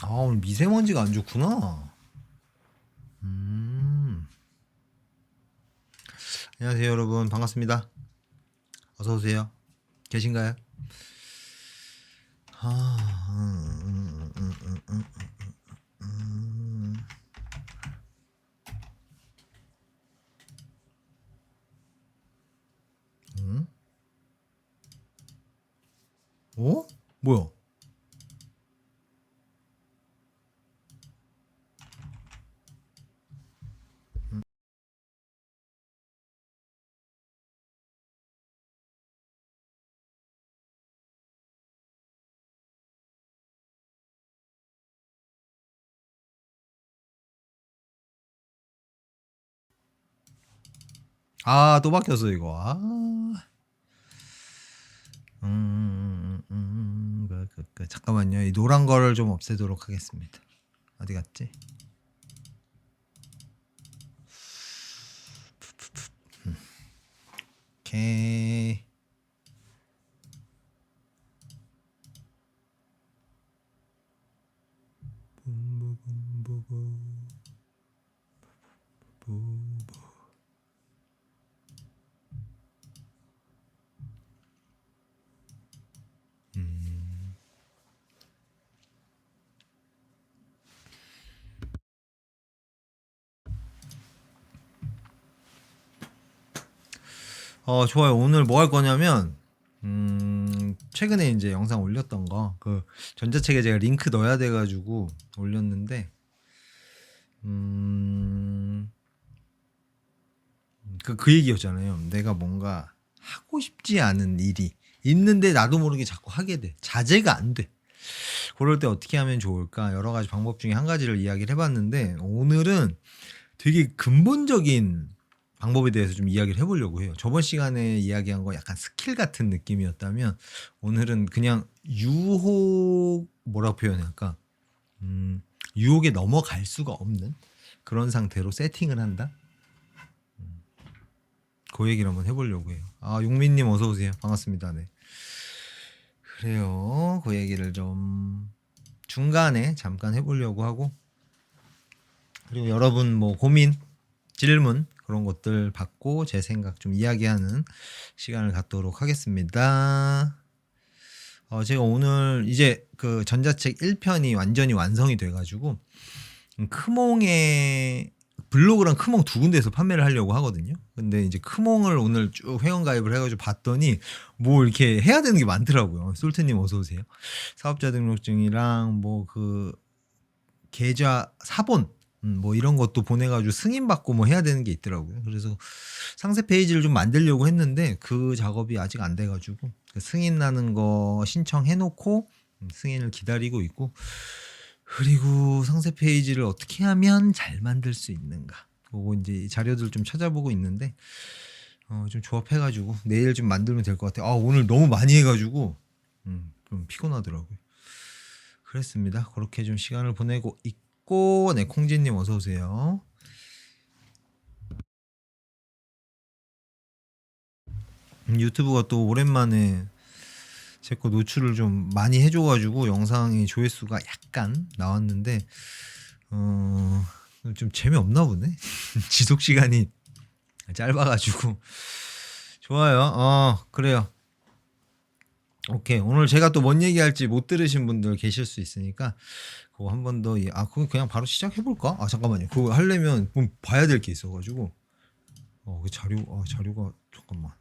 오늘 미세먼지가 안 좋구나. 안녕하세요 여러분, 반갑습니다. 어서오세요. 계신가요? 어? 뭐야? 또 바뀌었어 이거. 잠깐만요. 이 노란 거를 좀 없애도록 하겠습니다. 어디 갔지? 오케이. 좋아요. 오늘 뭐 할 거냐면 최근에 이제 영상 올렸던 거, 그 전자책에 제가 링크 넣어야 돼 가지고 올렸는데, 그 얘기였잖아요. 내가 뭔가 하고 싶지 않은 일이 있는데 나도 모르게 자꾸 하게 돼. 자제가 안 돼. 그럴 때 어떻게 하면 좋을까? 여러 가지 방법 중에 한 가지를 이야기를 해봤는데, 오늘은 되게 근본적인 방법에 대해서 좀 이야기를 해보려고 해요. 저번 시간에 이야기한 거 약간 스킬 같은 느낌이었다면, 오늘은 그냥 뭐라고 표현할까? 유혹에 넘어갈 수가 없는 그런 상태로 세팅을 한다? 그 얘기를 한번 해보려고 해요. 용민님 어서오세요. 반갑습니다. 네. 그래요. 그 얘기를 좀 중간에 잠깐 해보려고 하고, 그리고 여러분 뭐 고민, 질문 그런 것들 받고 제 생각 좀 이야기하는 시간을 갖도록 하겠습니다. 제가 오늘 이제 그 전자책 1편이 완전히 완성이 돼가지고 크몽의 블로그랑 크몽 두 군데에서 판매를 하려고 하거든요. 근데 이제 크몽을 오늘 쭉 회원가입을 해가지고 봤더니 뭐 이렇게 해야 되는 게 많더라고요. 솔트님 어서 오세요. 사업자 등록증이랑 뭐 그 계좌 사본 뭐 이런 것도 보내가지고 승인받고 뭐 해야 되는 게 있더라고요. 그래서 상세 페이지를 좀 만들려고 했는데 그 작업이 아직 안 돼가지고 승인 나는 거 신청해놓고 승인을 기다리고 있고, 그리고 상세 페이지를 어떻게 하면 잘 만들 수 있는가, 그거 이제 자료들 좀 찾아보고 있는데 좀 조합해가지고 내일 좀 만들면 될 것 같아요. 오늘 너무 많이 해가지고 좀 피곤하더라고요. 그랬습니다. 그렇게 좀 시간을 보내고 있고, 네, 콩진님 어서 오세요. 유튜브가 또 오랜만에 제 거 노출을 좀 많이 해줘가지고 영상의 조회수가 약간 나왔는데 좀 재미없나 보네. 지속 시간이 짧아가지고. 좋아요. 그래요. 오케이. 오늘 제가 또 뭔 얘기할지 못 들으신 분들 계실 수 있으니까 그거 한 번 더. 그거 그냥 바로 시작해볼까? 잠깐만요. 그거 하려면 좀 봐야 될 게 있어가지고. 그 자료가 잠깐만.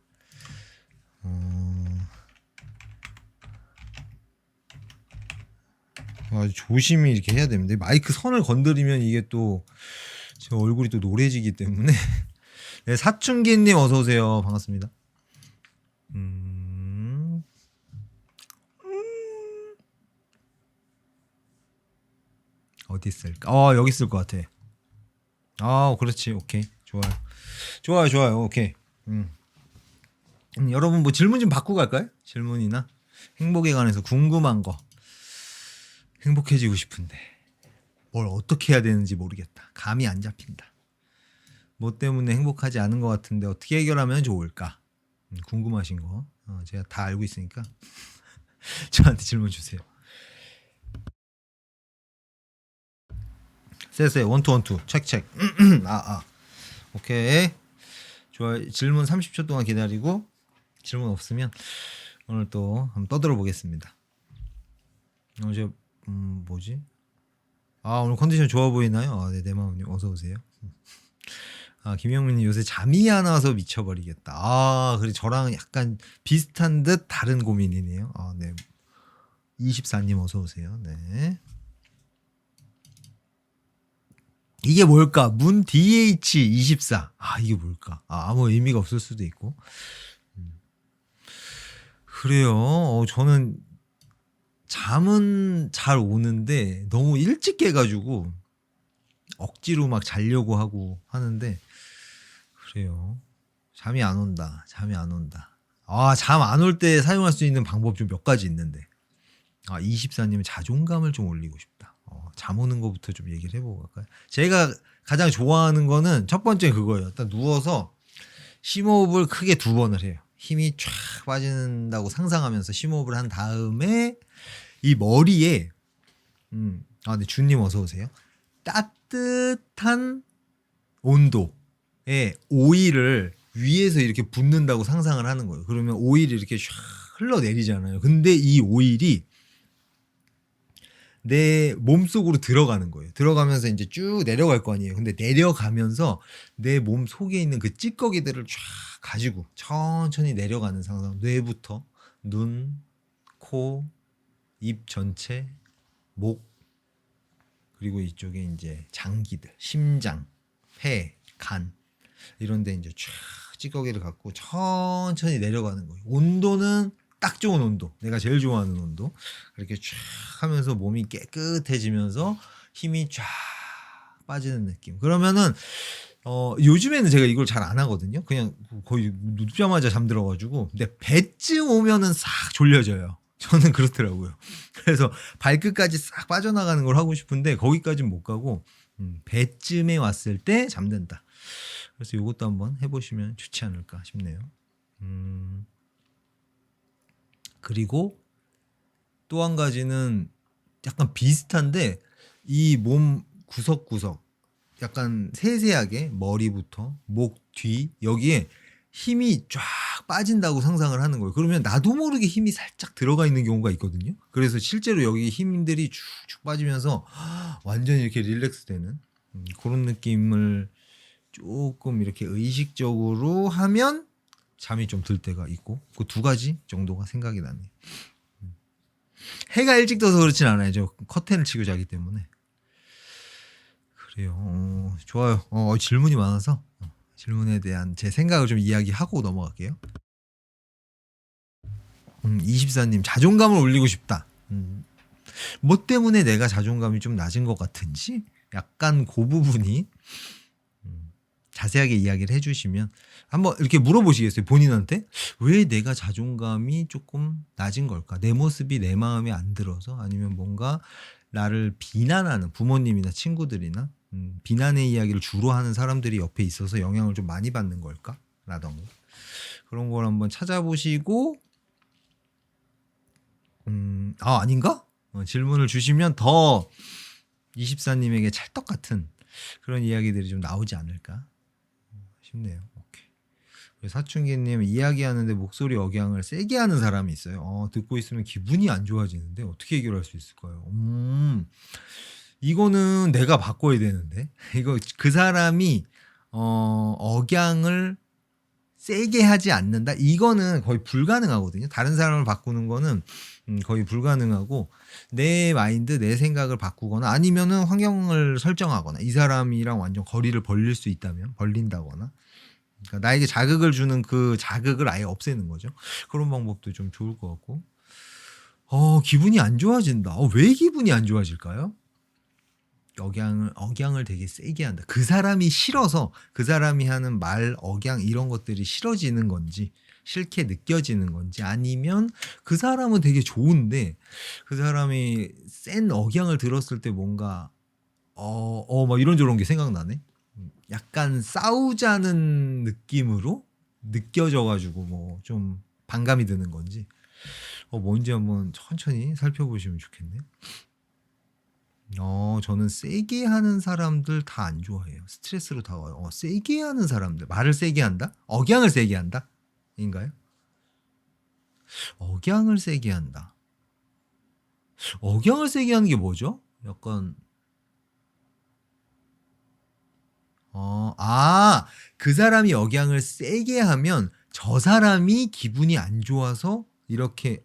조심히 이렇게 해야 되는데 마이크 선을 건드리면 이게 또 제 얼굴이 또 노래지기 때문에. 네, 사춘기님 어서 오세요. 반갑습니다. 어디 있을까? 여기 있을 것 같아. 그렇지. 오케이. 좋아요. 오케이. 여러분 뭐 질문 좀 받고 갈까요? 질문이나 행복에 관해서 궁금한 거. 행복해지고 싶은데 뭘 어떻게 해야 되는지 모르겠다. 감이 안 잡힌다. 뭐 때문에 행복하지 않은 것 같은데 어떻게 해결하면 좋을까? 궁금하신 거 제가 다 알고 있으니까 저한테 질문 주세요. 쎄 원투 체크. 오케이. 좋아요. 질문 30초 동안 기다리고 질문 없으면 오늘 또 한번 떠들어 보겠습니다. 어제 뭐지? 오늘 컨디션 좋아 보이나요? 네, 내 마음님 어서 오세요. 김영민님 요새 잠이 안 와서 미쳐버리겠다. 그래 저랑 약간 비슷한 듯 다른 고민이네요. 네. 24님 어서 오세요. 네. 이게 뭘까? 문 DH24. 이게 뭘까? 아무 의미가 없을 수도 있고. 그래요. 저는 잠은 잘 오는데 너무 일찍 깨가지고 억지로 막 자려고 하고 하는데 그래요. 잠이 안 온다. 잠 안 올 때 사용할 수 있는 방법 좀 몇 가지 있는데 24님은 자존감을 좀 올리고 싶다. 잠 오는 거부터 좀 얘기를 해보고 갈까요? 제가 가장 좋아하는 거는 첫 번째 그거예요. 딱 누워서 심호흡을 크게 2번을 해요. 힘이 쫙 빠진다고 상상하면서 심호흡을 한 다음에 이 머리에 네, 주님 어서 오세요. 따뜻한 온도에 오일을 위에서 이렇게 붓는다고 상상을 하는 거예요. 그러면 오일이 이렇게 샥 흘러내리잖아요. 근데 이 오일이 내 몸속으로 들어가는 거예요. 들어가면서 이제 쭉 내려갈 거 아니에요. 근데 내려가면서 내 몸 속에 있는 그 찌꺼기들을 쫙 가지고 천천히 내려가는 상상. 뇌부터 눈, 코, 입 전체, 목, 그리고 이쪽에 이제 장기들, 심장, 폐, 간 이런 데 이제 쫙 찌꺼기를 갖고 천천히 내려가는 거예요. 온도는 딱 좋은 온도, 내가 제일 좋아하는 온도. 이렇게 쫙 하면서 몸이 깨끗해지면서 힘이 쫙 빠지는 느낌. 그러면은 요즘에는 제가 이걸 잘 안 하거든요. 그냥 거의 눕자마자 잠들어가지고. 근데 배쯤 오면은 싹 졸려져요. 저는 그렇더라고요. 그래서 발끝까지 싹 빠져나가는 걸 하고 싶은데 거기까지는 못 가고 배쯤에 왔을 때 잠든다. 그래서 이것도 한번 해보시면 좋지 않을까 싶네요. 그리고 또 한 가지는 약간 비슷한데 이 몸 구석구석 약간 세세하게 머리부터 목 뒤 여기에 힘이 쫙 빠진다고 상상을 하는 거예요. 그러면 나도 모르게 힘이 살짝 들어가 있는 경우가 있거든요. 그래서 실제로 여기 힘들이 쭉쭉 빠지면서 완전히 이렇게 릴렉스 되는 그런 느낌을 조금 이렇게 의식적으로 하면 잠이 좀 들 때가 있고 그 2가지 정도가 생각이 나네요. 해가 일찍 떠서 그렇진 않아요. 저 커튼을 치고 자기 때문에. 그래요. 좋아요. 질문이 많아서 질문에 대한 제 생각을 좀 이야기하고 넘어갈게요. 24님 자존감을 올리고 싶다. 뭐 때문에 내가 자존감이 좀 낮은 것 같은지 약간 그 부분이 자세하게 이야기를 해주시면 한번 이렇게 물어보시겠어요? 본인한테 왜 내가 자존감이 조금 낮은 걸까? 내 모습이 내 마음에 안 들어서 아니면 뭔가 나를 비난하는 부모님이나 친구들이나 비난의 이야기를 주로 하는 사람들이 옆에 있어서 영향을 좀 많이 받는 걸까? 라던가 그런 걸 한번 찾아보시고 아닌가? 질문을 주시면 더 24님에게 찰떡 같은 그런 이야기들이 좀 나오지 않을까 싶네요. 오케이. 사춘기님 이야기하는데 목소리 억양을 세게 하는 사람이 있어요. 듣고 있으면 기분이 안 좋아지는데 어떻게 해결할 수 있을까요? 이거는 내가 바꿔야 되는데 이거 그 사람이 억양을 세게 하지 않는다. 이거는 거의 불가능하거든요. 다른 사람을 바꾸는 거는 거의 불가능하고 내 마인드, 내 생각을 바꾸거나 아니면은 환경을 설정하거나 이 사람이랑 완전 거리를 벌릴 수 있다면 벌린다거나 그러니까 나에게 자극을 주는 그 자극을 아예 없애는 거죠. 그런 방법도 좀 좋을 것 같고 기분이 안 좋아진다. 왜 기분이 안 좋아질까요? 억양을 되게 세게 한다. 그 사람이 싫어서 그 사람이 하는 말, 억양 이런 것들이 싫어지는 건지 싫게 느껴지는 건지 아니면 그 사람은 되게 좋은데 그 사람이 센 억양을 들었을 때 뭔가 막 이런저런 게 생각나네. 약간 싸우자는 느낌으로 느껴져가지고 뭐 좀 반감이 드는 건지 뭔지 한번 천천히 살펴보시면 좋겠네요. 저는 세게 하는 사람들 다 안 좋아해요. 스트레스로 다가와요. 세게 하는 사람들. 말을 세게 한다? 억양을 세게 한다? 인가요? 억양을 세게 한다. 억양을 세게 하는 게 뭐죠? 약간 그 사람이 억양을 세게 하면 저 사람이 기분이 안 좋아서 이렇게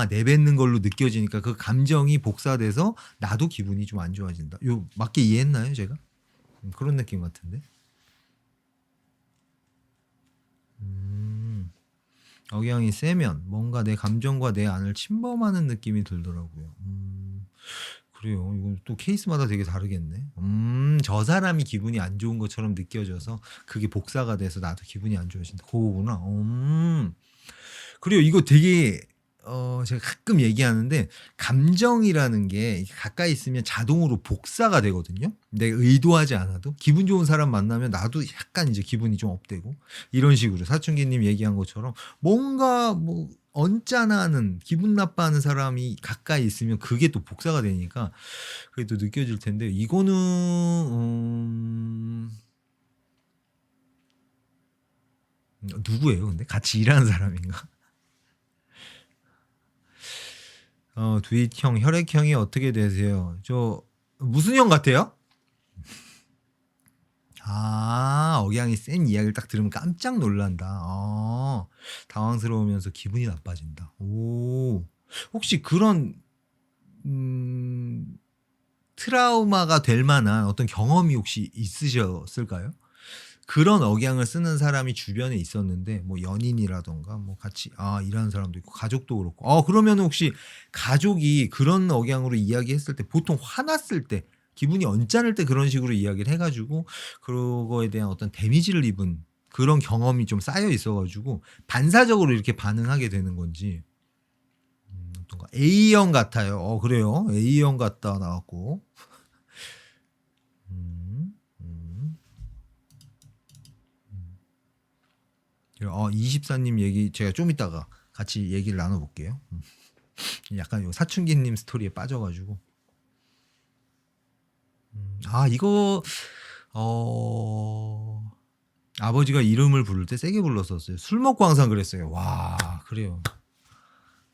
내뱉는 걸로 느껴지니까 그 감정이 복사돼서 나도 기분이 좀 안 좋아진다. 요 맞게 이해했나요, 제가? 그런 느낌 같은데. 억양이 세면 뭔가 내 감정과 내 안을 침범하는 느낌이 들더라고요. 그래요. 이건 또 케이스마다 되게 다르겠네. 저 사람이 기분이 안 좋은 것처럼 느껴져서 그게 복사가 돼서 나도 기분이 안 좋아진다. 그거구나. 그래요. 이거 되게 제가 가끔 얘기하는데 감정이라는 게 가까이 있으면 자동으로 복사가 되거든요. 내가 의도하지 않아도 기분 좋은 사람 만나면 나도 약간 이제 기분이 좀 업되고 이런 식으로 사춘기님 얘기한 것처럼 뭔가 뭐 언짢아하는 기분 나빠하는 사람이 가까이 있으면 그게 또 복사가 되니까 그게 또 느껴질 텐데 이거는 누구예요? 근데 같이 일하는 사람인가? 두잇형, 혈액형이 어떻게 되세요? 저 무슨 형 같아요? 억양이 센 이야기를 딱 들으면 깜짝 놀란다. 당황스러우면서 기분이 나빠진다. 오, 혹시 그런 트라우마가 될 만한 어떤 경험이 혹시 있으셨을까요? 그런 억양을 쓰는 사람이 주변에 있었는데 뭐 연인이라던가 뭐 같이 일하는 사람도 있고 가족도 그렇고 그러면 혹시 가족이 그런 억양으로 이야기했을 때 보통 화났을 때 기분이 언짢을 때 그런 식으로 이야기를 해가지고 그거에 대한 어떤 데미지를 입은 그런 경험이 좀 쌓여 있어가지고 반사적으로 이렇게 반응하게 되는 건지 어떤가 A형 같아요. 그래요. A형 같다 나왔고 24님 얘기 제가 좀 이따가 같이 얘기를 나눠볼게요. 약간 요 사춘기님 스토리에 빠져가지고 이거 아버지가 이름을 부를 때 세게 불렀었어요. 술 먹고 항상 그랬어요. 와 그래요.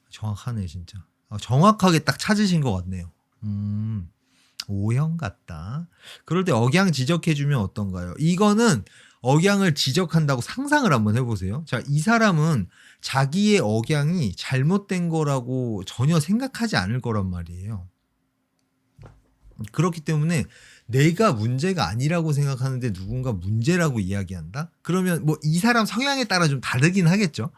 정확하네 진짜. 정확하게 딱 찾으신 것 같네요. O형 같다. 그럴 때 억양 지적해주면 어떤가요? 이거는 억양을 지적한다고 상상을 한번 해보세요. 자, 이 사람은 자기의 억양이 잘못된 거라고 전혀 생각하지 않을 거란 말이에요. 그렇기 때문에 내가 문제가 아니라고 생각하는데 누군가 문제라고 이야기한다? 그러면 뭐 이 사람 성향에 따라 좀 다르긴 하겠죠.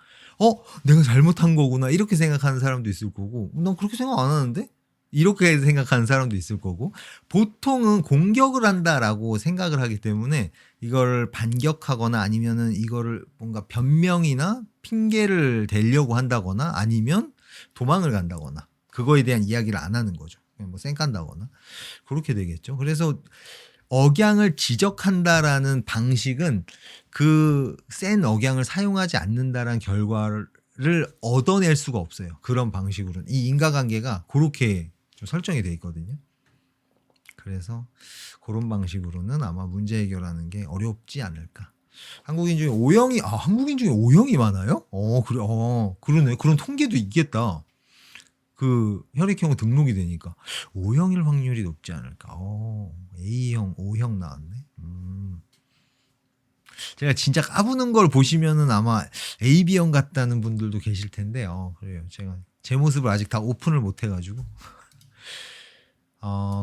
내가 잘못한 거구나 이렇게 생각하는 사람도 있을 거고 난 그렇게 생각 안 하는데? 이렇게 생각하는 사람도 있을 거고, 보통은 공격을 한다라고 생각을 하기 때문에 이걸 반격하거나 아니면은 이거를 뭔가 변명이나 핑계를 대려고 한다거나 아니면 도망을 간다거나 그거에 대한 이야기를 안 하는 거죠. 그냥 뭐 쌩깐다거나 그렇게 되겠죠. 그래서 억양을 지적한다라는 방식은 그 센 억양을 사용하지 않는다라는 결과를 얻어낼 수가 없어요. 그런 방식으로는. 이 인과관계가 그렇게 좀 설정이 돼 있거든요. 그래서 그런 방식으로는 아마 문제 해결하는 게 어렵지 않을까. 한국인 중에 O형이 많아요? 그래, 그러네. 그런 통계도 있겠다. 그 혈액형은 등록이 되니까 O형일 확률이 높지 않을까. A형, O형 나왔네. 제가 진짜 까부는 걸 보시면은 아마 AB형 같다는 분들도 계실 텐데, 그래요. 제가 제 모습을 아직 다 오픈을 못 해가지고.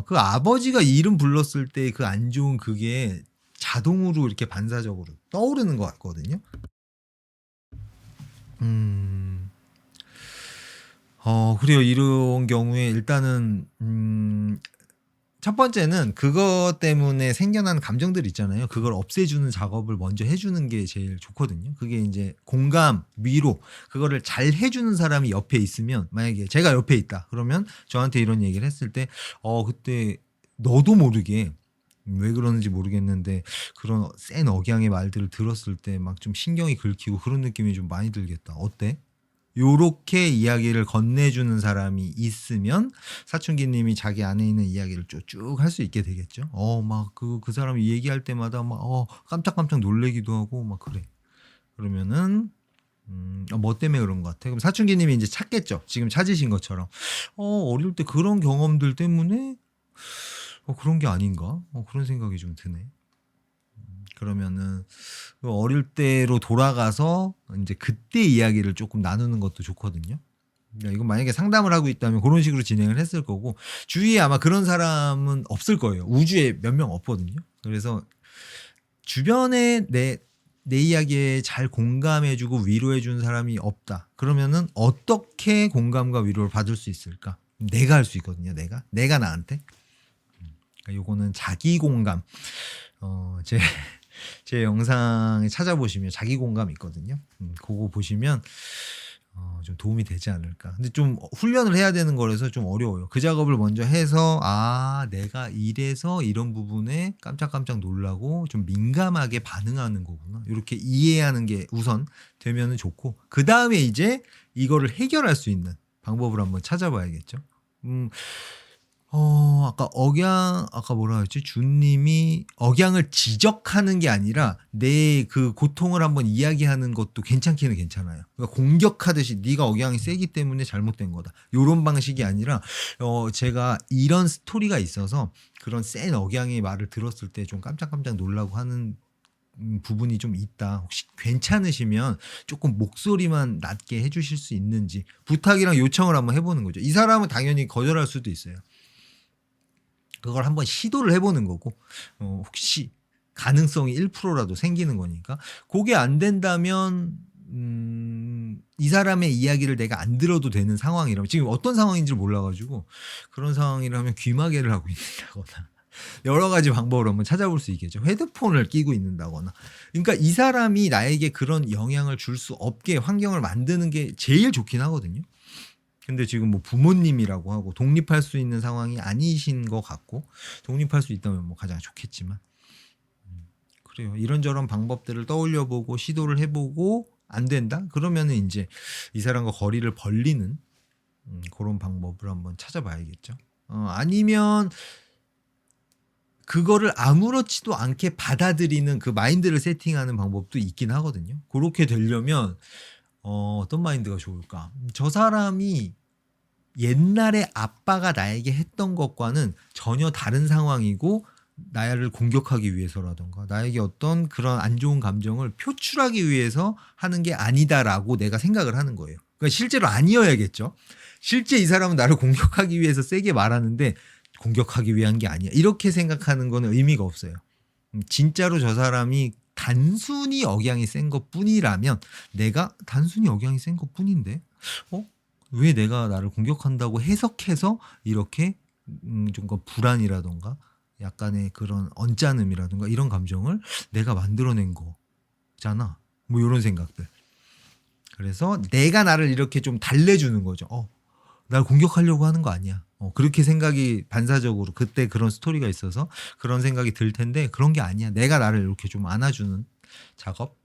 그 아버지가 이름 불렀을 때 그 안 좋은 그게 자동으로 이렇게 반사적으로 떠오르는 것 같거든요. 그래요. 이런 경우에 일단은, 첫 번째는 그것 때문에 생겨난 감정들 있잖아요. 그걸 없애주는 작업을 먼저 해주는 게 제일 좋거든요. 그게 이제 공감, 위로, 그거를 잘 해주는 사람이 옆에 있으면, 만약에 제가 옆에 있다. 그러면 저한테 이런 얘기를 했을 때, 그때 너도 모르게, 왜 그러는지 모르겠는데, 그런 센 억양의 말들을 들었을 때 막 좀 신경이 긁히고 그런 느낌이 좀 많이 들겠다. 어때? 요렇게 이야기를 건네주는 사람이 있으면 사춘기 님이 자기 안에 있는 이야기를 쭉 할 수 있게 되겠죠. 막 그 사람이 얘기할 때마다 막 깜짝깜짝 놀래기도 하고 막 그래. 그러면은 뭐 때문에 그런 것 같아? 그럼 사춘기 님이 이제 찾겠죠. 지금 찾으신 것처럼. 어릴 때 그런 경험들 때문에 그런 게 아닌가? 그런 생각이 좀 드네. 그러면은 어릴 때로 돌아가서 이제 그때 이야기를 조금 나누는 것도 좋거든요. 이건 만약에 상담을 하고 있다면 그런 식으로 진행을 했을 거고, 주위에 아마 그런 사람은 없을 거예요. 우주에 몇 명 없거든요. 그래서 주변에 내 이야기에 잘 공감해주고 위로해주는 사람이 없다. 그러면은 어떻게 공감과 위로를 받을 수 있을까? 내가 할 수 있거든요. 내가 나한테. 그러니까 요거는 자기 공감. 제 영상에 찾아보시면 자기 공감 있거든요. 그거 보시면 좀 도움이 되지 않을까. 근데 좀 훈련을 해야 되는 거라서 좀 어려워요. 그 작업을 먼저 해서 내가 이래서 이런 부분에 깜짝깜짝 놀라고 좀 민감하게 반응하는 거구나. 이렇게 이해하는 게 우선 되면은 좋고, 그 다음에 이제 이거를 해결할 수 있는 방법을 한번 찾아봐야겠죠. 아까 뭐라 했지? 준님이 억양을 지적하는 게 아니라 내 그 고통을 한번 이야기하는 것도 괜찮기는 괜찮아요. 그러니까 공격하듯이 네가 억양이 세기 때문에 잘못된 거다. 요런 방식이 아니라 제가 이런 스토리가 있어서 그런 센 억양의 말을 들었을 때 좀 깜짝깜짝 놀라고 하는 부분이 좀 있다. 혹시 괜찮으시면 조금 목소리만 낮게 해주실 수 있는지 부탁이랑 요청을 한번 해보는 거죠. 이 사람은 당연히 거절할 수도 있어요. 그걸 한번 시도를 해보는 거고, 혹시 가능성이 1%라도 생기는 거니까, 그게 안 된다면 이 사람의 이야기를 내가 안 들어도 되는 상황이라면, 지금 어떤 상황인지 몰라가지고 그런 상황이라면 귀마개를 하고 있는다거나 여러 가지 방법을 한번 찾아볼 수 있겠죠. 헤드폰을 끼고 있는다거나. 그러니까 이 사람이 나에게 그런 영향을 줄 수 없게 환경을 만드는 게 제일 좋긴 하거든요. 근데 지금 뭐 부모님이라고 하고 독립할 수 있는 상황이 아니신 것 같고, 독립할 수 있다면 뭐 가장 좋겠지만, 그래요. 이런저런 방법들을 떠올려보고 시도를 해보고 안 된다? 그러면은 이제 이 사람과 거리를 벌리는 그런 방법을 한번 찾아봐야겠죠. 아니면 그거를 아무렇지도 않게 받아들이는 그 마인드를 세팅하는 방법도 있긴 하거든요. 그렇게 되려면 어떤 마인드가 좋을까? 저 사람이 옛날에 아빠가 나에게 했던 것과는 전혀 다른 상황이고, 나를 공격하기 위해서라던가 나에게 어떤 그런 안 좋은 감정을 표출하기 위해서 하는 게 아니다라고 내가 생각을 하는 거예요. 그러니까 실제로 아니어야겠죠. 실제 이 사람은 나를 공격하기 위해서 세게 말하는데 공격하기 위한 게 아니야. 이렇게 생각하는 거는 의미가 없어요. 진짜로 저 사람이 단순히 억양이 센 것 뿐이라면, 내가 단순히 억양이 센 것 뿐인데 왜 내가 나를 공격한다고 해석해서 이렇게 좀 불안이라던가 약간의 그런 언짢음이라던가 이런 감정을 내가 만들어낸 거잖아. 뭐 이런 생각들. 그래서 내가 나를 이렇게 좀 달래주는 거죠. 날 공격하려고 하는 거 아니야. 그렇게 생각이 반사적으로 그때 그런 스토리가 있어서 그런 생각이 들 텐데 그런 게 아니야. 내가 나를 이렇게 좀 안아주는 작업.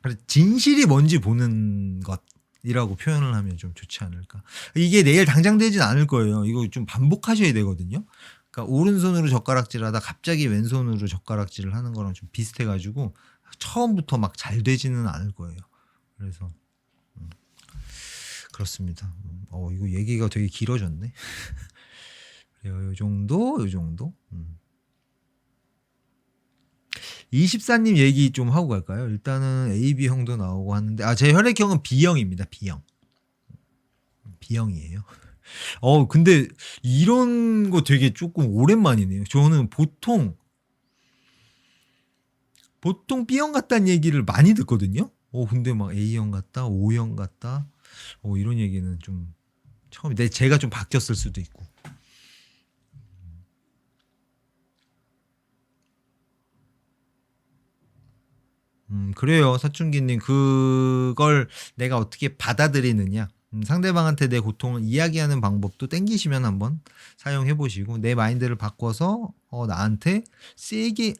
그래서 진실이 뭔지 보는 것이라고 표현을 하면 좀 좋지 않을까. 이게 내일 당장 되진 않을 거예요. 이거 좀 반복하셔야 되거든요. 그러니까 오른손으로 젓가락질하다 갑자기 왼손으로 젓가락질을 하는 거랑 좀 비슷해가지고 처음부터 막 잘 되지는 않을 거예요. 그래서 그렇습니다. 이거 얘기가 되게 길어졌네. 그래요, 요 정도, 요 정도. 24님 얘기 좀 하고 갈까요? 일단은 AB형도 나오고 하는데, 제 혈액형은 B형입니다. B형이에요. 근데 이런 거 되게 조금 오랜만이네요. 저는 보통 B형 같다는 얘기를 많이 듣거든요. 근데 막 A형 같다, O형 같다, 이런 얘기는 좀 처음에 제가 좀 바뀌었을 수도 있고. 그래요. 사춘기님, 그걸 내가 어떻게 받아들이느냐. 상대방한테 내 고통을 이야기하는 방법도 땡기시면 한번 사용해 보시고, 내 마인드를 바꿔서, 나한테 세게,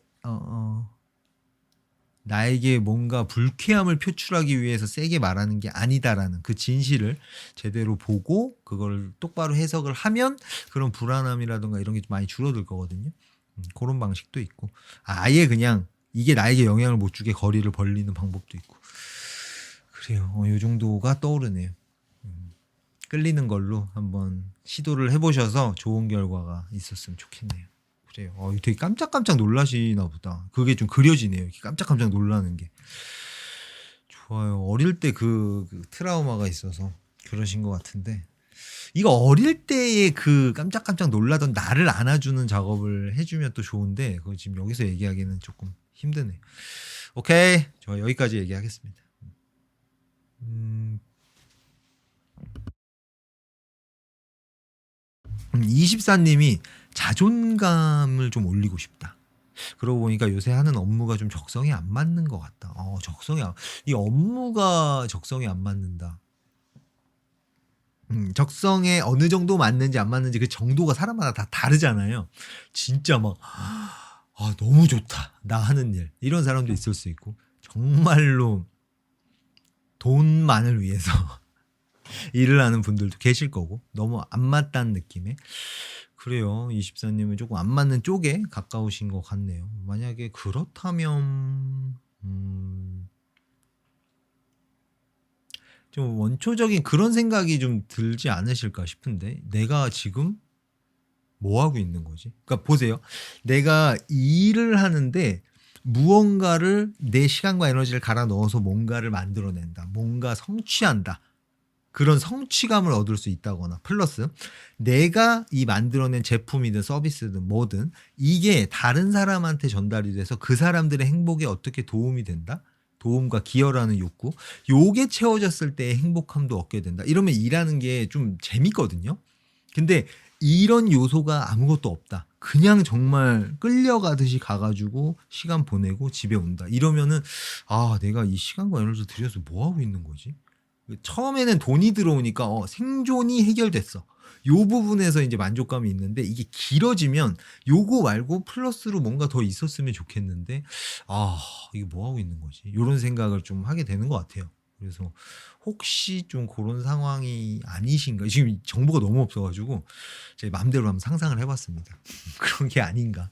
나에게 뭔가 불쾌함을 표출하기 위해서 세게 말하는 게 아니다라는 그 진실을 제대로 보고, 그걸 똑바로 해석을 하면 그런 불안함이라든가 이런 게 좀 많이 줄어들 거거든요. 그런 방식도 있고, 아예 그냥 이게 나에게 영향을 못 주게 거리를 벌리는 방법도 있고. 그래요. 요 정도가 떠오르네요. 끌리는 걸로 한번 시도를 해보셔서 좋은 결과가 있었으면 좋겠네요. 그래요. 되게 깜짝깜짝 놀라시나 보다. 그게 좀 그려지네요. 이렇게 깜짝깜짝 놀라는 게. 좋아요. 어릴 때 그 트라우마가 있어서 그러신 것 같은데, 이거 어릴 때의 그 깜짝깜짝 놀라던 나를 안아주는 작업을 해주면 또 좋은데, 그거 지금 여기서 얘기하기는 조금 힘드네. 오케이. 저 여기까지 얘기하겠습니다. 24님이 자존감을 좀 올리고 싶다. 그러고 보니까 요새 하는 업무가 좀 적성에 안 맞는 것 같다. 이 업무가 적성에 안 맞는다. 적성에 어느 정도 맞는지 안 맞는지 그 정도가 사람마다 다 다르잖아요. 진짜 막 너무 좋다. 나 하는 일. 이런 사람도 있을 수 있고, 정말로 돈만을 위해서 일을 하는 분들도 계실 거고, 너무 안 맞다는 느낌에. 그래요. 24님은 조금 안 맞는 쪽에 가까우신 것 같네요. 만약에 그렇다면 좀 원초적인 그런 생각이 좀 들지 않으실까 싶은데, 내가 지금 뭐 하고 있는 거지? 그러니까 보세요. 내가 일을 하는데 무언가를 내 시간과 에너지를 갈아 넣어서 뭔가를 만들어낸다. 뭔가 성취한다. 그런 성취감을 얻을 수 있다거나, 플러스 내가 이 만들어낸 제품이든 서비스든 뭐든 이게 다른 사람한테 전달이 돼서 그 사람들의 행복에 어떻게 도움이 된다? 도움과 기여라는 욕구, 요게 채워졌을 때의 행복함도 얻게 된다. 이러면 일하는 게 좀 재밌거든요. 근데 이런 요소가 아무것도 없다. 그냥 정말 끌려가듯이 가가지고 시간 보내고 집에 온다. 이러면은 내가 이 시간과 에너지를 들여서 뭐 하고 있는 거지? 처음에는 돈이 들어오니까 생존이 해결됐어. 요 부분에서 이제 만족감이 있는데, 이게 길어지면 요거 말고 플러스로 뭔가 더 있었으면 좋겠는데, 이게 뭐 하고 있는 거지? 요런 생각을 좀 하게 되는 것 같아요. 그래서 혹시 좀 그런 상황이 아니신가? 지금 정보가 너무 없어가지고 제 마음대로 한번 상상을 해봤습니다. 그런 게 아닌가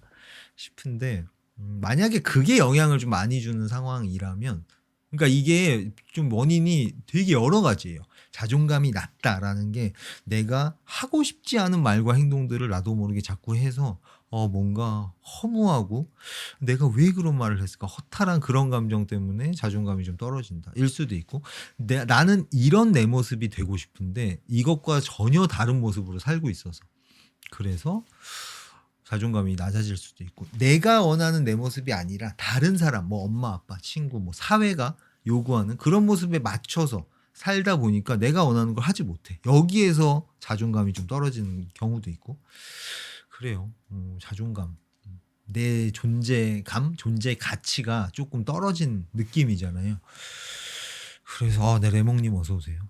싶은데, 만약에 그게 영향을 좀 많이 주는 상황이라면, 그러니까 이게 좀 원인이 되게 여러 가지예요. 자존감이 낮다라는 게 내가 하고 싶지 않은 말과 행동들을 나도 모르게 자꾸 해서 뭔가 허무하고, 내가 왜 그런 말을 했을까? 허탈한 그런 감정 때문에 자존감이 좀 떨어진다. 일 수도 있고, 나는 이런 내 모습이 되고 싶은데 이것과 전혀 다른 모습으로 살고 있어서 그래서 자존감이 낮아질 수도 있고, 내가 원하는 내 모습이 아니라 다른 사람, 뭐 엄마, 아빠, 친구, 뭐 사회가 요구하는 그런 모습에 맞춰서 살다 보니까 내가 원하는 걸 하지 못해. 여기에서 자존감이 좀 떨어지는 경우도 있고 그래요. 자존감. 내 존재감, 존재 가치가 조금 떨어진 느낌이잖아요. 그래서 네 레몽님 어서 오세요.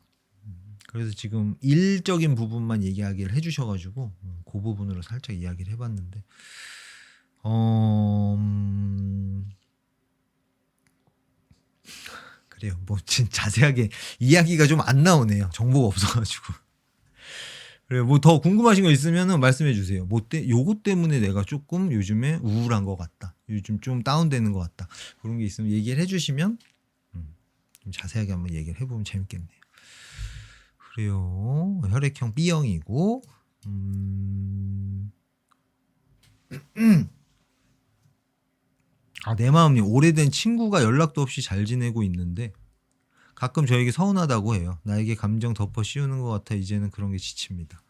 그래서 지금 일적인 부분만 얘기하기를 해주셔가지고 그 부분으로 살짝 이야기를 해봤는데 그래요. 뭐 자세하게 이야기가 좀 안 나오네요. 정보가 없어가지고. 그래 뭐 더 궁금하신 거 있으면은 말씀해 주세요. 요것 때문에 내가 조금 요즘에 우울한 것 같다. 요즘 좀 다운되는 것 같다. 그런 게 있으면 얘기를 해주시면 좀 자세하게 한번 얘기를 해보면 재밌겠네요. 그래요. 혈액형 B형이고 내 마음님 오래된 친구가 연락도 없이 잘 지내고 있는데 가끔 저에게 서운하다고 해요. 나에게 감정 덮어 씌우는 것 같아 이제는 그런 게 지칩니다.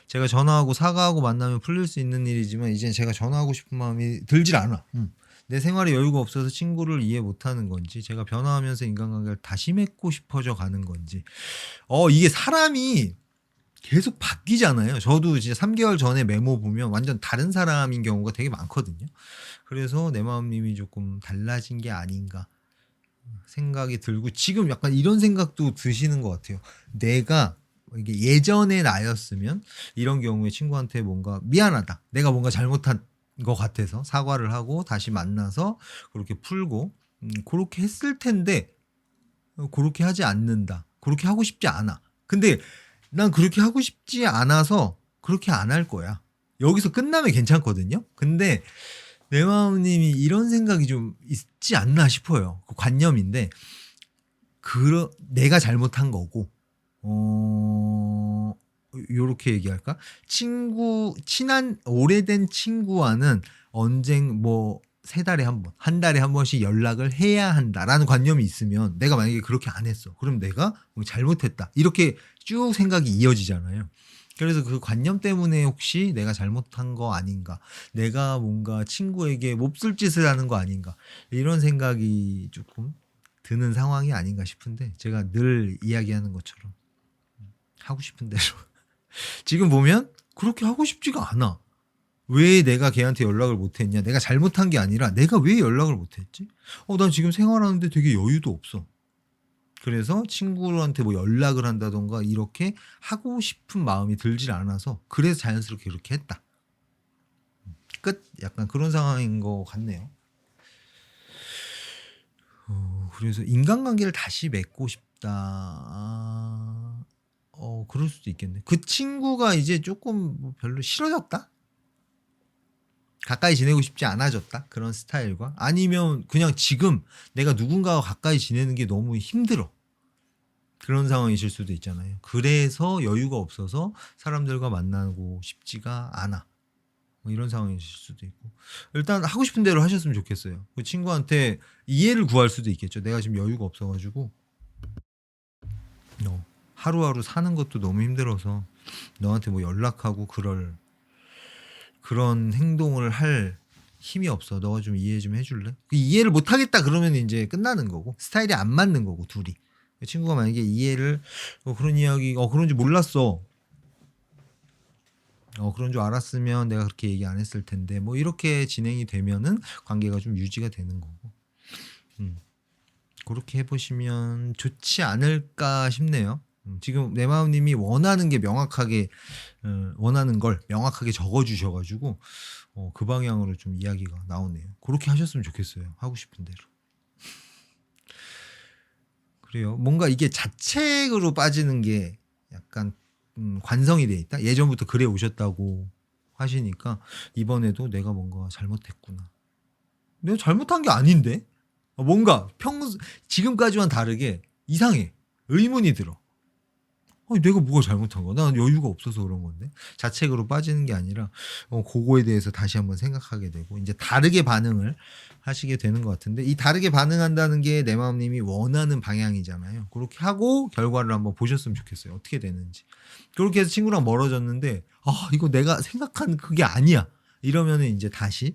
제가 전화하고 사과하고 만나면 풀릴 수 있는 일이지만 이제는 제가 전화하고 싶은 마음이 들질 않아. 내 생활에 여유가 없어서 친구를 이해 못하는 건지 제가 변화하면서 인간관계를 다시 맺고 싶어져 가는 건지 이게 사람이 계속 바뀌잖아요. 저도 진짜 3개월 전에 메모 보면 완전 다른 사람인 경우가 되게 많거든요. 그래서 내 마음님이 조금 달라진 게 아닌가 생각이 들고 지금 약간 이런 생각도 드시는 것 같아요. 내가 이게 예전의 나였으면 이런 경우에 친구한테 뭔가 미안하다. 내가 뭔가 잘못한 것 같아서 사과를 하고 다시 만나서 그렇게 풀고 그렇게 했을 텐데 그렇게 하지 않는다. 그렇게 하고 싶지 않아. 근데 난 그렇게 하고 싶지 않아서 그렇게 안 할 거야. 여기서 끝나면 괜찮거든요. 근데 내 마음님이 이런 생각이 좀 있지 않나 싶어요. 그 관념인데 내가 잘못한 거고 요렇게 얘기할까? 친한 오래된 친구와는 언젠 뭐 3달에 한 번, 한 달에 한 번씩 연락을 해야 한다라는 관념이 있으면 내가 만약에 그렇게 안 했어. 그럼 내가 뭐 잘못했다. 이렇게 쭉 생각이 이어지잖아요. 그래서 그 관념 때문에 혹시 내가 잘못한 거 아닌가? 내가 뭔가 친구에게 몹쓸 짓을 하는 거 아닌가? 이런 생각이 조금 드는 상황이 아닌가 싶은데 제가 늘 이야기하는 것처럼 하고 싶은 대로 지금 보면 그렇게 하고 싶지가 않아. 왜 내가 걔한테 연락을 못했냐? 내가 잘못한 게 아니라 내가 왜 연락을 못했지? 난 지금 생활하는데 되게 여유도 없어. 그래서 친구한테 뭐 연락을 한다던가 이렇게 하고 싶은 마음이 들질 않아서 그래서 자연스럽게 그렇게 했다. 끝. 약간 그런 상황인 것 같네요. 그래서 인간관계를 다시 맺고 싶다. 그럴 수도 있겠네. 그 친구가 이제 조금 뭐 별로 싫어졌다? 가까이 지내고 싶지 않아졌다? 그런 스타일과? 아니면 그냥 지금 내가 누군가와 가까이 지내는 게 너무 힘들어. 그런 상황이실 수도 있잖아요. 그래서 여유가 없어서 사람들과 만나고 싶지가 않아. 뭐 이런 상황이실 수도 있고. 일단 하고 싶은 대로 하셨으면 좋겠어요. 그 친구한테 이해를 구할 수도 있겠죠. 내가 지금 여유가 없어가지고 하루하루 사는 것도 너무 힘들어서 너한테 뭐 연락하고 그런 행동을 할 힘이 없어. 너가 좀 이해 좀 해줄래? 이해를 못 하겠다 그러면 이제 끝나는 거고 스타일이 안 맞는 거고 둘이. 그 친구가 만약에 이해를 그런 이야기 그런 줄 몰랐어. 그런 줄 알았으면 내가 그렇게 얘기 안 했을 텐데 뭐 이렇게 진행이 되면은 관계가 좀 유지가 되는 거고. 그렇게 해보시면 좋지 않을까 싶네요. 지금 내 마음님이 원하는 게 명확하게 원하는 걸 명확하게 적어주셔가지고 그 방향으로 좀 이야기가 나오네요. 그렇게 하셨으면 좋겠어요. 하고 싶은 대로. 그래요. 뭔가 이게 자책으로 빠지는 게 약간 관성이 돼 있다. 예전부터 그래 오셨다고 하시니까 이번에도 내가 뭔가 잘못했구나. 내가 잘못한 게 아닌데 뭔가 지금까지와는 다르게 이상해. 의문이 들어. 내가 뭐가 잘못한 거야? 난 여유가 없어서 그런 건데. 자책으로 빠지는 게 아니라 그거에 대해서 다시 한번 생각하게 되고 이제 다르게 반응을 하시게 되는 것 같은데 이 다르게 반응한다는 게 내 마음님이 원하는 방향이잖아요. 그렇게 하고 결과를 한번 보셨으면 좋겠어요. 어떻게 되는지. 그렇게 해서 친구랑 멀어졌는데 이거 내가 생각한 그게 아니야. 이러면은 이제 다시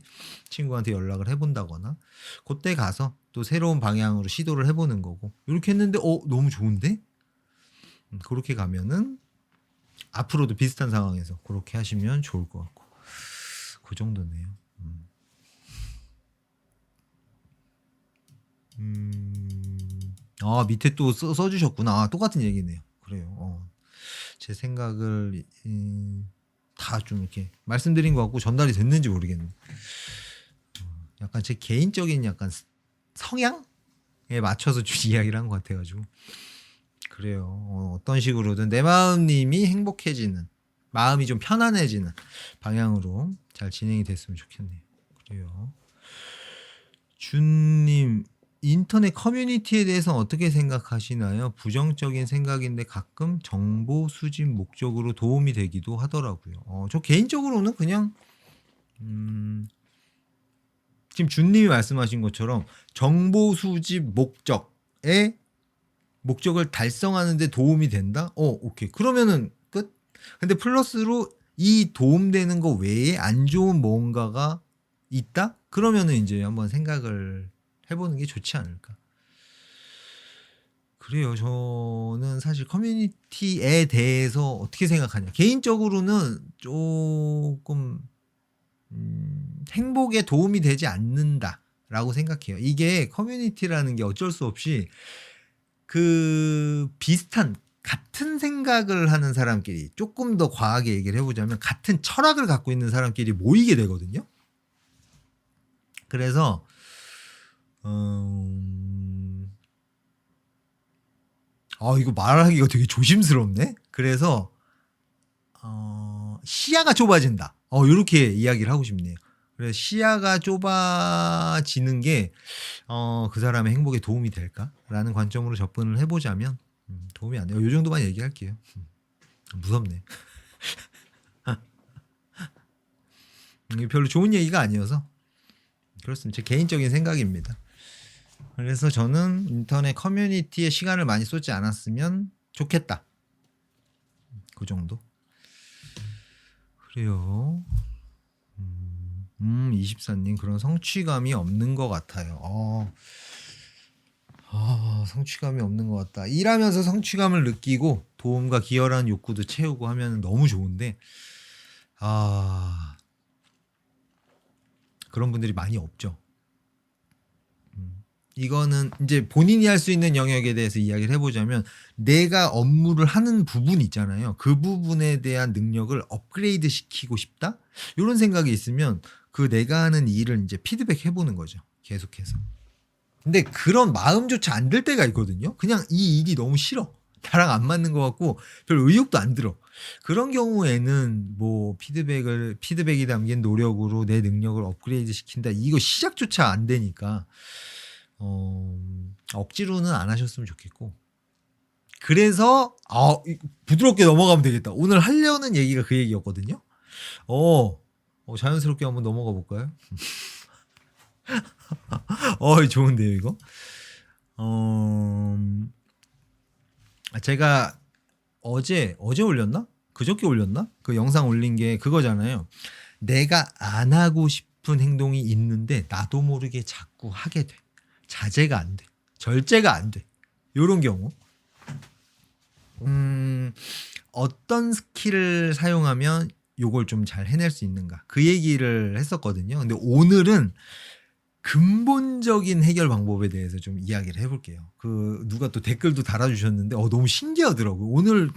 친구한테 연락을 해본다거나 그때 가서 또 새로운 방향으로 시도를 해보는 거고 이렇게 했는데 너무 좋은데? 그렇게 가면은 앞으로도 비슷한 상황에서 그렇게 하시면 좋을 것 같고 그 정도네요. 아 밑에 또 써주셨구나. 아, 똑같은 얘기네요. 그래요. 제 생각을 다 좀 이렇게 말씀드린 것 같고 전달이 됐는지 모르겠네. 약간 제 개인적인 약간 성향에 맞춰서 좀 이야기를 한 것 같아가지고 그래요. 어떤 식으로든 내 마음님이 행복해지는 마음이 좀 편안해지는 방향으로 잘 진행이 됐으면 좋겠네요. 그래요. 준님 인터넷 커뮤니티에 대해서 어떻게 생각하시나요? 부정적인 생각인데 가끔 정보 수집 목적으로 도움이 되기도 하더라고요. 저 개인적으로는 그냥 지금 준님이 말씀하신 것처럼 정보 수집 목적을 달성하는 데 도움이 된다? 오케이. 그러면은 끝? 근데 플러스로 이 도움되는 거 외에 안 좋은 뭔가가 있다? 그러면은 이제 한번 생각을 해보는 게 좋지 않을까. 그래요. 저는 사실 커뮤니티에 대해서 어떻게 생각하냐. 개인적으로는 조금 행복에 도움이 되지 않는다라고 생각해요. 이게 커뮤니티라는 게 어쩔 수 없이 그 비슷한 같은 생각을 하는 사람끼리 조금 더 과하게 얘기를 해보자면 같은 철학을 갖고 있는 사람끼리 모이게 되거든요. 그래서 이거 말하기가 되게 조심스럽네. 그래서 시야가 좁아진다. 이렇게 이야기를 하고 싶네요. 그래서 시야가 좁아지는 게 그 사람의 행복에 도움이 될까라는 관점으로 접근을 해보자면 도움이 안 돼요. 이 정도만 얘기할게요. 무섭네. 별로 좋은 얘기가 아니어서 그렇습니다. 제 개인적인 생각입니다. 그래서 저는 인터넷 커뮤니티에 시간을 많이 쏟지 않았으면 좋겠다. 그 정도. 그래요. 24님 그런 성취감이 없는 것 같아요. 성취감이 없는 것 같다. 일하면서 성취감을 느끼고 도움과 기여라는 욕구도 채우고 하면 너무 좋은데 그런 분들이 많이 없죠. 이거는 이제 본인이 할 수 있는 영역에 대해서 이야기를 해보자면 내가 업무를 하는 부분 있잖아요. 그 부분에 대한 능력을 업그레이드 시키고 싶다? 이런 생각이 있으면 그 내가 하는 일을 이제 피드백 해보는 거죠. 계속해서. 근데 그런 마음조차 안 들 때가 있거든요. 그냥 이 일이 너무 싫어. 나랑 안 맞는 것 같고 별 의욕도 안 들어. 그런 경우에는 뭐 피드백이 담긴 노력으로 내 능력을 업그레이드 시킨다. 이거 시작조차 안 되니까 억지로는 안 하셨으면 좋겠고. 그래서 부드럽게 넘어가면 되겠다. 오늘 하려는 얘기가 그 얘기였거든요. 자연스럽게 한번 넘어가 볼까요? 좋은데요, 이거? 제가 어제 올렸나? 그저께 올렸나? 그 영상 올린 게 그거잖아요. 내가 안 하고 싶은 행동이 있는데 나도 모르게 자꾸 하게 돼. 자제가 안 돼. 절제가 안 돼. 요런 경우. 어떤 스킬을 사용하면 요걸 좀 잘 해낼 수 있는가. 그 얘기를 했었거든요. 근데 오늘은 근본적인 해결 방법에 대해서 좀 이야기를 해볼게요. 누가 또 댓글도 달아주셨는데 너무 신기하더라고요. 오늘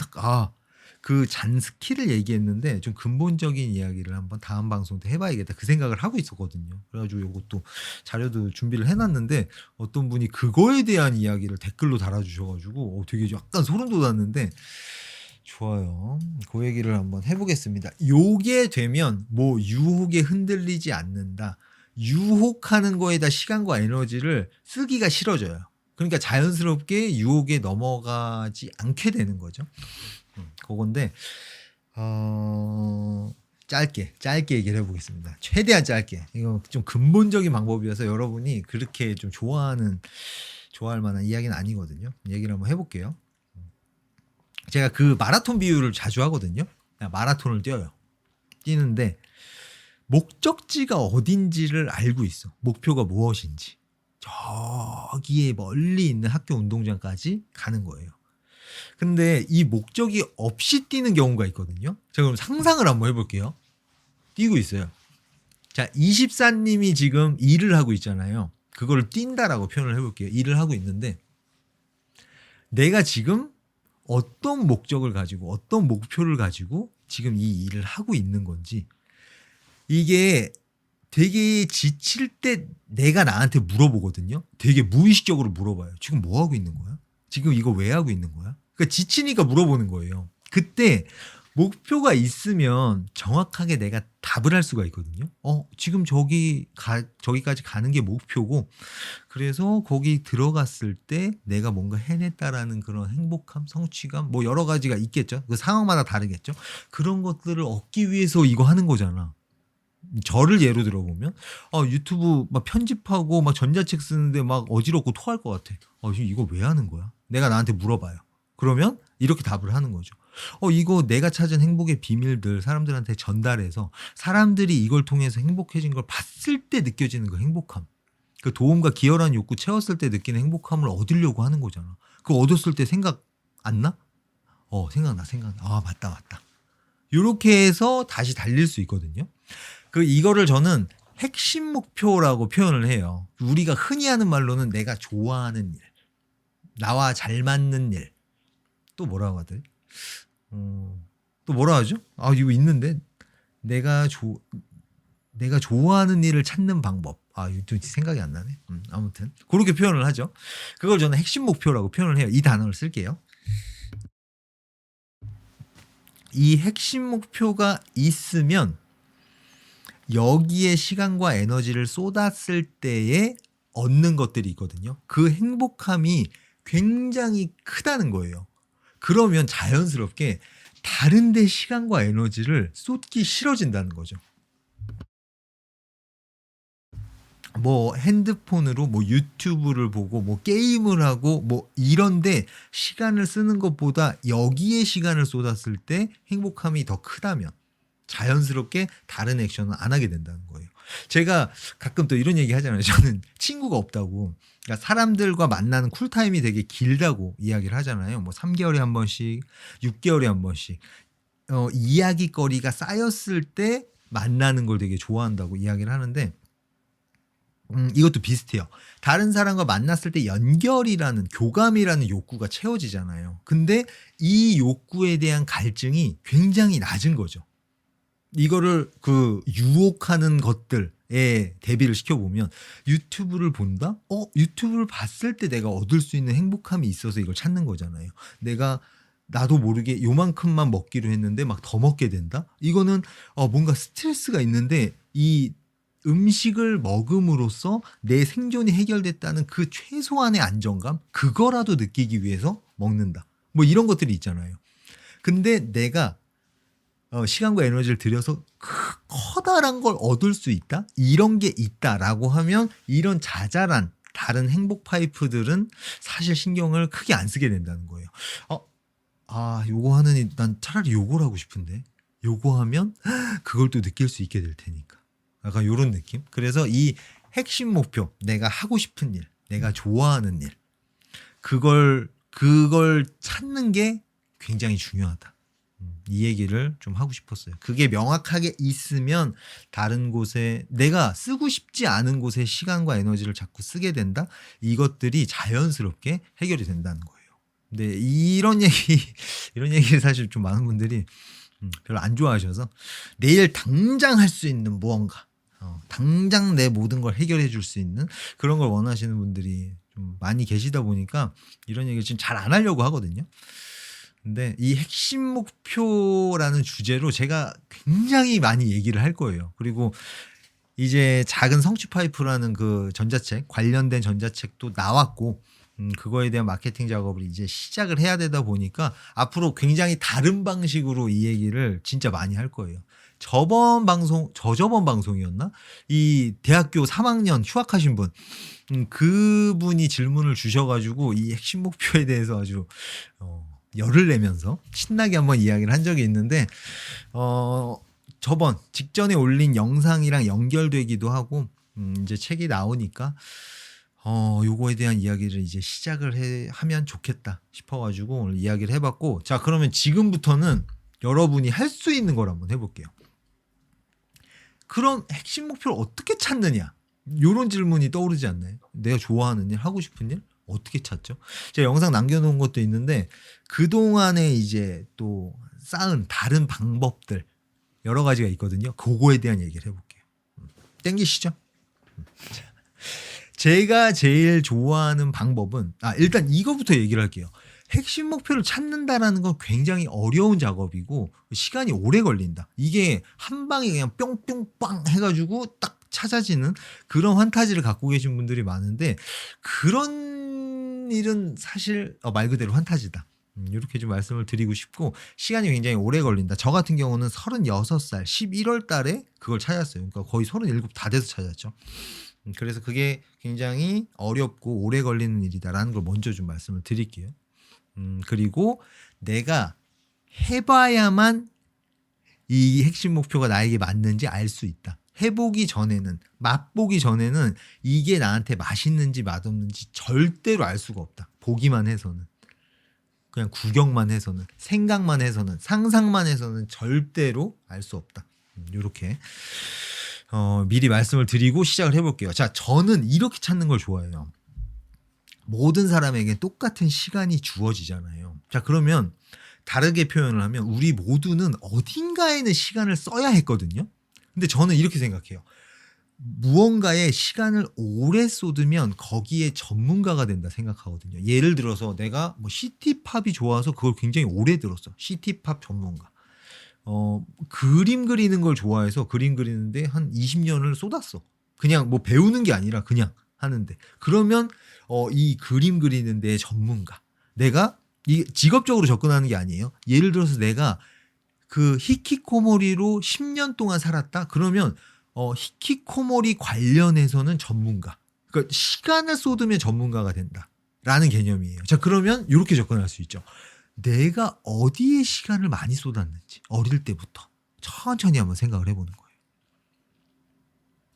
그 잔 스킬을 얘기했는데 좀 근본적인 이야기를 한번 다음 방송 때 해봐야겠다 그 생각을 하고 있었거든요. 그래가지고 이것도 자료도 준비를 해놨는데 어떤 분이 그거에 대한 이야기를 댓글로 달아주셔가지고 되게 약간 소름 돋았는데 좋아요. 그 얘기를 한번 해보겠습니다. 요게 되면 뭐 유혹에 흔들리지 않는다. 유혹하는 거에다 시간과 에너지를 쓰기가 싫어져요. 그러니까 자연스럽게 유혹에 넘어가지 않게 되는 거죠. 그건데 짧게 얘기를 해보겠습니다. 최대한 짧게. 이거 좀 근본적인 방법이어서 여러분이 그렇게 좀 좋아할 만한 이야기는 아니거든요. 얘기를 한번 해볼게요. 제가 그 마라톤 비유를 자주 하거든요. 마라톤을 뛰는데 목적지가 어딘지를 알고 있어. 목표가 무엇인지. 저기에 멀리 있는 학교 운동장까지 가는 거예요. 근데 이 목적이 없이 뛰는 경우가 있거든요. 제가 그럼 상상을 한번 해볼게요. 뛰고 있어요. 자, 24님이 지금 일을 하고 있잖아요. 그거를 뛴다라고 표현을 해볼게요. 일을 하고 있는데 내가 지금 어떤 목적을 가지고 어떤 목표를 가지고 지금 이 일을 하고 있는 건지, 이게 되게 지칠 때 내가 나한테 물어보거든요. 되게 무의식적으로 물어봐요. 지금 뭐 하고 있는 거야? 지금 이거 왜 하고 있는 거야? 그러니까 지치니까 물어보는 거예요. 그때 목표가 있으면 정확하게 내가 답을 할 수가 있거든요. 지금 저기까지 가는 게 목표고, 그래서 거기 들어갔을 때 내가 뭔가 해냈다라는 그런 행복감, 성취감, 뭐 여러 가지가 있겠죠. 그 상황마다 다르겠죠. 그런 것들을 얻기 위해서 이거 하는 거잖아. 저를 예로 들어보면 유튜브 막 편집하고 막 전자책 쓰는데 막 어지럽고 토할 것 같아. 지금 이거 왜 하는 거야? 내가 나한테 물어봐요. 그러면 이렇게 답을 하는 거죠. 이거 내가 찾은 행복의 비밀들 사람들한테 전달해서 사람들이 이걸 통해서 행복해진 걸 봤을 때 느껴지는 그 행복함, 그 도움과 기여라는 욕구 채웠을 때 느끼는 행복함을 얻으려고 하는 거잖아. 그거 얻었을 때 생각 안 나? 생각나. 맞다. 이렇게 해서 다시 달릴 수 있거든요. 이거를 저는 핵심 목표라고 표현을 해요. 우리가 흔히 하는 말로는 내가 좋아하는 일, 나와 잘 맞는 일, 또 뭐라고 하더라? 또 뭐라 하죠? 이거 있는데 내가 좋아하는 일을 찾는 방법. 이거 생각이 안 나네. 아무튼 그렇게 표현을 하죠. 그걸 저는 핵심 목표라고 표현을 해요. 이 단어를 쓸게요. 이 핵심 목표가 있으면 여기에 시간과 에너지를 쏟았을 때에 얻는 것들이 있거든요. 그 행복함이 굉장히 크다는 거예요. 그러면 자연스럽게 다른 데 시간과 에너지를 쏟기 싫어진다는 거죠. 뭐 핸드폰으로 뭐 유튜브를 보고 뭐 게임을 하고 뭐 이런데 시간을 쓰는 것보다 여기에 시간을 쏟았을 때 행복함이 더 크다면 자연스럽게 다른 액션은 안 하게 된다는 거예요. 제가 가끔 또 이런 얘기 하잖아요. 저는 친구가 없다고. 그러니까 사람들과 만나는 쿨타임이 되게 길다고 이야기를 하잖아요. 뭐 3개월에 한 번씩, 6개월에 한 번씩. 이야기거리가 쌓였을 때 만나는 걸 되게 좋아한다고 이야기를 하는데, 이것도 비슷해요. 다른 사람과 만났을 때 연결이라는, 교감이라는 욕구가 채워지잖아요. 근데 이 욕구에 대한 갈증이 굉장히 낮은 거죠. 이거를 유혹하는 것들에 대비를 시켜보면 유튜브를 본다? 유튜브를 봤을 때 내가 얻을 수 있는 행복함이 있어서 이걸 찾는 거잖아요. 나도 모르게 요만큼만 먹기로 했는데 막 더 먹게 된다? 이거는 뭔가 스트레스가 있는데 이 음식을 먹음으로써 내 생존이 해결됐다는 그 최소한의 안정감, 그거라도 느끼기 위해서 먹는다. 뭐 이런 것들이 있잖아요. 근데 내가 시간과 에너지를 들여서 커다란 걸 얻을 수 있다? 이런 게 있다라고 하면 이런 자잘한 다른 행복 파이프들은 사실 신경을 크게 안 쓰게 된다는 거예요. 요거 하느니 난 차라리 요걸 하고 싶은데 요거 하면 그걸 또 느낄 수 있게 될 테니까. 약간 요런 느낌? 그래서 이 핵심 목표, 내가 하고 싶은 일, 내가 좋아하는 일, 그걸 찾는 게 굉장히 중요하다. 이 얘기를 좀 하고 싶었어요. 그게 명확하게 있으면 다른 곳에, 내가 쓰고 싶지 않은 곳에 시간과 에너지를 자꾸 쓰게 된다? 이것들이 자연스럽게 해결이 된다는 거예요. 근데 이런 얘기를 사실 좀 많은 분들이 별로 안 좋아하셔서, 내일 당장 할 수 있는 무언가, 당장 내 모든 걸 해결해 줄 수 있는 그런 걸 원하시는 분들이 좀 많이 계시다 보니까 이런 얘기를 지금 잘 안 하려고 하거든요. 근데 이 핵심 목표라는 주제로 제가 굉장히 많이 얘기를 할 거예요. 그리고 이제 작은 성취 파이프라는 그 전자책, 관련된 전자책도 나왔고, 그거에 대한 마케팅 작업을 이제 시작을 해야 되다 보니까 앞으로 굉장히 다른 방식으로 이 얘기를 진짜 많이 할 거예요. 저저번 방송이었나? 이 대학교 3학년 휴학하신 분, 그분이 질문을 주셔가지고 이 핵심 목표에 대해서 아주 열을 내면서 신나게 한번 이야기를 한 적이 있는데, 직전에 올린 영상이랑 연결되기도 하고, 이제 책이 나오니까 요거에 대한 이야기를 이제 시작을 하면 좋겠다 싶어가지고 오늘 이야기를 해봤고, 자, 그러면 지금부터는 여러분이 할 수 있는 걸 한번 해볼게요. 그럼 핵심 목표를 어떻게 찾느냐? 요런 질문이 떠오르지 않나요? 내가 좋아하는 일, 하고 싶은 일 어떻게 찾죠? 제가 영상 남겨놓은 것도 있는데 그동안에 이제 또 쌓은 다른 방법들 여러 가지가 있거든요. 그거에 대한 얘기를 해볼게요. 땡기시죠? 제가 제일 좋아하는 방법은, 일단 이거부터 얘기를 할게요. 핵심 목표를 찾는다라는 건 굉장히 어려운 작업이고 시간이 오래 걸린다. 이게 한 방에 그냥 뿅뿅빵 해가지고 딱 찾아지는 그런 환타지를 갖고 계신 분들이 많은데, 그런 일은 사실 말 그대로 환타지다. 이렇게 좀 말씀을 드리고 싶고, 시간이 굉장히 오래 걸린다. 저 같은 경우는 36살 11월 달에 그걸 찾았어요. 그러니까 거의 37 다 돼서 찾았죠. 그래서 그게 굉장히 어렵고 오래 걸리는 일이다라는 걸 먼저 좀 말씀을 드릴게요. 그리고 내가 해봐야만 이 핵심 목표가 나에게 맞는지 알 수 있다. 해보기 전에는, 맛보기 전에는 이게 나한테 맛있는지 맛없는지 절대로 알 수가 없다. 보기만 해서는. 그냥 구경만 해서는, 생각만 해서는, 상상만 해서는 절대로 알 수 없다. 이렇게 미리 말씀을 드리고 시작을 해볼게요. 자, 저는 이렇게 찾는 걸 좋아해요. 모든 사람에게 똑같은 시간이 주어지잖아요. 자, 그러면 다르게 표현을 하면 우리 모두는 어딘가에는 시간을 써야 했거든요. 근데 저는 이렇게 생각해요. 무언가에 시간을 오래 쏟으면 거기에 전문가가 된다 생각하거든요. 예를 들어서 내가 뭐 시티팝이 좋아서 그걸 굉장히 오래 들었어. 시티팝 전문가. 그림 그리는 걸 좋아해서 그림 그리는데 한 20년을 쏟았어. 그냥 뭐 배우는 게 아니라 그냥 하는데. 그러면 이 그림 그리는 데 전문가. 내가 이 직업적으로 접근하는 게 아니에요. 예를 들어서 내가 그 히키코모리로 10년 동안 살았다. 그러면 히키코모리 관련해서는 전문가. 그러니까 시간을 쏟으면 전문가가 된다라는 개념이에요. 자, 그러면 이렇게 접근할 수 있죠. 내가 어디에 시간을 많이 쏟았는지 어릴 때부터 천천히 한번 생각을 해보는 거예요.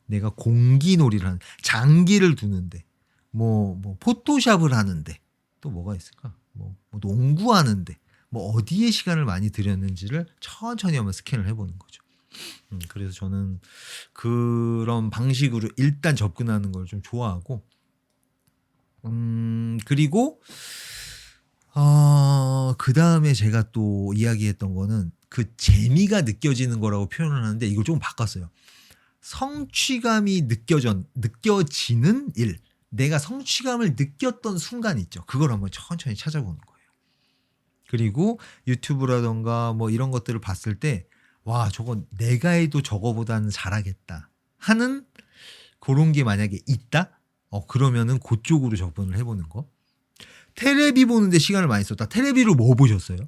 내가 공기놀이를 하는, 장기를 두는데, 뭐 포토샵을 하는데, 또 뭐가 있을까? 뭐 농구하는데, 뭐 어디에 시간을 많이 들였는지를 천천히 한번 스캔을 해보는 거죠. 그래서 저는 그런 방식으로 일단 접근하는 걸 좀 좋아하고, 그리고 그 다음에 제가 또 이야기했던 거는 그 재미가 느껴지는 거라고 표현을 하는데 이걸 조금 바꿨어요. 성취감이 느껴지는 일. 내가 성취감을 느꼈던 순간 있죠. 그걸 한번 천천히 찾아보는 거예요. 그리고 유튜브라던가 뭐 이런 것들을 봤을 때, 와, 저건 내가 해도 저거보다는 잘하겠다 하는 그런 게 만약에 있다? 그러면은 그쪽으로 접근을 해보는 거. 테레비 보는데 시간을 많이 썼다. 테레비로 뭐 보셨어요?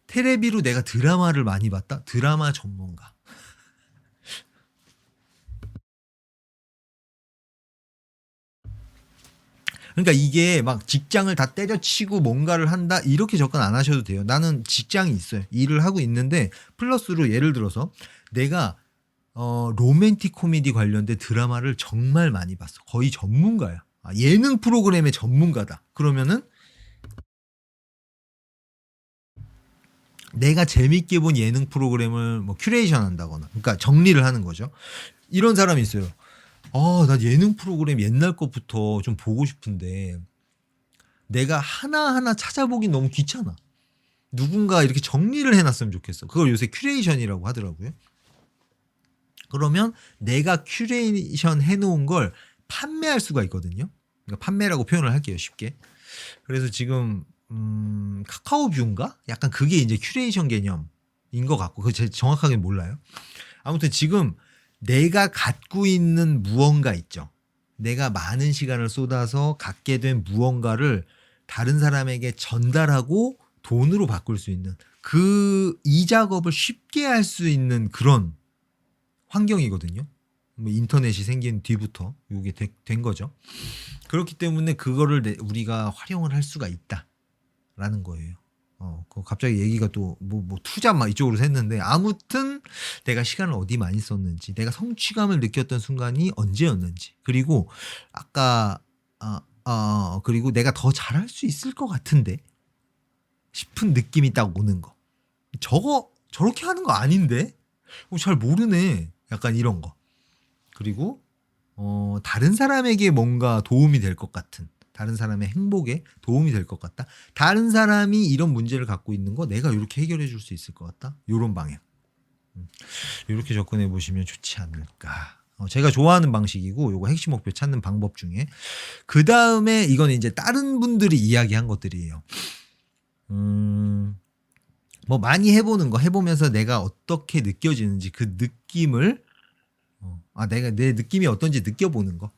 테레비로 내가 드라마를 많이 봤다? 드라마 전문가. 그러니까 이게 막 직장을 다 때려치고 뭔가를 한다 이렇게 접근 안 하셔도 돼요. 나는 직장이 있어요. 일을 하고 있는데 플러스로 예를 들어서 내가 로맨틱 코미디 관련된 드라마를 정말 많이 봤어. 거의 전문가야. 예능 프로그램의 전문가다. 그러면은 내가 재밌게 본 예능 프로그램을 뭐 큐레이션 한다거나, 그러니까 정리를 하는 거죠. 이런 사람이 있어요. 나 예능 프로그램 옛날 것부터 좀 보고 싶은데 내가 하나하나 찾아보긴 너무 귀찮아. 누군가 이렇게 정리를 해놨으면 좋겠어. 그걸 요새 큐레이션이라고 하더라고요. 그러면 내가 큐레이션 해놓은 걸 판매할 수가 있거든요. 그러니까 판매라고 표현을 할게요, 쉽게. 그래서 지금 카카오뷰인가? 약간 그게 이제 큐레이션 개념인 것 같고, 그거 정확하게 몰라요. 아무튼 지금 내가 갖고 있는 무언가 있죠. 내가 많은 시간을 쏟아서 갖게 된 무언가를 다른 사람에게 전달하고 돈으로 바꿀 수 있는 이 작업을 쉽게 할 수 있는 그런 환경이거든요. 뭐 인터넷이 생긴 뒤부터 이게 된 거죠. 그렇기 때문에 그거를 우리가 활용을 할 수가 있다라는 거예요. 갑자기 얘기가 또 뭐 투자 막 이쪽으로 샜는데 아무튼 내가 시간을 어디 많이 썼는지, 내가 성취감을 느꼈던 순간이 언제였는지, 그리고 아까 그리고 내가 더 잘할 수 있을 것 같은데 싶은 느낌이 딱 오는 거. 저거 저렇게 하는 거 아닌데? 잘 모르네. 약간 이런 거. 그리고 다른 사람에게 뭔가 도움이 될 것 같은, 다른 사람의 행복에 도움이 될 것 같다. 다른 사람이 이런 문제를 갖고 있는 거 내가 이렇게 해결해 줄 수 있을 것 같다. 요런 방향. 이렇게 접근해 보시면 좋지 않을까. 제가 좋아하는 방식이고, 요거 핵심 목표 찾는 방법 중에. 그 다음에 이건 이제 다른 분들이 이야기한 것들이에요. 뭐 많이 해보는 거, 해보면서 내가 어떻게 느껴지는지 그 느낌을, 내가 내 느낌이 어떤지 느껴보는 거.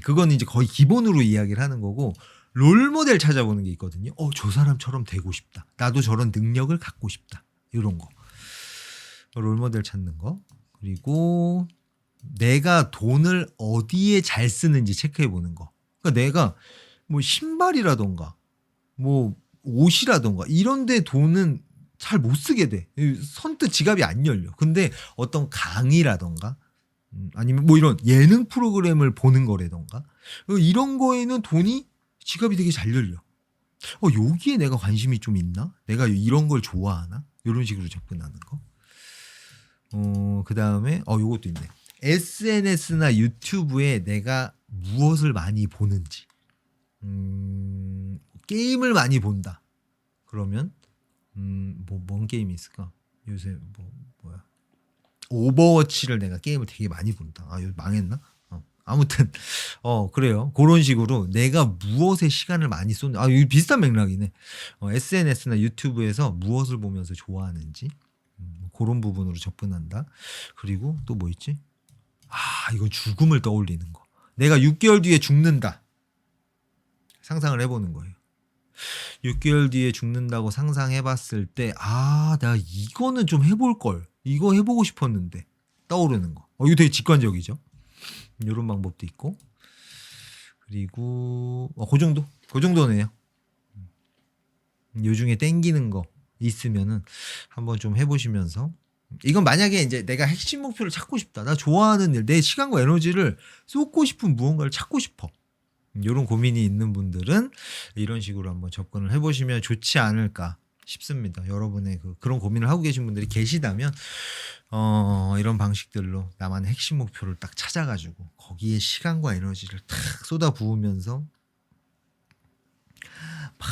그건 이제 거의 기본으로 이야기를 하는 거고, 롤모델 찾아보는 게 있거든요. 저 사람처럼 되고 싶다. 나도 저런 능력을 갖고 싶다. 이런 거. 롤모델 찾는 거. 그리고 내가 돈을 어디에 잘 쓰는지 체크해 보는 거. 그러니까 내가 뭐 신발이라던가 뭐 옷이라던가 이런 데 돈은 잘 못 쓰게 돼. 선뜻 지갑이 안 열려. 근데 어떤 강의라던가 아니면 뭐 이런 예능 프로그램을 보는 거라던가 이런 거에는 돈이 지갑이 되게 잘 열려. 여기에 내가 관심이 좀 있나? 내가 이런 걸 좋아하나? 이런 식으로 접근하는 거. 그 다음에 요것도 있네. SNS나 유튜브에 내가 무엇을 많이 보는지. 게임을 많이 본다. 그러면 뭔 게임이 있을까? 요새 뭐야? 오버워치를 내가 게임을 되게 많이 본다. 이거 망했나? 아무튼 그래요. 그런 식으로 내가 무엇에 시간을 많이 쏟는, 이거 비슷한 맥락이네. SNS나 유튜브에서 무엇을 보면서 좋아하는지 그런 부분으로 접근한다. 그리고 또 뭐 있지? 이건 죽음을 떠올리는 거. 내가 6개월 뒤에 죽는다. 상상을 해보는 거예요. 6개월 뒤에 죽는다고 상상해봤을 때, 내가 이거는 좀 해볼 걸. 이거 해보고 싶었는데. 떠오르는 거. 이거 되게 직관적이죠. 이런 방법도 있고. 그리고, 그 정도? 그 정도네요. 요 중에 땡기는 거 있으면은 한번 좀 해보시면서. 이건 만약에 이제 내가 핵심 목표를 찾고 싶다. 나 좋아하는 일, 내 시간과 에너지를 쏟고 싶은 무언가를 찾고 싶어. 이런 고민이 있는 분들은 이런 식으로 한번 접근을 해보시면 좋지 않을까 싶습니다. 여러분의 그런 고민을 하고 계신 분들이 계시다면 이런 방식들로 나만의 핵심 목표를 딱 찾아가지고 거기에 시간과 에너지를 탁 쏟아 부으면서 막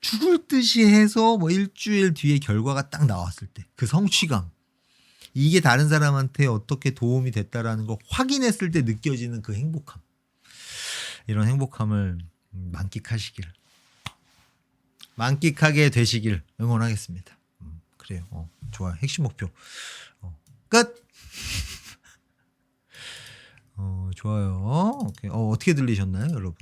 죽을 듯이 해서 뭐 일주일 뒤에 결과가 딱 나왔을 때 그 성취감, 이게 다른 사람한테 어떻게 도움이 됐다라는 걸 확인했을 때 느껴지는 그 행복함, 이런 행복함을 만끽하게 되시길 응원하겠습니다. 그래요. 좋아요. 핵심 목표 끝. 좋아요. 오케이. 어떻게 들리셨나요, 여러분?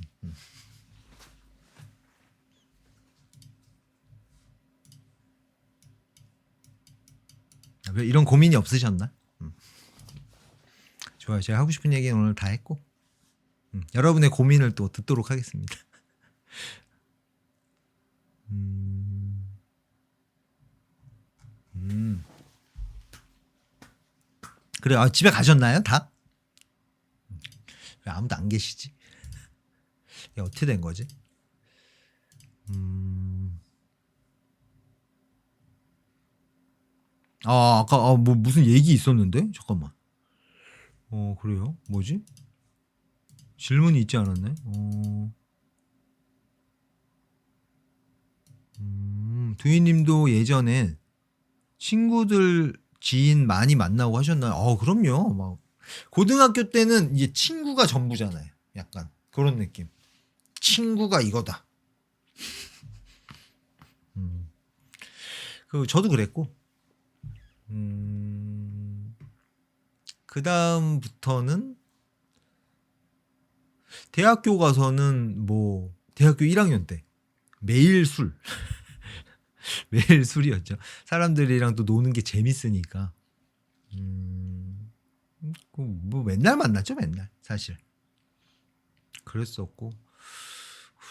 왜 이런 고민이 없으셨나? 좋아요. 제가 하고 싶은 얘기는 오늘 다 했고, 여러분의 고민을 또 듣도록 하겠습니다. 그래, 집에 가셨나요, 다? 왜 아무도 안 계시지? 이게 어떻게 된 거지? 아까 뭐 무슨 얘기 있었는데? 잠깐만. 그래요? 뭐지? 질문이 있지 않았네? 두희님도 예전에 친구들 지인 많이 만나고 하셨나요? 그럼요. 막 고등학교 때는 이제 친구가 전부잖아요. 약간 그런 느낌. 친구가 이거다. 저도 그랬고. 그 다음부터는 대학교 가서는 뭐 대학교 1학년 때 매일 술. 매일 술이었죠. 사람들이랑 또 노는 게 재밌으니까. 뭐 맨날 만났죠, 맨날 사실. 그랬었고,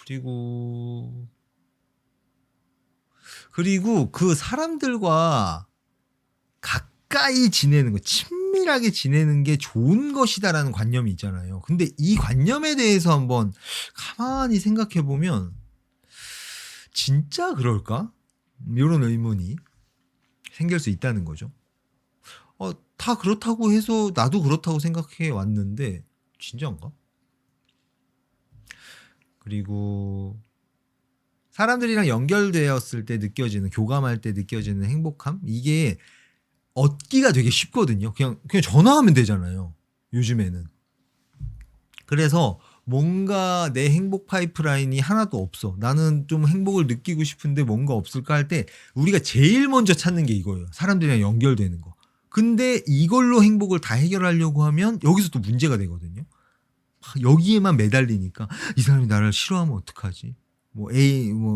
그리고 그리고 그 사람들과 가까이 지내는 거, 친밀하게 지내는 게 좋은 것이다라는 관념이 있잖아요. 근데 이 관념에 대해서 한번 가만히 생각해 보면 진짜 그럴까? 이런 의문이 생길 수 있다는 거죠. 다 그렇다고 해서 나도 그렇다고 생각해 왔는데 진짜인가? 그리고 사람들이랑 연결되었을 때 느껴지는, 교감할 때 느껴지는 행복함, 이게 얻기가 되게 쉽거든요. 그냥 전화하면 되잖아요, 요즘에는. 그래서 뭔가 내 행복 파이프라인이 하나도 없어, 나는 좀 행복을 느끼고 싶은데 뭔가 없을까 할 때 우리가 제일 먼저 찾는 게 이거예요. 사람들이랑 연결되는 거. 근데 이걸로 행복을 다 해결하려고 하면 여기서 또 문제가 되거든요. 여기에만 매달리니까 이 사람이 나를 싫어하면 어떡하지? 뭐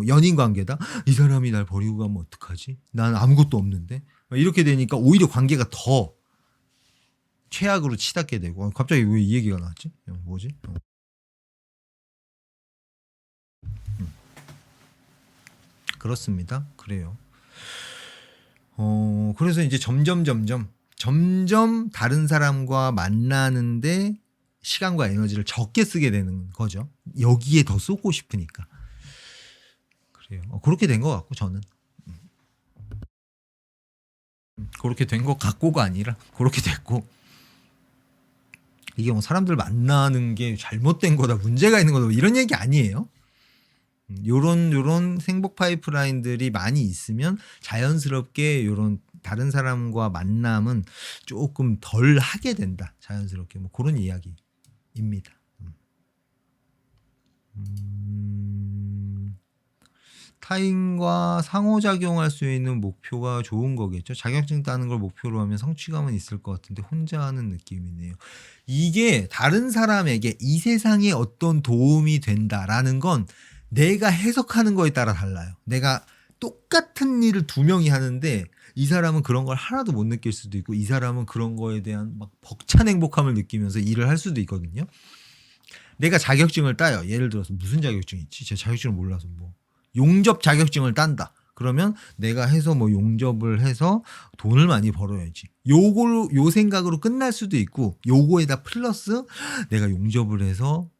연인 관계다. 이 사람이 날 버리고 가면 어떡하지? 난 아무것도 없는데. 이렇게 되니까 오히려 관계가 더 최악으로 치닫게 되고. 갑자기 왜 이 얘기가 나왔지? 뭐지? 그렇습니다. 그래요. 그래서 이제 점점 다른 사람과 만나는데 시간과 에너지를 적게 쓰게 되는 거죠. 여기에 더 쏟고 싶으니까. 그래요. 그렇게 된 것 같고, 저는. 그렇게 된 것 같고가 아니라 그렇게 됐고, 이게 뭐 사람들 만나는 게 잘못된 거다, 문제가 있는 거다, 이런 얘기 아니에요. 요런 행복 파이프라인들이 많이 있으면 자연스럽게 요런 다른 사람과 만남은 조금 덜 하게 된다, 자연스럽게. 뭐 그런 이야기입니다. 타인과 상호작용할 수 있는 목표가 좋은 거겠죠. 자격증 따는 걸 목표로 하면 성취감은 있을 것 같은데 혼자 하는 느낌이네요. 이게 다른 사람에게 이 세상에 어떤 도움이 된다라는 건 내가 해석하는 거에 따라 달라요. 내가 똑같은 일을 두 명이 하는데 이 사람은 그런 걸 하나도 못 느낄 수도 있고, 이 사람은 그런 거에 대한 막 벅찬 행복함을 느끼면서 일을 할 수도 있거든요. 내가 자격증을 따요. 예를 들어서 무슨 자격증이 있지? 제가 자격증을 몰라서 용접 자격증을 딴다. 그러면 내가 해서 용접을 해서 돈을 많이 벌어야지. 요 생각으로 끝날 수도 있고, 요거에다 플러스 내가 용접을 해서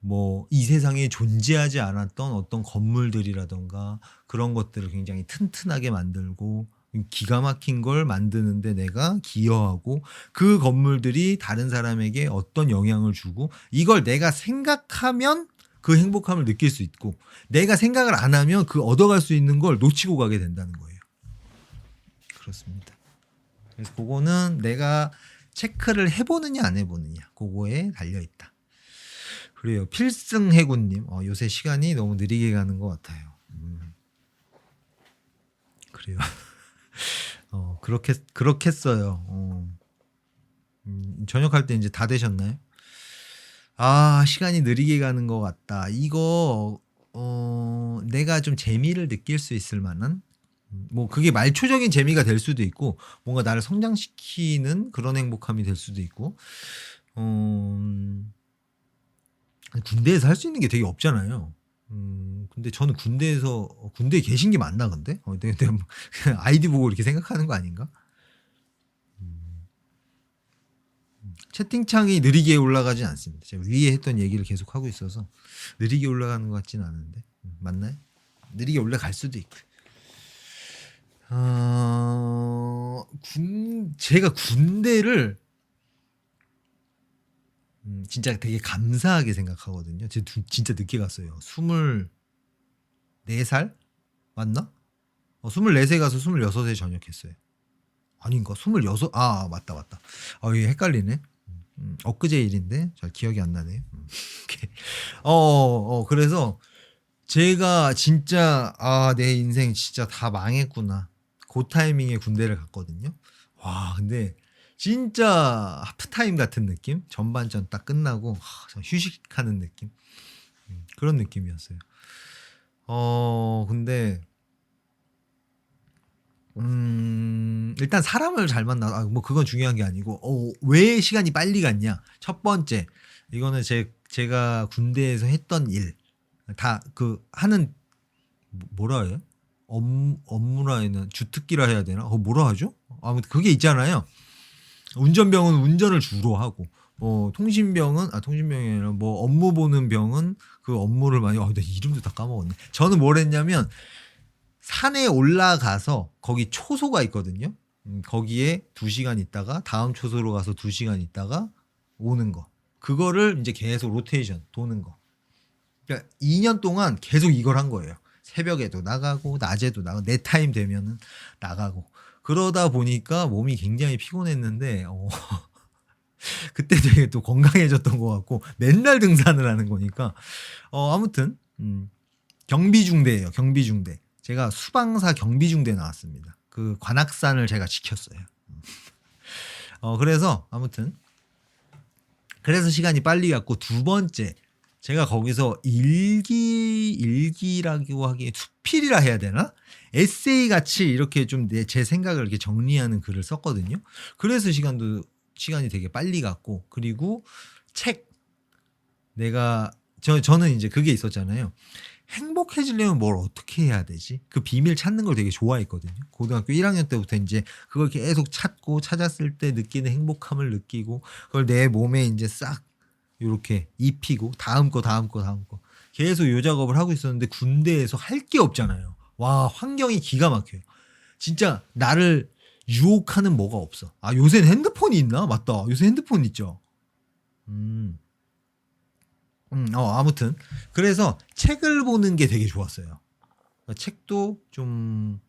이 세상에 존재하지 않았던 어떤 건물들이라던가 그런 것들을 굉장히 튼튼하게 만들고 기가 막힌 걸 만드는데 내가 기여하고, 그 건물들이 다른 사람에게 어떤 영향을 주고, 이걸 내가 생각하면 그 행복함을 느낄 수 있고, 내가 생각을 안 하면 그 얻어갈 수 있는 걸 놓치고 가게 된다는 거예요. 그렇습니다. 그래서 그거는 내가 체크를 해보느냐 안 해보느냐, 그거에 달려있다. 그래요. 필승해군님, 요새 시간이 너무 느리게 가는 것 같아요. 그래요. 그렇겠어요. 저녁할 때 이제 다 되셨나요? 시간이 느리게 가는 것 같다. 이거 내가 좀 재미를 느낄 수 있을 만한, 그게 말초적인 재미가 될 수도 있고, 뭔가 나를 성장시키는 그런 행복함이 될 수도 있고. 군대에서 할 수 있는 게 되게 없잖아요. 근데 저는 군대에 계신 게 맞나 근데? 내가 아이디 보고 이렇게 생각하는 거 아닌가? 채팅창이 느리게 올라가진 않습니다. 제가 위에 했던 얘기를 계속 하고 있어서 느리게 올라가는 것 같지는 않은데. 맞나요? 느리게 올라갈 수도 있고. 제가 군대를 진짜 되게 감사하게 생각하거든요. 제가 진짜 늦게 갔어요. 24살? 맞나? 24세 가서 26세 전역했어요. 아닌가? 26? 맞다. 이게 헷갈리네. 엊그제 일인데 잘 기억이 안 나네요. 그래서 제가 진짜 내 인생 진짜 다 망했구나, 그 타이밍에 군대를 갔거든요. 와, 근데 진짜 하프타임 같은 느낌? 전반전 딱 끝나고 휴식하는 느낌? 그런 느낌이었어요. 근데 일단 사람을 잘 만나, 그건 중요한 게 아니고, 왜 시간이 빨리 갔냐? 첫 번째, 이거는 제가 군대에서 했던 일, 다 하는, 뭐라 해요? 업무라에는 주특기라 해야 되나? 뭐라 하죠? 아무튼 그게 있잖아요. 운전병은 운전을 주로 하고, 통신병이 아니라 뭐 업무 보는 병은 그 업무를 많이, 내 이름도 다 까먹었네. 저는 뭘 했냐면 산에 올라가서 거기 초소가 있거든요. 거기에 2시간 있다가 다음 초소로 가서 2시간 있다가 오는 거. 그거를 이제 계속 로테이션 도는 거. 그러니까 2년 동안 계속 이걸 한 거예요. 새벽에도 나가고 낮에도 나가고 내 타임 되면은 나가고. 그러다 보니까 몸이 굉장히 피곤했는데 그때 되게 또 건강해졌던 것 같고 맨날 등산을 하는 거니까 아무튼 경비중대예요. 경비중대. 제가 수방사 경비중대 나왔습니다. 그 관악산을 제가 지켰어요. 그래서 아무튼 그래서 시간이 빨리 갔고, 두 번째 제가 거기서 일기라고 하기에 수필이라 해야 되나? 에세이 같이 이렇게 좀 제 생각을 이렇게 정리하는 글을 썼거든요. 그래서 시간이 되게 빨리 갔고, 그리고 책 저는 이제 그게 있었잖아요. 행복해지려면 뭘 어떻게 해야 되지? 그 비밀 찾는 걸 되게 좋아했거든요. 고등학교 1학년 때부터 이제 그걸 계속 찾았을 때 느끼는 행복함을 느끼고, 그걸 내 몸에 이제 싹 이렇게 입히고, 다음 거 계속 요 작업을 하고 있었는데, 군대에서 할 게 없잖아요. 와, 환경이 기가 막혀요. 진짜 나를 유혹하는 뭐가 없어. 요새는 핸드폰이 있나? 맞다. 요새 핸드폰 있죠. 아무튼 그래서 책을 보는 게 되게 좋았어요. 책도 좀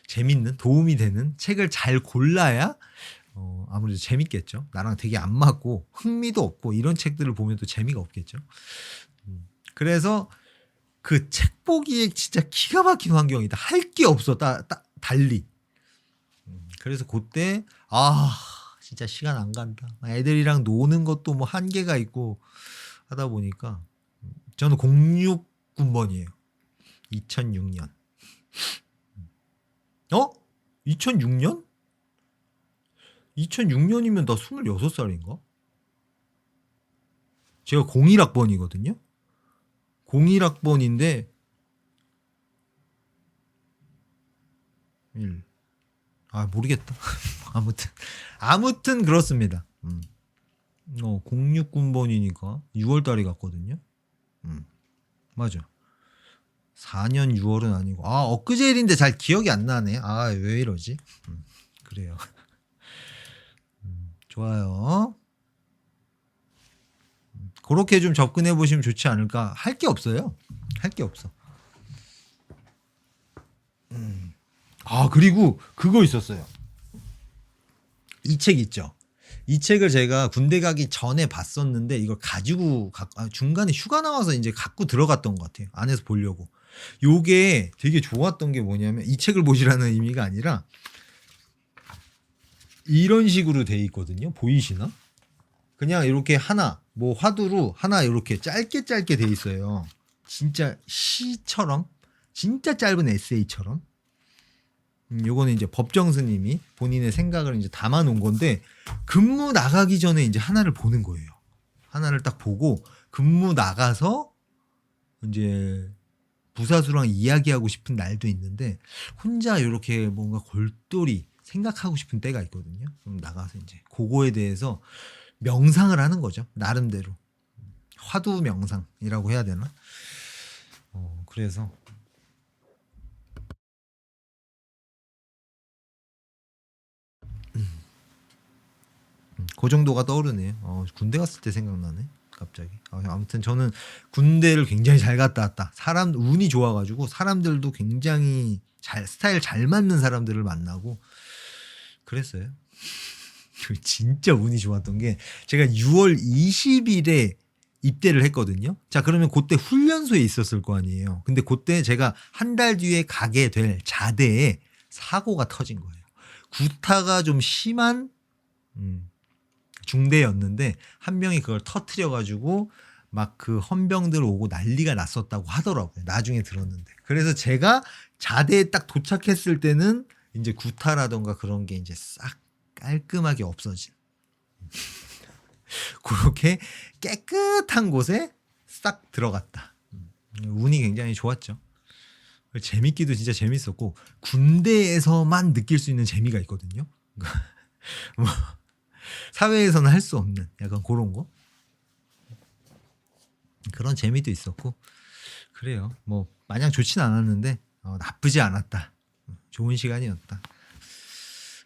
재밌는, 도움이 되는 책을 잘 골라야 아무래도 재밌겠죠. 나랑 되게 안 맞고 흥미도 없고 이런 책들을 보면 또 재미가 없겠죠. 그래서 그 책 보기에 진짜 기가 막힌 환경이다. 할 게 없어. 달리. 그래서 그때 진짜 시간 안 간다. 애들이랑 노는 것도 뭐 한계가 있고 하다 보니까 저는 06군번이에요. 2006년. 2006년? 2006년이면 나 26살인가? 제가 01학번이거든요. 01학번인데 1. 모르겠다. 아무튼 그렇습니다. 06군번이니까 6월달에 갔거든요. 맞아. 4년 6월은 아니고 엊그제 일인데 잘 기억이 안 나네. 왜 이러지? 그래요. 좋아요. 그렇게 좀 접근해 보시면 좋지 않을까. 할 게 없어요. 할 게 없어. 그리고 그거 있었어요. 이 책 있죠. 이 책을 제가 군대 가기 전에 봤었는데 이걸 중간에 휴가 나와서 이제 갖고 들어갔던 것 같아요. 안에서 보려고. 요게 되게 좋았던 게 뭐냐면, 이 책을 보시라는 의미가 아니라 이런 식으로 돼 있거든요. 보이시나? 그냥 이렇게 뭐 화두로 하나 이렇게 짧게 돼 있어요. 진짜 시처럼, 진짜 짧은 에세이처럼. 요거는 이제 법정스님이 본인의 생각을 이제 담아 놓은 건데, 근무 나가기 전에 이제 하나를 보는 거예요. 하나를 딱 보고 근무 나가서 이제 부사수랑 이야기하고 싶은 날도 있는데, 혼자 이렇게 뭔가 골똘히 생각하고 싶은 때가 있거든요. 그럼 나가서 이제 그거에 대해서 명상을 하는 거죠. 나름대로. 화두 명상이라고 해야 되나? 그래서 그 정도가 떠오르네요. 군대 갔을 때 생각나네. 갑자기. 아무튼 저는 군대를 굉장히 잘 갔다 왔다. 운이 좋아가지고 사람들도 굉장히 스타일 잘 맞는 사람들을 만나고 그랬어요. 진짜 운이 좋았던 게, 제가 6월 20일에 입대를 했거든요. 자, 그러면 그때 훈련소에 있었을 거 아니에요. 근데 그때 제가 한 달 뒤에 가게 될 자대에 사고가 터진 거예요. 구타가 좀 심한 중대였는데, 한 명이 그걸 터트려가지고 막 그 헌병들 오고 난리가 났었다고 하더라고요. 나중에 들었는데. 그래서 제가 자대에 딱 도착했을 때는 이제 구타라던가 그런 게 이제 싹 깔끔하게 없어진. 그렇게 깨끗한 곳에 싹 들어갔다. 운이 굉장히 좋았죠. 재밌기도 진짜 재밌었고 군대에서만 느낄 수 있는 재미가 있거든요. 뭐 사회에서는 할 수 없는 약간 그런 거. 그런 재미도 있었고 그래요. 뭐 마냥 좋진 않았는데 나쁘지 않았다. 좋은 시간이었다.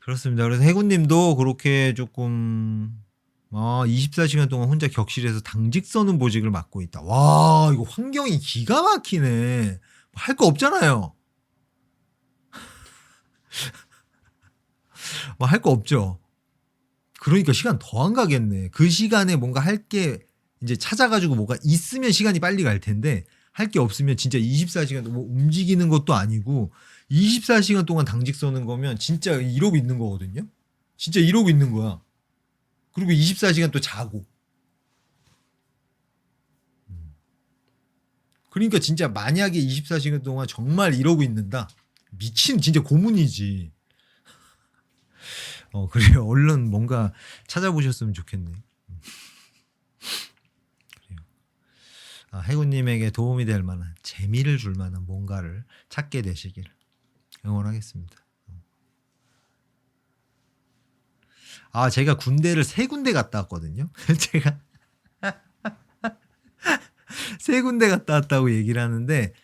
그렇습니다. 그래서 해군님도 그렇게 조금 24시간 동안 혼자 격실에서 당직선은 보직을 맡고 있다. 와 이거 환경이 기가 막히네. 할 거 없잖아요. 뭐 할 거 없죠. 그러니까 시간 더 안 가겠네. 그 시간에 뭔가 할 게 이제 찾아가지고 뭐가 있으면 시간이 빨리 갈 텐데 할 게 없으면 진짜 24시간 뭐 움직이는 것도 아니고 24시간 동안 당직 서는 거면 진짜 이러고 있는 거거든요. 진짜 이러고 있는 거야. 그리고 24시간 또 자고. 그러니까 진짜 만약에 24시간 동안 정말 이러고 있는다. 미친 진짜 고문이지. 그래요. 얼른 뭔가 찾아보셨으면 좋겠네. 그래요. 해군님에게 도움이 될 만한 재미를 줄 만한 뭔가를 찾게 되시길 응원하겠습니다. 제가 군대를 3군데 갔다 왔거든요. 제가 3군데 갔다 왔다고 얘기를 하는데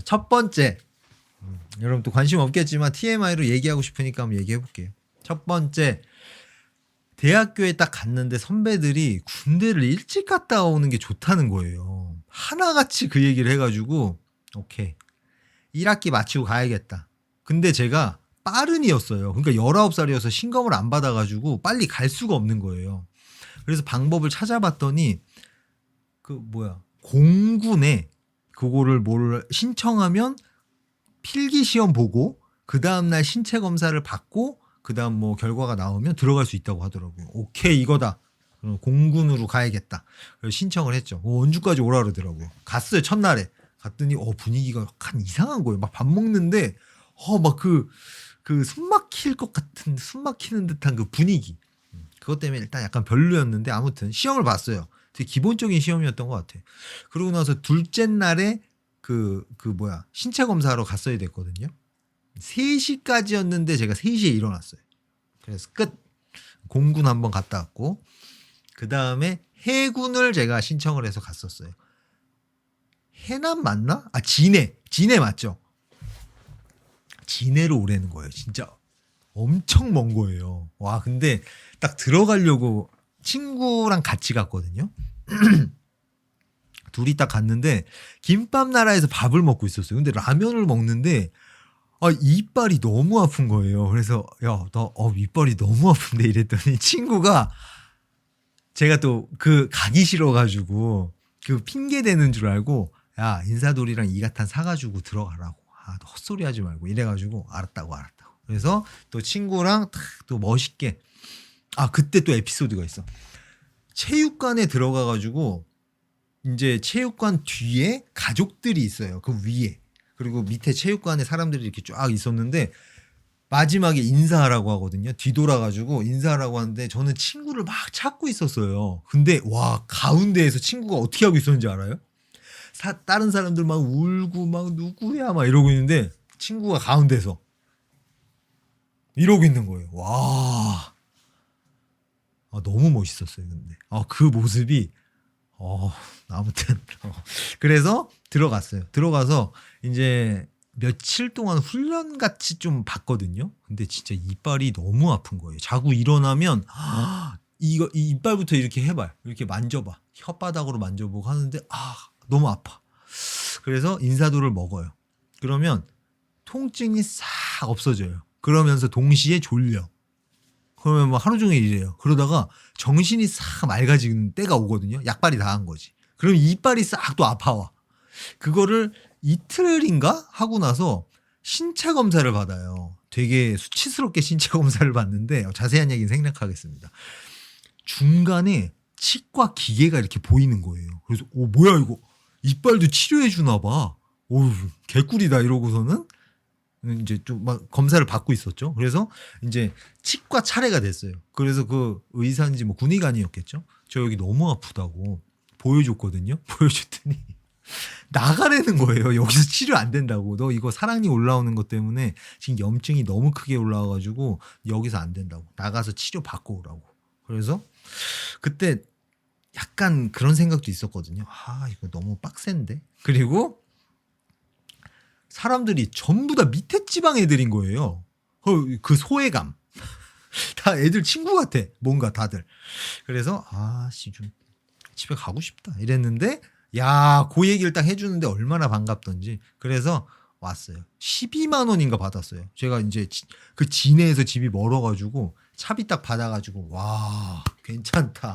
첫 번째 여러분 또 관심 없겠지만 TMI로 얘기하고 싶으니까 한번 얘기해 볼게요. 첫 번째 대학교에 딱 갔는데 선배들이 군대를 일찍 갔다 오는 게 좋다는 거예요. 하나같이 그 얘기를 해가지고 오케이 1학기 마치고 가야겠다. 근데 제가 빠른이었어요. 그러니까 19살이어서 신검을 안 받아가지고 빨리 갈 수가 없는 거예요. 그래서 방법을 찾아봤더니 공군에 그거를 뭘 신청하면 필기 시험 보고 그 다음날 신체 검사를 받고 그 다음 뭐 결과가 나오면 들어갈 수 있다고 하더라고요. 오케이 이거다. 그럼 공군으로 가야겠다. 그래서 신청을 했죠. 원주까지 오라 그러더라고요. 갔어요 첫날에. 갔더니 분위기가 약간 이상한 거예요. 막 밥 먹는데 막 숨 막힐 것 같은 숨 막히는 듯한 그 분위기. 그것 때문에 일단 약간 별로였는데 아무튼 시험을 봤어요. 되게 기본적인 시험이었던 것 같아. 그러고 나서 둘째 날에 신체 검사하러 갔어야 됐거든요. 3시까지였는데 제가 3시에 일어났어요. 그래서 끝. 공군 한번 갔다 왔고 그 다음에 해군을 제가 신청을 해서 갔었어요. 해남 맞나? 진해 맞죠? 진해로 오라는 거예요. 진짜 엄청 먼 거예요. 와 근데 딱 들어가려고 친구랑 같이 갔거든요. 둘이 딱 갔는데 김밥 나라에서 밥을 먹고 있었어요. 근데 라면을 먹는데 이빨이 너무 아픈 거예요. 그래서 야, 나 이빨이 너무 아픈데 이랬더니 친구가 제가 또 가기 싫어가지고 핑계 대는 줄 알고 야 인사돌이랑 이가탄 사가지고 들어가라고. 너 헛소리 하지 말고 이래가지고 알았다고. 그래서 또 친구랑 또 멋있게 그때 또 에피소드가 있어. 체육관에 들어가가지고 이제 체육관 뒤에 가족들이 있어요. 그 위에. 그리고 밑에 체육관에 사람들이 이렇게 쫙 있었는데 마지막에 인사하라고 하거든요. 뒤돌아가지고 인사하라고 하는데 저는 친구를 막 찾고 있었어요. 근데 와 가운데에서 친구가 어떻게 하고 있었는지 알아요? 다른 사람들 막 울고 막 누구야 막 이러고 있는데 친구가 가운데서 이러고 있는 거예요. 와 너무 멋있었어요. 근데 그 모습이 아무튼 그래서 들어갔어요. 들어가서 이제 며칠 동안 훈련 같이 좀 봤거든요. 근데 진짜 이빨이 너무 아픈 거예요. 자고 일어나면 이 이빨부터 이렇게 해봐. 이렇게 만져봐. 혓바닥으로 만져보고 하는데 너무 아파. 그래서 인사도를 먹어요. 그러면 통증이 싹 없어져요. 그러면서 동시에 졸려. 그러면 뭐 하루 종일 이래요. 그러다가 정신이 싹 맑아지는 때가 오거든요. 약발이 다 한 거지. 그럼 이빨이 싹 또 아파와. 그거를 이틀인가 하고 나서 신체 검사를 받아요. 되게 수치스럽게 신체 검사를 받는데 자세한 얘기는 생략하겠습니다. 중간에 치과 기계가 이렇게 보이는 거예요. 그래서 뭐야 이거 이빨도 치료해 주나 봐. 개꿀이다 이러고서는 이제 좀 막 검사를 받고 있었죠. 그래서 이제 치과 차례가 됐어요. 그래서 그 의사인지 뭐 군의관이었겠죠. 저 여기 너무 아프다고 보여줬거든요. 보여줬더니 나가라는 거예요. 여기서 치료 안 된다고. 너 이거 사랑니 올라오는 것 때문에 지금 염증이 너무 크게 올라와 가지고 여기서 안 된다고. 나가서 치료 받고 오라고. 그래서 그때 약간 그런 생각도 있었거든요. 아, 이거 너무 빡센데. 그리고 사람들이 전부 다 밑에 지방 애들인 거예요. 그 소외감. 다 애들 친구 같아. 뭔가 다들. 그래서 아씨 좀 집에 가고 싶다 이랬는데 야, 그 얘기를 딱 해주는데 얼마나 반갑던지. 그래서 왔어요. 12만 원인가 받았어요. 제가 이제 그 진해에서 집이 멀어가지고 차비 딱 받아가지고 와 괜찮다.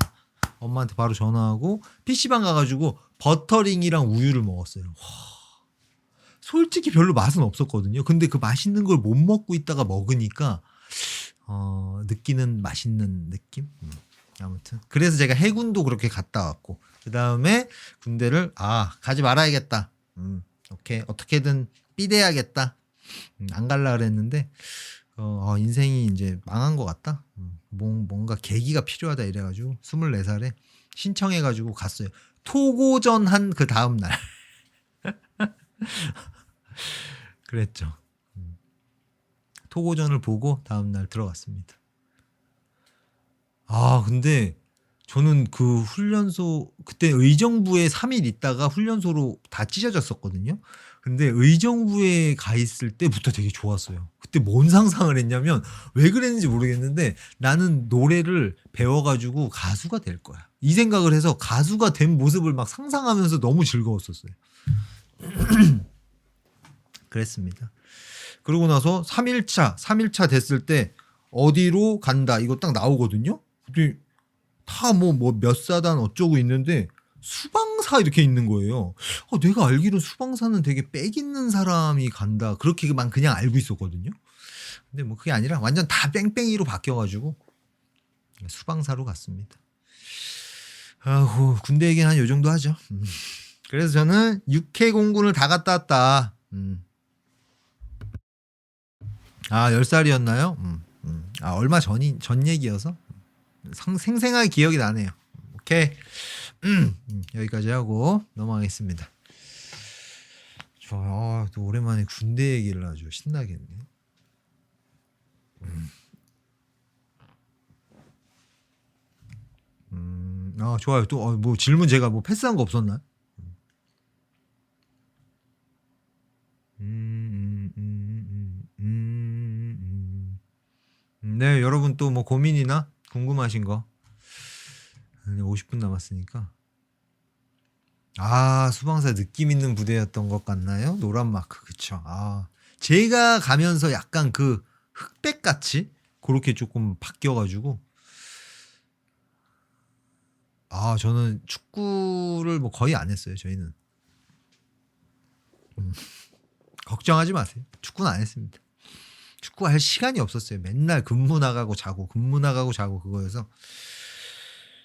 엄마한테 바로 전화하고 PC방 가가지고 버터링이랑 우유를 먹었어요. 와, 솔직히 별로 맛은 없었거든요. 근데 그 맛있는 걸 못 먹고 있다가 먹으니까 느끼는 맛있는 느낌? 아무튼 그래서 제가 해군도 그렇게 갔다 왔고 그 다음에 군대를 가지 말아야겠다. 오케이 어떻게든 삐대야겠다. 안 갈라 그랬는데 인생이 이제 망한 것 같다. 뭔가 계기가 필요하다 이래가지고 24살에 신청해가지고 갔어요. 토고전 한 그 다음 날 그랬죠. 토고전을 보고 다음 날 들어갔습니다. 근데 저는 그 훈련소 그때 의정부에 3일 있다가 훈련소로 다 찢어졌었거든요. 근데 의정부에 가 있을 때부터 되게 좋았어요. 그때 뭔 상상을 했냐면 왜 그랬는지 모르겠는데 나는 노래를 배워가지고 가수가 될 거야. 이 생각을 해서 가수가 된 모습을 막 상상하면서 너무 즐거웠었어요. 그랬습니다. 그러고 나서 3일차 됐을 때 어디로 간다 이거 딱 나오거든요. 근데 다 뭐 몇 사단 어쩌고 있는데 수방사 이렇게 있는 거예요. 내가 알기로 수방사는 되게 빽 있는 사람이 간다 그렇게만 그냥 알고 있었거든요. 근데 뭐 그게 아니라 완전 다 뺑뺑이로 바뀌어가지고 수방사로 갔습니다. 군대 얘기는 한 요 정도 하죠. 그래서 저는 육해 공군을 다 갔다 왔다. 10살이었나요? 얼마 전 얘기여서 생생하게 기억이 나네요. 오케이. 여기까지 하고 넘어가겠습니다. 좋아요. 또 오랜만에 군대 얘기를 아주 신나겠네. 좋아요. 또 뭐 질문 제가 뭐 패스한 거 없었나요? 네, 여러분 또 뭐 고민이나 궁금하신 거 50분 남았으니까. 수방사 느낌 있는 부대였던 것 같나요? 노란 마크 그쵸. 제가 가면서 약간 그 흑백같이 그렇게 조금 바뀌어가지고 저는 축구를 뭐 거의 안 했어요. 저희는 걱정하지 마세요. 축구는 안 했습니다. 축구할 시간이 없었어요. 맨날 근무 나가고 자고 그거여서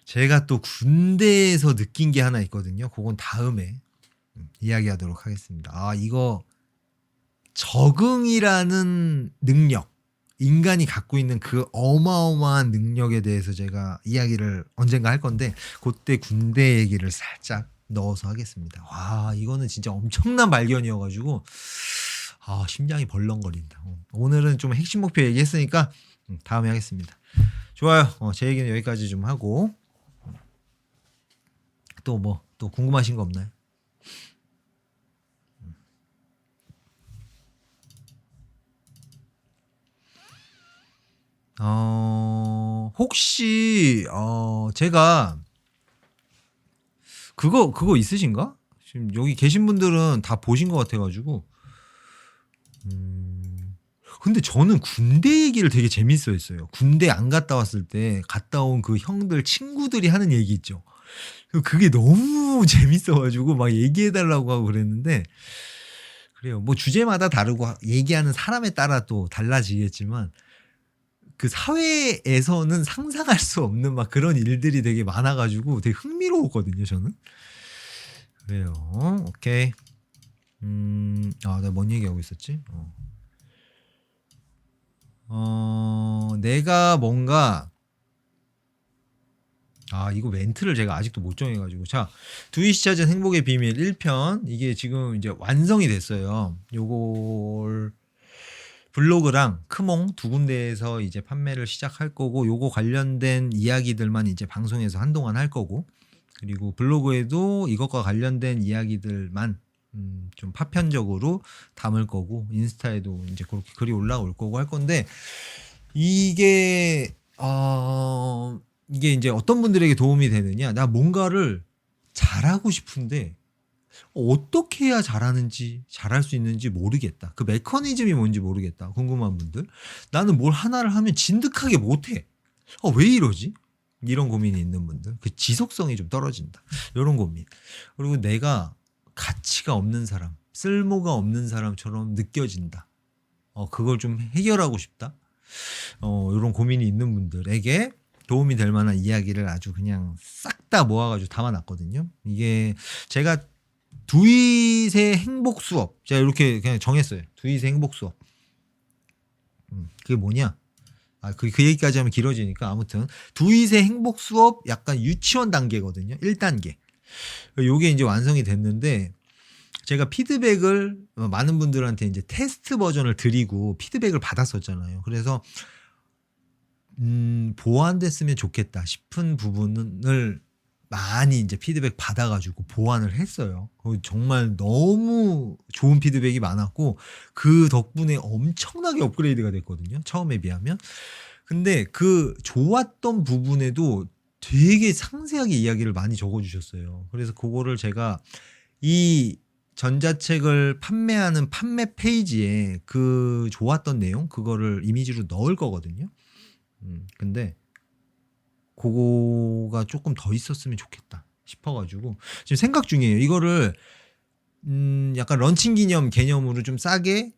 제가 또 군대에서 느낀 게 하나 있거든요. 그건 다음에 이야기하도록 하겠습니다. 이거 적응이라는 능력, 인간이 갖고 있는 그 어마어마한 능력에 대해서 제가 이야기를 언젠가 할 건데 그때 군대 얘기를 살짝 넣어서 하겠습니다. 이거는 진짜 엄청난 발견이어가지고 심장이 벌렁거린다. 오늘은 좀 핵심 목표 얘기했으니까 다음에 하겠습니다. 좋아요. 제 얘기는 여기까지 좀 하고 또 궁금하신 거 없나요? 혹시 제가 그거 있으신가? 지금 여기 계신 분들은 다 보신 것 같아가지고 근데 저는 군대 얘기를 되게 재밌어 했어요. 군대 안 갔다 왔을 때 갔다 온 그 형들 친구들이 하는 얘기 있죠. 그게 너무 재밌어가지고 막 얘기해달라고 하고 그랬는데 그래요. 뭐 주제마다 다르고 얘기하는 사람에 따라 또 달라지겠지만 그 사회에서는 상상할 수 없는 막 그런 일들이 되게 많아가지고 되게 흥미로웠거든요. 저는. 그래요. 오케이. 내가 뭔 얘기하고 있었지? 내가 뭔가 아, 이거 멘트를 제가 아직도 못 정해가지고. 자, 두이시 찾은 행복의 비밀 1편. 이게 지금 이제 완성이 됐어요. 요걸 블로그랑 크몽 두 군데에서 이제 판매를 시작할 거고, 요거 관련된 이야기들만 이제 방송에서 한동안 할 거고, 그리고 블로그에도 이것과 관련된 이야기들만 좀 파편적으로 담을 거고, 인스타에도 이제 그렇게 글이 올라올 거고 할 건데, 이게 이게 이제 어떤 분들에게 도움이 되느냐, 나 뭔가를 잘하고 싶은데 어떻게 해야 잘하는지 잘할 수 있는지 모르겠다, 그 메커니즘이 뭔지 모르겠다, 궁금한 분들, 나는 뭘 하나를 하면 진득하게 못해, 왜 이러지, 이런 고민이 있는 분들, 그 지속성이 좀 떨어진다, 이런 고민. 그리고 내가 가치가 없는 사람, 쓸모가 없는 사람처럼 느껴진다, 그걸 좀 해결하고 싶다, 이런 고민이 있는 분들에게 도움이 될 만한 이야기를 아주 그냥 싹 다 모아가지고 담아놨거든요. 이게 제가 두잇의 행복 수업, 제가 이렇게 그냥 정했어요. 두잇의 행복 수업. 그게 뭐냐? 그 얘기까지 하면 길어지니까, 아무튼 두잇의 행복 수업 약간 유치원 단계거든요. 1단계. 요게 이제 완성이 됐는데, 제가 피드백을 많은 분들한테 이제 테스트 버전을 드리고 피드백을 받았었잖아요. 그래서 보완됐으면 좋겠다 싶은 부분을 많이 이제 피드백 받아가지고 보완을 했어요. 정말 너무 좋은 피드백이 많았고, 그 덕분에 엄청나게 업그레이드가 됐거든요, 처음에 비하면. 근데 그 좋았던 부분에도 되게 상세하게 이야기를 많이 적어주셨어요. 그래서 그거를 제가 이 전자책을 판매하는 판매 페이지에 그 좋았던 내용, 그거를 이미지로 넣을 거거든요. 근데 그거가 조금 더 있었으면 좋겠다 싶어가지고 지금 생각 중이에요. 이거를 약간 런칭 기념 개념으로 좀 싸게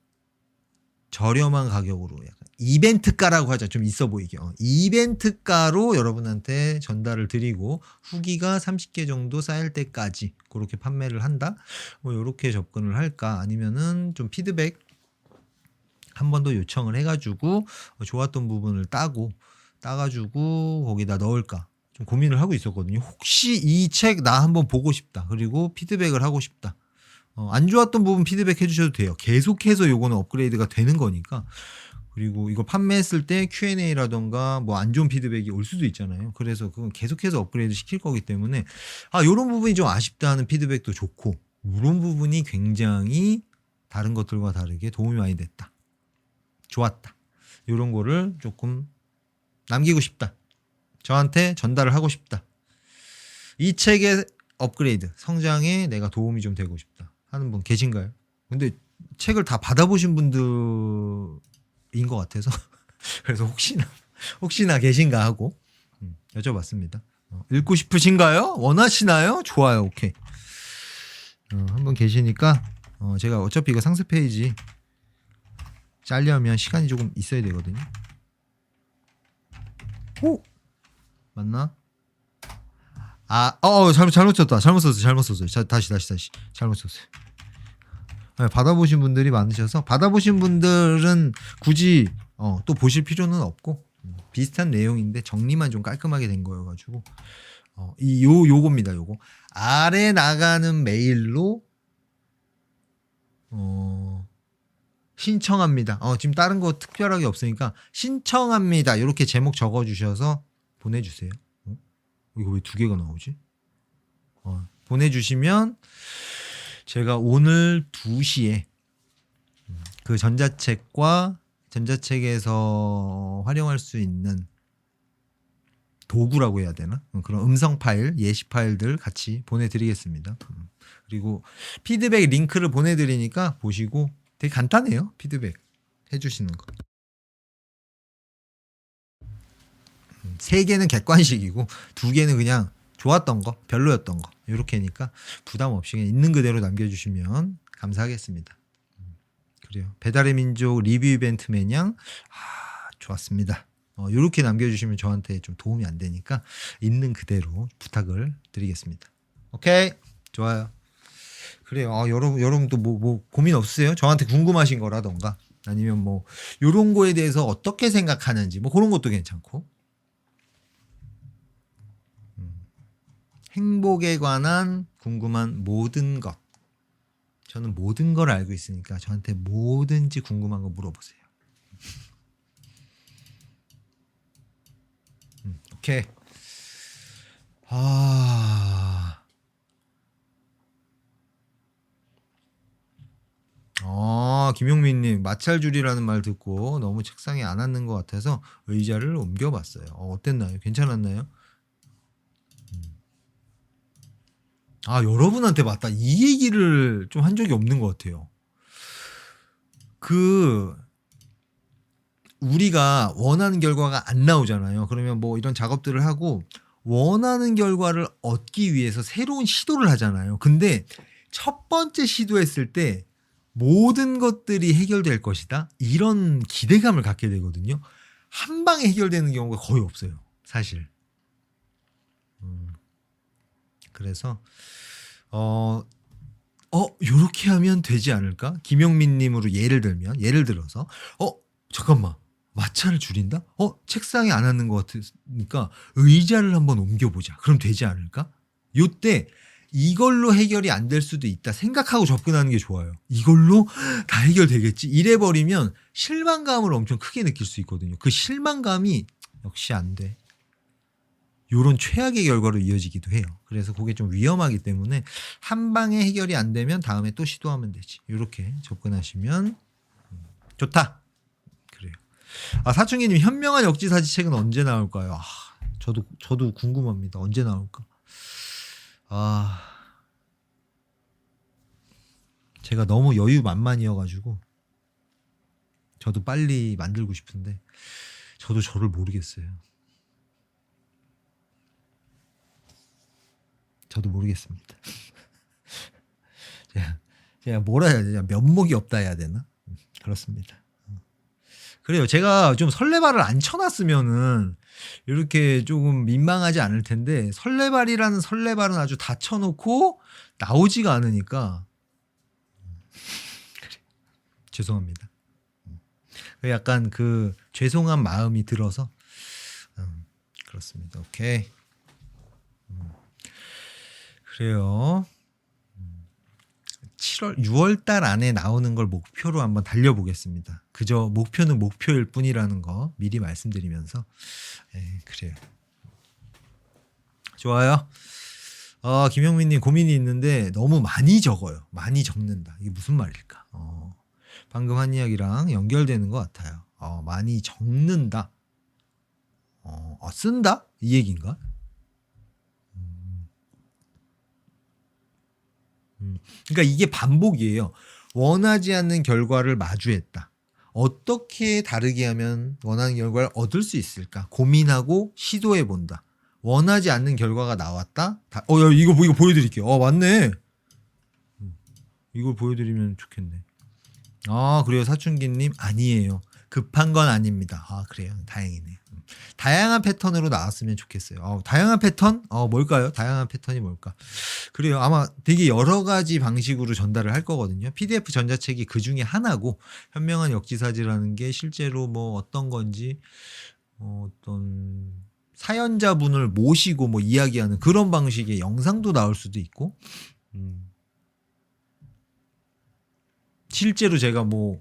저렴한 가격으로, 약간 이벤트가라고 하자, 좀 있어 보이게, 이벤트가로 여러분한테 전달을 드리고 후기가 30개 정도 쌓일 때까지 그렇게 판매를 한다, 뭐 이렇게 접근을 할까, 아니면은 좀 피드백 한 번 더 요청을 해가지고 좋았던 부분을 따가지고 거기다 넣을까 좀 고민을 하고 있었거든요. 혹시 이 책 나 한번 보고 싶다, 그리고 피드백을 하고 싶다, 안 좋았던 부분 피드백 해주셔도 돼요. 계속해서 요거는 업그레이드가 되는 거니까. 그리고 이거 판매했을 때 Q&A라던가 뭐 안 좋은 피드백이 올 수도 있잖아요. 그래서 그건 계속해서 업그레이드 시킬 거기 때문에, 요런 부분이 좀 아쉽다 하는 피드백도 좋고, 이런 부분이 굉장히 다른 것들과 다르게 도움이 많이 됐다, 좋았다, 이런 거를 조금 남기고 싶다, 저한테 전달을 하고 싶다, 이 책의 업그레이드 성장에 내가 도움이 좀 되고 싶다 하는 분 계신가요? 근데 책을 다 받아보신 분들인 것 같아서 그래서 혹시나 계신가 하고 여쭤봤습니다. 읽고 싶으신가요? 원하시나요? 좋아요. 오케이. 한번 계시니까 제가 어차피 이거 상세 페이지 짜려면 시간이 조금 있어야 되거든요. 오! 맞나? 잘못 썼다. 잘못 썼어요. 다시. 잘못 썼어요. 받아보신 분들이 많으셔서, 받아보신 분들은 굳이 또 보실 필요는 없고, 비슷한 내용인데 정리만 좀 깔끔하게 된 거여가지고, 요겁니다. 요거 아래 나가는 메일로 신청합니다. 지금 다른 거 특별하게 없으니까 신청합니다, 이렇게 제목 적어주셔서 보내주세요. 이거 왜 2개가 나오지? 보내주시면 제가 오늘 2시에 그 전자책에서 활용할 수 있는 도구라고 해야 되나? 그런 음성 파일, 예시 파일들 같이 보내드리겠습니다. 그리고 피드백 링크를 보내드리니까 보시고, 되게 간단해요. 피드백 해주시는 거. 3개는 객관식이고 2개는 그냥 좋았던 거, 별로였던 거, 이렇게니까 부담 없이 그냥 있는 그대로 남겨주시면 감사하겠습니다. 그래요. 배달의 민족 리뷰 이벤트 매냥 좋았습니다. 이렇게 남겨주시면 저한테 좀 도움이 안 되니까 있는 그대로 부탁을 드리겠습니다. 오케이, 좋아요. 그래요. 여러분도 뭐 고민 없으세요? 저한테 궁금하신 거라던가, 아니면 뭐 이런 거에 대해서 어떻게 생각하는지, 뭐 그런 것도 괜찮고. 행복에 관한 궁금한 모든 것. 저는 모든 걸 알고 있으니까 저한테 뭐든지 궁금한 거 물어보세요. 오케이. 김용민님, 마찰줄이라는 말 듣고 너무 책상에 안 앉는 것 같아서 의자를 옮겨봤어요. 어땠나요? 괜찮았나요? 여러분한테 맞다. 이 얘기를 좀 한 적이 없는 것 같아요. 우리가 원하는 결과가 안 나오잖아요. 그러면 뭐 이런 작업들을 하고 원하는 결과를 얻기 위해서 새로운 시도를 하잖아요. 근데 첫 번째 시도했을 때 모든 것들이 해결될 것이다. 이런 기대감을 갖게 되거든요. 한 방에 해결되는 경우가 거의 없어요. 사실. 그래서 요렇게 하면 되지 않을까? 김영민님으로 예를 들어서 잠깐만, 마찰을 줄인다? 책상에 안 앉는 것 같으니까 의자를 한번 옮겨보자. 그럼 되지 않을까? 요때 이걸로 해결이 안 될 수도 있다 생각하고 접근하는 게 좋아요. 이걸로 다 해결되겠지? 이래버리면 실망감을 엄청 크게 느낄 수 있거든요. 그 실망감이 역시 안 돼. 요런 최악의 결과로 이어지기도 해요. 그래서 그게 좀 위험하기 때문에 한 방에 해결이 안 되면 다음에 또 시도하면 되지. 이렇게 접근하시면 좋다. 그래요. 사춘기님, 현명한 역지사지 책은 언제 나올까요? 저도 궁금합니다. 언제 나올까? 제가 너무 여유만만이어가지고 저도 빨리 만들고 싶은데 저도 저를 모르겠어요. 저도 모르겠습니다. 제가 뭐라 해야 되냐, 면목이 없다 해야 되나? 그렇습니다. 그래요. 제가 좀 설레발을 안 쳐놨으면은 이렇게 조금 민망하지 않을 텐데 설레발이라는 설레발은 아주 다 쳐놓고 나오지가 않으니까 그래. 죄송합니다. 약간 그 죄송한 마음이 들어서 그렇습니다. 오케이. 그래요. 6월 달 안에 나오는 걸 목표로 한번 달려보겠습니다. 그저 목표는 목표일 뿐이라는 거 미리 말씀드리면서 그래요. 좋아요. 김영민님, 고민이 있는데 너무 많이 적어요. 많이 적는다. 이게 무슨 말일까? 방금 한 이야기랑 연결되는 것 같아요. 많이 적는다. 쓴다? 이 얘기인가? 그러니까 이게 반복이에요. 원하지 않는 결과를 마주했다. 어떻게 다르게 하면 원하는 결과를 얻을 수 있을까? 고민하고 시도해 본다. 원하지 않는 결과가 나왔다. 이거 보여드릴게요. 맞네. 이걸 보여드리면 좋겠네. 그래요. 사춘기님, 아니에요. 급한 건 아닙니다. 그래요. 다행이네요. 다양한 패턴으로 나왔으면 좋겠어요. 다양한 패턴? 뭘까요? 다양한 패턴이 뭘까? 그래요. 아마 되게 여러 가지 방식으로 전달을 할 거거든요. PDF 전자책이 그 중에 하나고, 현명한 역지사지라는 게 실제로 뭐 어떤 건지, 어떤 사연자분을 모시고 뭐 이야기하는 그런 방식의 영상도 나올 수도 있고, 실제로 제가 뭐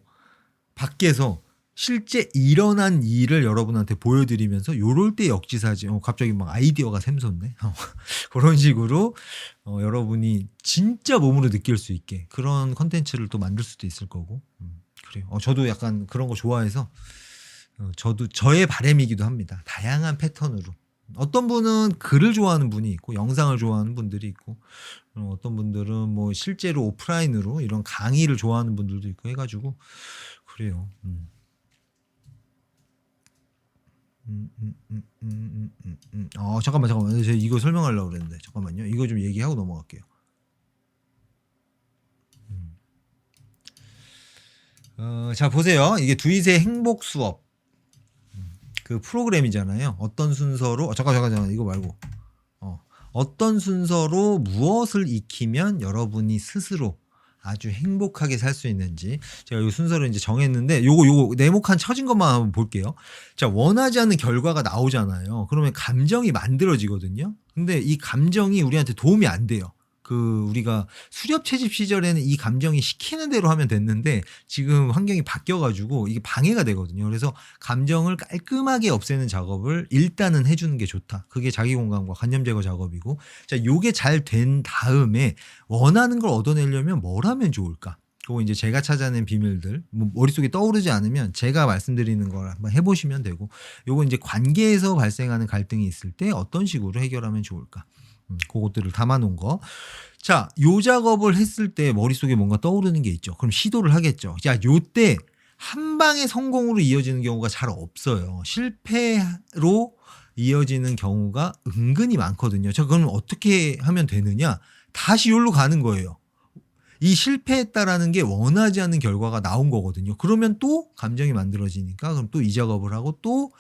밖에서 실제 일어난 일을 여러분한테 보여드리면서 요럴 때 역지사지 갑자기 막 아이디어가 샘솟네. 그런 식으로 여러분이 진짜 몸으로 느낄 수 있게 그런 컨텐츠를 또 만들 수도 있을 거고. 그래요. 저도 약간 그런 거 좋아해서 저도 저의 바람이기도 합니다. 다양한 패턴으로. 어떤 분은 글을 좋아하는 분이 있고 영상을 좋아하는 분들이 있고 어떤 분들은 뭐 실제로 오프라인으로 이런 강의를 좋아하는 분들도 있고 해가지고 그래요. 잠깐만. 제가 이거 설명하려고 그랬는데 잠깐만요. 이거 좀 얘기하고 넘어갈게요. 자, 보세요. 이게 두이세 행복 수업 그 프로그램이잖아요. 어떤 순서로 잠깐 이거 말고 어떤 순서로 무엇을 익히면 여러분이 스스로 아주 행복하게 살 수 있는지 제가 이 순서를 이제 정했는데 요거 네모칸 쳐진 것만 한번 볼게요. 자, 원하지 않는 결과가 나오잖아요. 그러면 감정이 만들어지거든요. 근데 이 감정이 우리한테 도움이 안 돼요. 우리가 수렵 채집 시절에는 이 감정이 시키는 대로 하면 됐는데 지금 환경이 바뀌어 가지고 이게 방해가 되거든요. 그래서 감정을 깔끔하게 없애는 작업을 일단은 해 주는 게 좋다. 그게 자기 공감과 관념 제거 작업이고, 자, 요게 잘 된 다음에 원하는 걸 얻어내려면 뭘 하면 좋을까? 그거 이제 제가 찾아낸 비밀들, 뭐 머릿속에 떠오르지 않으면 제가 말씀드리는 걸 한번 해 보시면 되고, 요거 이제 관계에서 발생하는 갈등이 있을 때 어떤 식으로 해결하면 좋을까? 그것들을 담아 놓은 거. 자, 요 작업을 했을 때 머릿속에 뭔가 떠오르는 게 있죠. 그럼 시도를 하겠죠. 자, 요때 한 방에 성공으로 이어지는 경우가 잘 없어요. 실패로 이어지는 경우가 은근히 많거든요. 자, 그럼 어떻게 하면 되느냐? 다시 요로 가는 거예요. 이 실패했다라는 게 원하지 않는 결과가 나온 거거든요. 그러면 또 감정이 만들어지니까 그럼 또 이 작업을 하고 또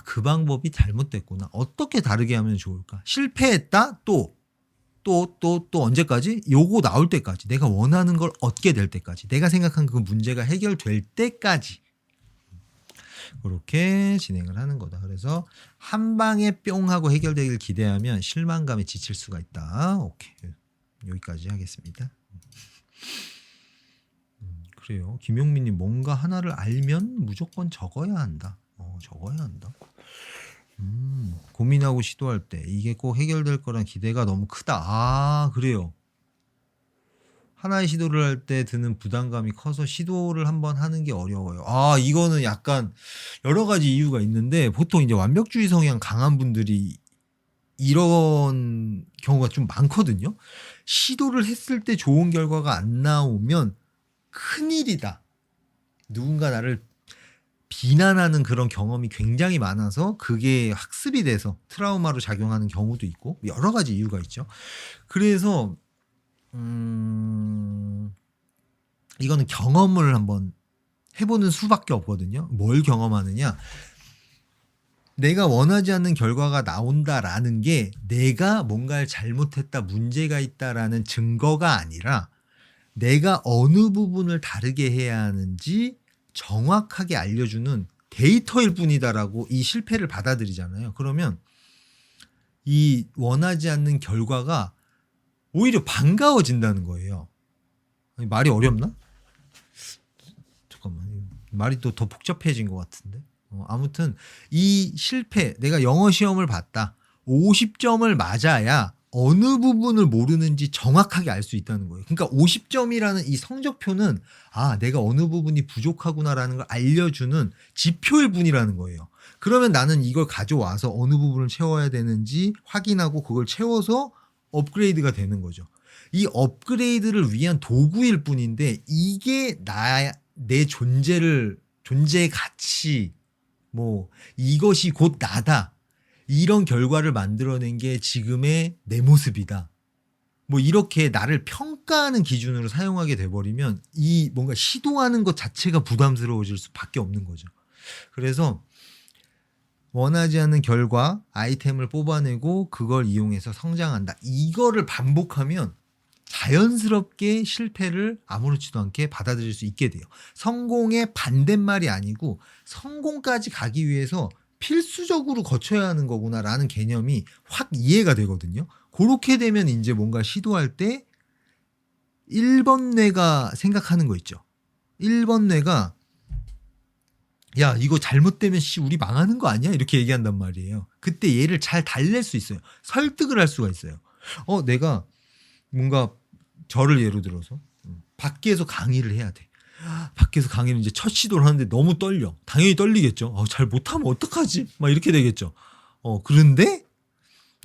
그 방법이 잘못됐구나. 어떻게 다르게 하면 좋을까? 실패했다? 또 언제까지? 요거 나올 때까지. 내가 원하는 걸 얻게 될 때까지. 내가 생각한 그 문제가 해결될 때까지. 그렇게 진행을 하는 거다. 그래서 한 방에 뿅 하고 해결되길 기대하면 실망감에 지칠 수가 있다. 오케이. 여기까지 하겠습니다. 그래요. 김용민님, 뭔가 하나를 알면 무조건 적어야 한다. 적어야 한다. 고민하고 시도할 때 이게 꼭 해결될 거란 기대가 너무 크다. 그래요. 하나의 시도를 할 때 드는 부담감이 커서 시도를 한번 하는 게 어려워요. 이거는 약간 여러 가지 이유가 있는데 보통 이제 완벽주의 성향 강한 분들이 이런 경우가 좀 많거든요. 시도를 했을 때 좋은 결과가 안 나오면 큰일이다. 누군가 나를 비난하는 그런 경험이 굉장히 많아서 그게 학습이 돼서 트라우마로 작용하는 경우도 있고 여러 가지 이유가 있죠. 그래서 이거는 경험을 한번 해보는 수밖에 없거든요. 뭘 경험하느냐? 내가 원하지 않는 결과가 나온다라는 게 내가 뭔가를 잘못했다, 문제가 있다라는 증거가 아니라 내가 어느 부분을 다르게 해야 하는지 정확하게 알려주는 데이터일 뿐이다라고 이 실패를 받아들이잖아요. 그러면 이 원하지 않는 결과가 오히려 반가워진다는 거예요. 말이 어렵나? 잠깐만, 말이 또 더 복잡해진 것 같은데. 아무튼 이 실패, 내가 영어 시험을 봤다. 50점을 맞아야 어느 부분을 모르는지 정확하게 알 수 있다는 거예요. 그러니까 50점이라는 이 성적표는 내가 어느 부분이 부족하구나라는 걸 알려주는 지표일 뿐이라는 거예요. 그러면 나는 이걸 가져와서 어느 부분을 채워야 되는지 확인하고 그걸 채워서 업그레이드가 되는 거죠. 이 업그레이드를 위한 도구일 뿐인데 이게 내 존재의 가치, 이것이 곧 나다. 이런 결과를 만들어낸 게 지금의 내 모습이다. 이렇게 나를 평가하는 기준으로 사용하게 돼버리면 이 뭔가 시도하는 것 자체가 부담스러워질 수밖에 없는 거죠. 그래서 원하지 않는 결과, 아이템을 뽑아내고 그걸 이용해서 성장한다. 이거를 반복하면 자연스럽게 실패를 아무렇지도 않게 받아들일 수 있게 돼요. 성공의 반대말이 아니고 성공까지 가기 위해서 필수적으로 거쳐야 하는 거구나라는 개념이 확 이해가 되거든요. 그렇게 되면 이제 뭔가 시도할 때 1번 뇌가 생각하는 거 있죠. 1번 뇌가 야, 이거 잘못되면 우리 망하는 거 아니야? 이렇게 얘기한단 말이에요. 그때 얘를 잘 달랠 수 있어요. 설득을 할 수가 있어요. 내가 뭔가 저를 예로 들어서 밖에서 강의를 해야 돼. 밖에서 강의는 이제 첫 시도를 하는데 너무 떨려. 당연히 떨리겠죠. 잘 못하면 어떡하지? 막 이렇게 되겠죠. 그런데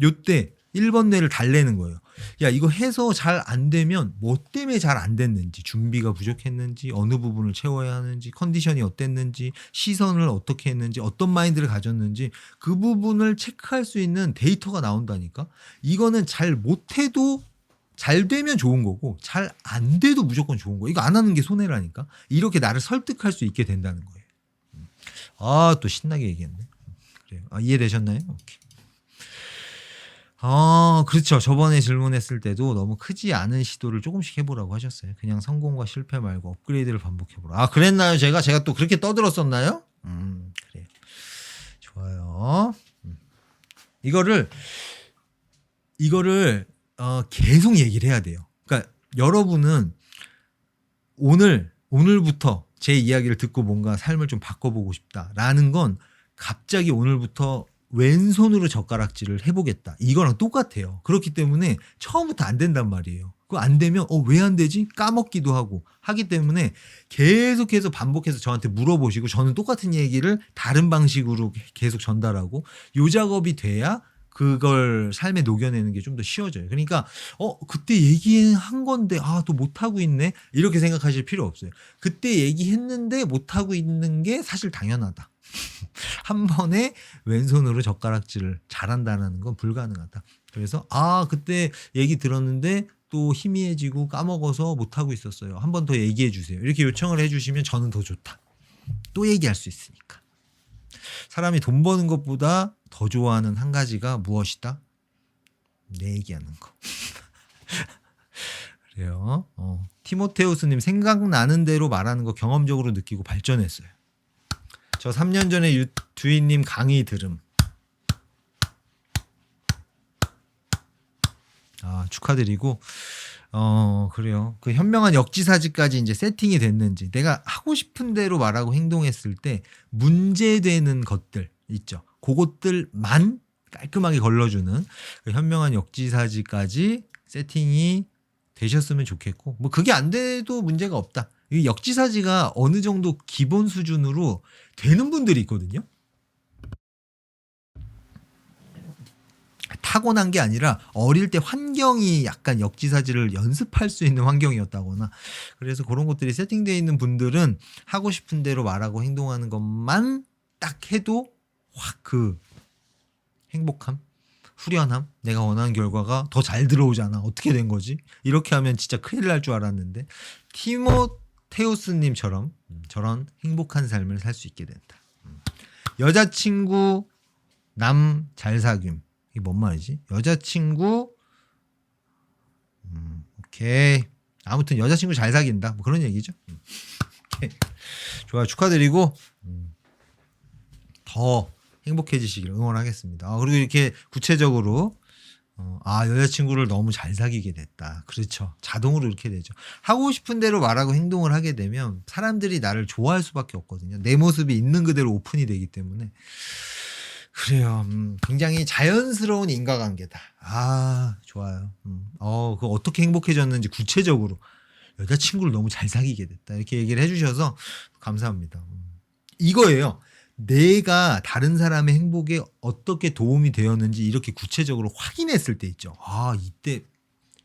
요때 1번 뇌를 달래는 거예요. 야, 이거 해서 잘 안 되면 뭐 때문에 잘 안 됐는지, 준비가 부족했는지, 어느 부분을 채워야 하는지, 컨디션이 어땠는지, 시선을 어떻게 했는지, 어떤 마인드를 가졌는지 그 부분을 체크할 수 있는 데이터가 나온다니까. 이거는 잘 못해도 잘 되면 좋은 거고 잘 안 돼도 무조건 좋은 거. 이거 안 하는 게 손해라니까. 이렇게 나를 설득할 수 있게 된다는 거예요. 또 신나게 얘기했네. 그래요. 이해되셨나요? 오케이. 그렇죠. 저번에 질문했을 때도 너무 크지 않은 시도를 조금씩 해보라고 하셨어요. 그냥 성공과 실패 말고 업그레이드를 반복해보라. 아, 그랬나요? 제가 또 그렇게 떠들었었나요? 그래요. 좋아요. 이거를 계속 얘기를 해야 돼요. 그러니까 여러분은 오늘부터 제 이야기를 듣고 뭔가 삶을 좀 바꿔보고 싶다라는 건 갑자기 오늘부터 왼손으로 젓가락질을 해보겠다. 이거랑 똑같아요. 그렇기 때문에 처음부터 안 된단 말이에요. 그거 안 되면 왜 안 되지? 까먹기도 하고 하기 때문에 계속해서 반복해서 저한테 물어보시고 저는 똑같은 얘기를 다른 방식으로 계속 전달하고 요 작업이 돼야 그걸 삶에 녹여내는 게 좀 더 쉬워져요. 그러니까 그때 얘기한 건데 또 못하고 있네 이렇게 생각하실 필요 없어요. 그때 얘기했는데 못하고 있는 게 사실 당연하다. 한 번에 왼손으로 젓가락질을 잘한다는 건 불가능하다. 그래서 그때 얘기 들었는데 또 희미해지고 까먹어서 못하고 있었어요. 한 번 더 얘기해 주세요. 이렇게 요청을 해주시면 저는 더 좋다. 또 얘기할 수 있으니까. 사람이 돈 버는 것보다 더 좋아하는 한 가지가 무엇이다? 내 얘기하는 거. 그래요. 티모테우스님 생각나는 대로 말하는 거 경험적으로 느끼고 발전했어요. 저 3년 전에 주인님 강의 들음. 축하드리고 그래요. 그 현명한 역지사지까지 이제 세팅이 됐는지 내가 하고 싶은 대로 말하고 행동했을 때 문제되는 것들 있죠. 그것들만 깔끔하게 걸러주는 그 현명한 역지사지까지 세팅이 되셨으면 좋겠고 그게 안 돼도 문제가 없다. 이 역지사지가 어느 정도 기본 수준으로 되는 분들이 있거든요. 타고난 게 아니라 어릴 때 환경이 약간 역지사지를 연습할 수 있는 환경이었다거나 그래서 그런 것들이 세팅되어 있는 분들은 하고 싶은 대로 말하고 행동하는 것만 딱 해도 확 그 행복함, 후련함, 내가 원하는 결과가 더 잘 들어오잖아. 어떻게 된 거지? 이렇게 하면 진짜 큰일 날 줄 알았는데 티모테우스님처럼 저런 행복한 삶을 살 수 있게 된다. 여자친구 남 잘 사귐. 이게 뭔 말이지? 여자친구 오케이. 아무튼 여자친구 잘 사귄다. 뭐 그런 얘기죠. 오케이. 좋아요. 축하드리고 더 행복해지시길 응원하겠습니다. 그리고 이렇게 구체적으로 여자친구를 너무 잘 사귀게 됐다. 그렇죠. 자동으로 이렇게 되죠. 하고 싶은 대로 말하고 행동을 하게 되면 사람들이 나를 좋아할 수밖에 없거든요. 내 모습이 있는 그대로 오픈이 되기 때문에. 그래요. 굉장히 자연스러운 인과관계다. 좋아요. 그거 어떻게 행복해졌는지 구체적으로 여자친구를 너무 잘 사귀게 됐다. 이렇게 얘기를 해주셔서 감사합니다. 이거예요. 내가 다른 사람의 행복에 어떻게 도움이 되었는지 이렇게 구체적으로 확인했을 때 있죠.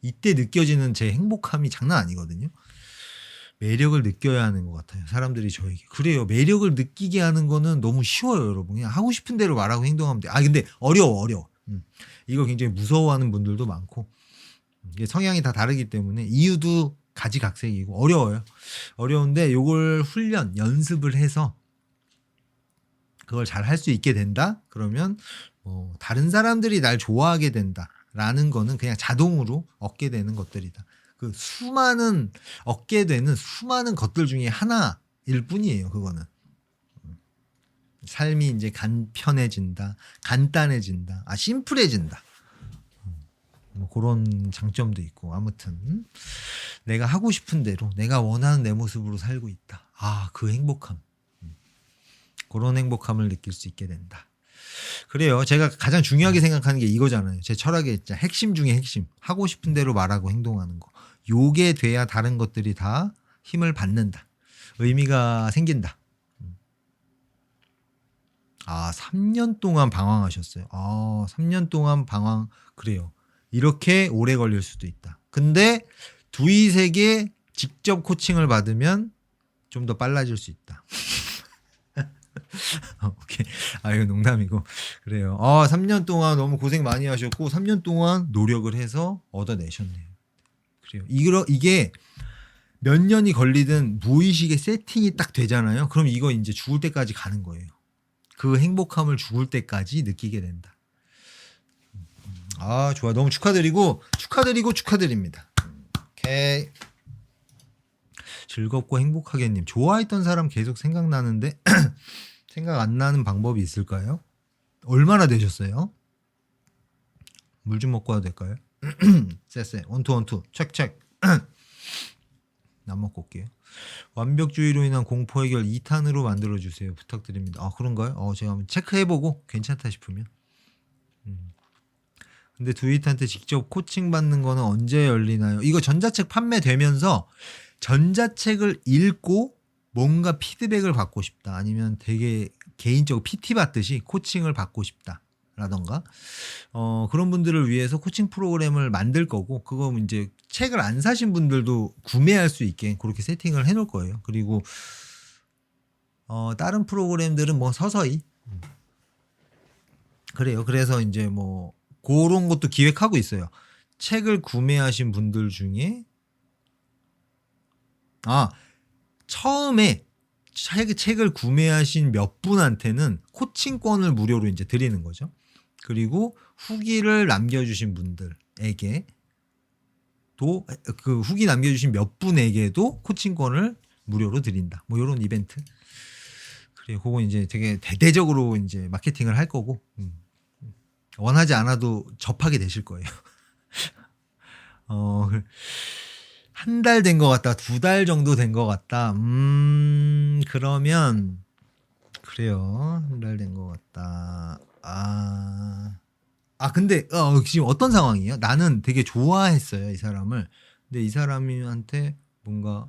이때 느껴지는 제 행복함이 장난 아니거든요. 매력을 느껴야 하는 것 같아요. 사람들이 저에게. 그래요. 매력을 느끼게 하는 거는 너무 쉬워요, 여러분. 그냥 하고 싶은 대로 말하고 행동하면 돼. 근데 어려워. 이거 굉장히 무서워하는 분들도 많고 이게 성향이 다 다르기 때문에 이유도 가지각색이고 어려워요. 어려운데 요걸 연습을 해서 그걸 잘 할 수 있게 된다? 그러면 다른 사람들이 날 좋아하게 된다라는 거는 그냥 자동으로 얻게 되는 것들이다. 얻게 되는 수많은 것들 중에 하나일 뿐이에요. 그거는. 삶이 이제 간편해진다, 간단해진다, 심플해진다. 그런 장점도 있고 아무튼 내가 하고 싶은 대로 내가 원하는 내 모습으로 살고 있다. 그 행복함. 그런 행복함을 느낄 수 있게 된다. 그래요. 제가 가장 중요하게 생각하는 게 이거잖아요. 제 철학의 진짜 핵심 중에 핵심. 하고 싶은 대로 말하고 행동하는 거. 요게 돼야 다른 것들이 다 힘을 받는다. 의미가 생긴다. 3년 동안 방황하셨어요. 3년 동안 방황. 그래요. 이렇게 오래 걸릴 수도 있다. 근데 두이세계 직접 코칭을 받으면 좀 더 빨라질 수 있다. 오케이. 이거 농담이고. 그래요. 3년 동안 너무 고생 많이 하셨고 3년 동안 노력을 해서 얻어내셨네요. 그래요. 이게 몇 년이 걸리든 무의식의 세팅이 딱 되잖아요. 그럼 이거 이제 죽을 때까지 가는 거예요. 그 행복함을 죽을 때까지 느끼게 된다. 아, 좋아. 너무 축하드립니다. 오케이. 즐겁고 행복하게님. 좋아했던 사람 계속 생각나는데 생각 안 나는 방법이 있을까요? 얼마나 되셨어요? 물 좀 먹고 와도 될까요? 쎄쎄. 원투. 체크. 남 먹고 올게요. 완벽주의로 인한 공포 해결 2탄으로 만들어주세요. 부탁드립니다. 아, 그런가요? 제가 한번 체크해보고 괜찮다 싶으면. 근데 두잇한테 직접 코칭 받는 거는 언제 열리나요? 이거 전자책 판매되면서 전자책을 읽고 뭔가 피드백을 받고 싶다. 아니면 되게 개인적으로 PT 받듯이 코칭을 받고 싶다. 라던가 그런 분들을 위해서 코칭 프로그램을 만들 거고, 그거 이제 책을 안 사신 분들도 구매할 수 있게 그렇게 세팅을 해 놓을 거예요. 그리고 다른 프로그램들은 뭐 서서히 그래요. 그래서 이제 뭐 그런 것도 기획하고 있어요. 책을 구매하신 분들 중에 처음에 책을 구매하신 몇 분한테는 코칭권을 무료로 이제 드리는 거죠. 그리고 후기를 남겨주신 분들에게 또 그 후기 남겨주신 몇 분에게도 코칭권을 무료로 드린다. 뭐 이런 이벤트. 그래, 그거 이제 되게 대대적으로 이제 마케팅을 할 거고, 원하지 않아도 접하게 되실 거예요. 한 달 된 것 같다, 2달 정도 된 것 같다. 그러면 그래요. 한 달 된 것 같다. 근데 지금 어떤 상황이에요? 나는 되게 좋아했어요, 이 사람을. 근데 이 사람한테 뭔가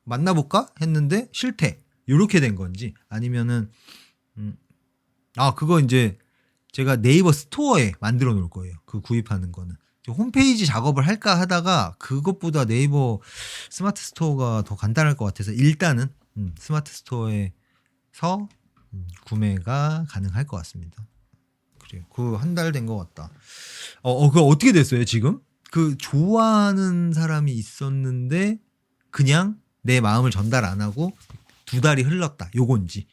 만나볼까 했는데 싫대. 이렇게 된 건지, 아니면은 그거 이제 제가 네이버 스토어에 만들어 놓을 거예요. 그 구입하는 거는. 홈페이지 작업을 할까 하다가 그것보다 네이버 스마트 스토어가 더 간단할 것 같아서 일단은 스마트 스토어에서 구매가 가능할 것 같습니다. 그래요. 그 한 달 된 것 같다. 그거 어떻게 됐어요, 지금? 그 좋아하는 사람이 있었는데 그냥 내 마음을 전달 안 하고 2달이 흘렀다. 요건지.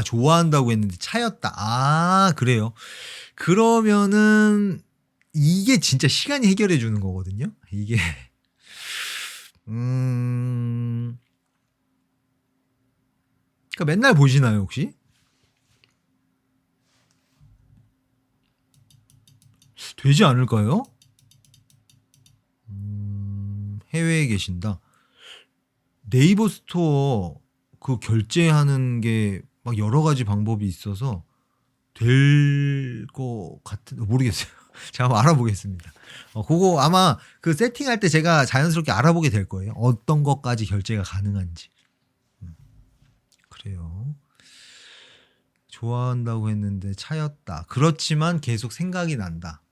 좋아한다고 했는데 차였다. 그래요. 그러면은 이게 진짜 시간이 해결해 주는 거거든요. 이게 그러니까 맨날 보시나요, 혹시? 되지 않을까요? 해외에 계신다. 네이버 스토어 그 결제하는 게 막 여러 가지 방법이 있어서 될 것 같은, 모르겠어요. 제가 한번 알아보겠습니다. 그거 아마 그 세팅할 때 제가 자연스럽게 알아보게 될 거예요. 어떤 것까지 결제가 가능한지. 그래요. 좋아한다고 했는데 차였다. 그렇지만 계속 생각이 난다.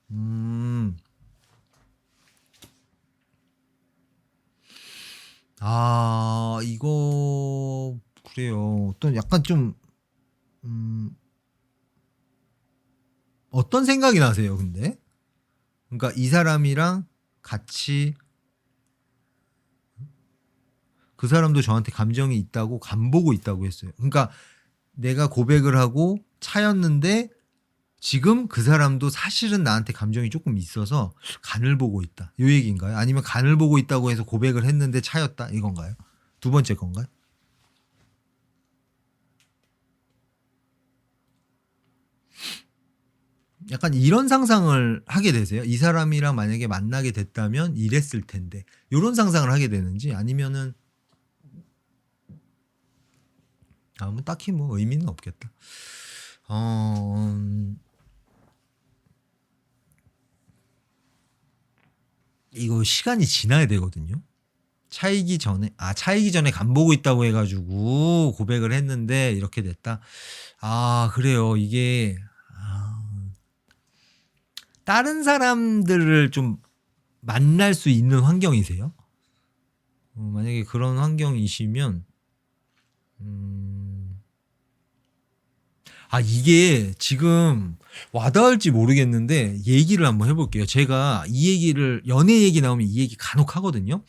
이거 그래요. 어떤 약간 좀 어떤 생각이 나세요, 근데? 그러니까 이 사람이랑 같이 그 사람도 저한테 감정이 있다고 간보고 있다고 했어요. 그러니까 내가 고백을 하고 차였는데 지금 그 사람도 사실은 나한테 감정이 조금 있어서 간을 보고 있다. 이 얘기인가요? 아니면 간을 보고 있다고 해서 고백을 했는데 차였다. 이건가요? 두 번째 건가요? 약간 이런 상상을 하게 되세요? 이 사람이랑 만약에 만나게 됐다면 이랬을 텐데. 이런 상상을 하게 되는지, 아니면은 뭐 딱히 뭐 의미는 없겠다. 이거 시간이 지나야 되거든요. 차이기 전에 간보고 있다고 해가지고 고백을 했는데 이렇게 됐다. 그래요. 이게 다른 사람들을 좀 만날 수 있는 환경이세요? 만약에 그런 환경이시면 이게 지금 와닿을지 모르겠는데 얘기를 한번 해볼게요. 제가 이 얘기를, 연애 얘기 나오면 이 얘기 간혹 하거든요.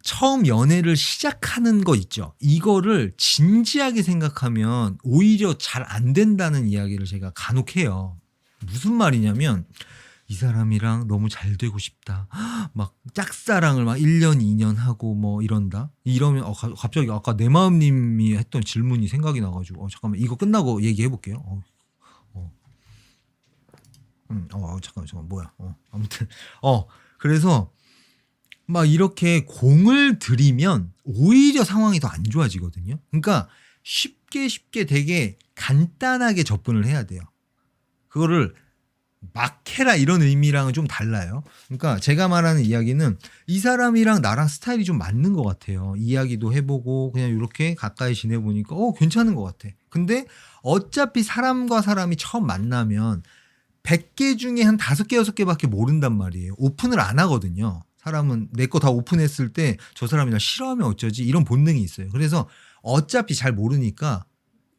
처음 연애를 시작하는 거 있죠. 이거를 진지하게 생각하면 오히려 잘 안 된다는 이야기를 제가 간혹 해요. 무슨 말이냐면 이 사람이랑 너무 잘 되고 싶다. 막 짝사랑을 막 1년, 2년 하고 뭐 이런다. 이러면 갑자기 아까 내 마음님이 했던 질문이 생각이 나가지고 잠깐만 이거 끝나고 얘기해 볼게요. 잠깐만 뭐야? 아무튼 그래서 막 이렇게 공을 들이면 오히려 상황이 더 안 좋아지거든요. 그러니까 쉽게 되게 간단하게 접근을 해야 돼요. 그거를 막 해라 이런 의미랑은 좀 달라요. 그러니까 제가 말하는 이야기는 이 사람이랑 나랑 스타일이 좀 맞는 것 같아요. 이야기도 해보고 그냥 이렇게 가까이 지내보니까 괜찮은 것 같아. 근데 어차피 사람과 사람이 처음 만나면 100개 중에 한 5개, 6개밖에 모른단 말이에요. 오픈을 안 하거든요. 사람은 내 거 다 오픈했을 때 저 사람이 나 싫어하면 어쩌지? 이런 본능이 있어요. 그래서 어차피 잘 모르니까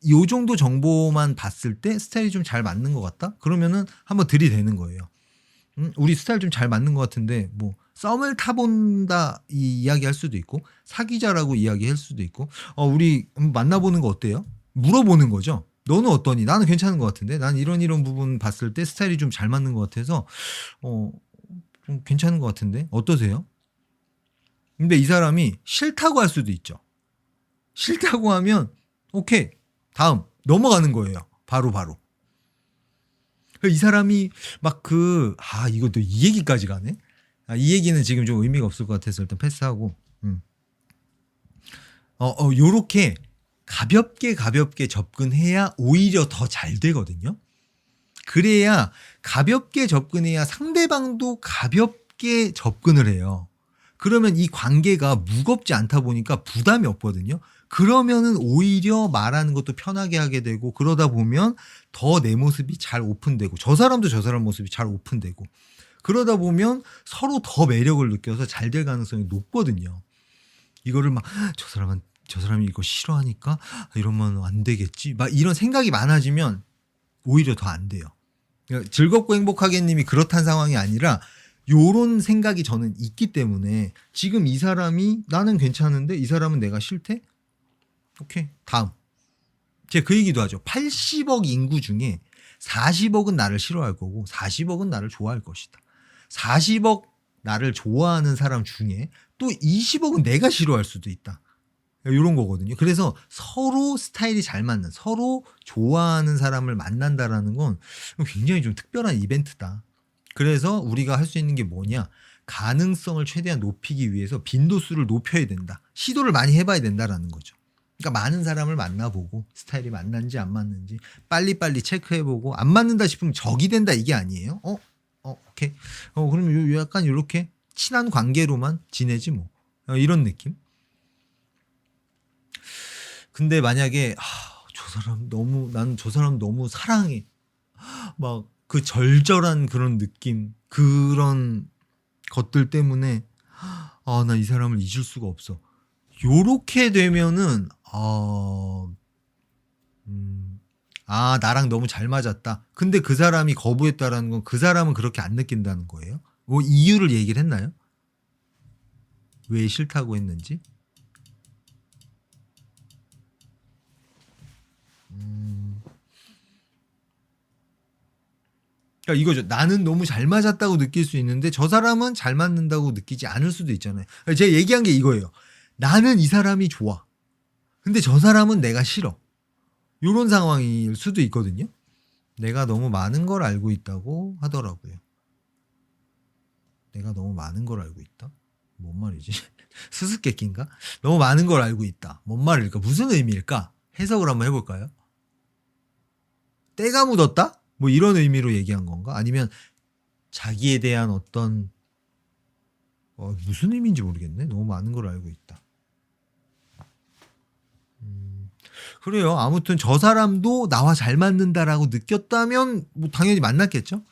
요 정도 정보만 봤을 때 스타일이 좀 잘 맞는 것 같다? 그러면은 한번 들이대는 거예요. 우리 스타일 좀 잘 맞는 것 같은데 뭐 썸을 타본다 이 이야기 할 수도 있고 사귀자라고 이야기할 수도 있고 우리 만나보는 거 어때요? 물어보는 거죠. 너는 어떠니? 나는 괜찮은 것 같은데 난 이런 부분 봤을 때 스타일이 좀 잘 맞는 것 같아서 좀 괜찮은 것 같은데 어떠세요? 근데 이 사람이 싫다고 할 수도 있죠. 싫다고 하면 오케이 다음 넘어가는 거예요. 바로. 이 사람이 막 이것도 이 얘기까지 가네. 이 얘기는 지금 좀 의미가 없을 것 같아서 일단 패스하고. 요렇게 가볍게 접근해야 오히려 더 잘 되거든요. 그래야 가볍게 접근해야 상대방도 가볍게 접근을 해요. 그러면 이 관계가 무겁지 않다 보니까 부담이 없거든요. 그러면은 오히려 말하는 것도 편하게 하게 되고 그러다 보면 더 내 모습이 잘 오픈되고 저 사람도 저 사람 모습이 잘 오픈되고 그러다 보면 서로 더 매력을 느껴서 잘 될 가능성이 높거든요. 이거를 막 저 사람이 이거 싫어하니까 이러면 안 되겠지. 막 이런 생각이 많아지면 오히려 더 안 돼요. 그러니까 즐겁고 행복하게님이 그렇다는 상황이 아니라 요런 생각이 저는 있기 때문에 지금 이 사람이 나는 괜찮은데 이 사람은 내가 싫대? 오케이 다음. 제가 그 얘기도 하죠. 80억 인구 중에 40억은 나를 싫어할 거고 40억은 나를 좋아할 것이다. 40억 나를 좋아하는 사람 중에 또 20억은 내가 싫어할 수도 있다. 이런 거거든요. 그래서 서로 스타일이 잘 맞는 서로 좋아하는 사람을 만난다라는 건 굉장히 좀 특별한 이벤트다. 그래서 우리가 할 수 있는 게 뭐냐? 가능성을 최대한 높이기 위해서 빈도수를 높여야 된다. 시도를 많이 해봐야 된다라는 거죠. 그러니까 많은 사람을 만나보고 스타일이 맞는지 안 맞는지 빨리빨리 체크해보고 안 맞는다 싶으면 적이 된다 이게 아니에요. 오케이. 그럼 약간 이렇게 친한 관계로만 지내지 뭐. 이런 느낌. 근데 만약에 난 저 사람 너무 사랑해. 막 그 절절한 그런 느낌, 그런 것들 때문에 나 이 사람을 잊을 수가 없어. 요렇게 되면은 나랑 너무 잘 맞았다. 근데 그 사람이 거부했다라는 건 그 사람은 그렇게 안 느낀다는 거예요? 뭐 이유를 얘기를 했나요? 왜 싫다고 했는지? 그러니까 이거죠. 나는 너무 잘 맞았다고 느낄 수 있는데 저 사람은 잘 맞는다고 느끼지 않을 수도 있잖아요. 제가 얘기한 게 이거예요. 나는 이 사람이 좋아. 근데 저 사람은 내가 싫어. 이런 상황일 수도 있거든요. 내가 너무 많은 걸 알고 있다고 하더라고요. 내가 너무 많은 걸 알고 있다? 뭔 말이지? 수수께끼인가? 너무 많은 걸 알고 있다. 뭔 말일까? 무슨 의미일까? 해석을 한번 해볼까요? 때가 묻었다? 뭐 이런 의미로 얘기한 건가? 아니면 자기에 대한 어떤 무슨 의미인지 모르겠네. 너무 많은 걸 알고 있다. 그래요. 아무튼 저 사람도 나와 잘 맞는다라고 느꼈다면 뭐 당연히 만났겠죠.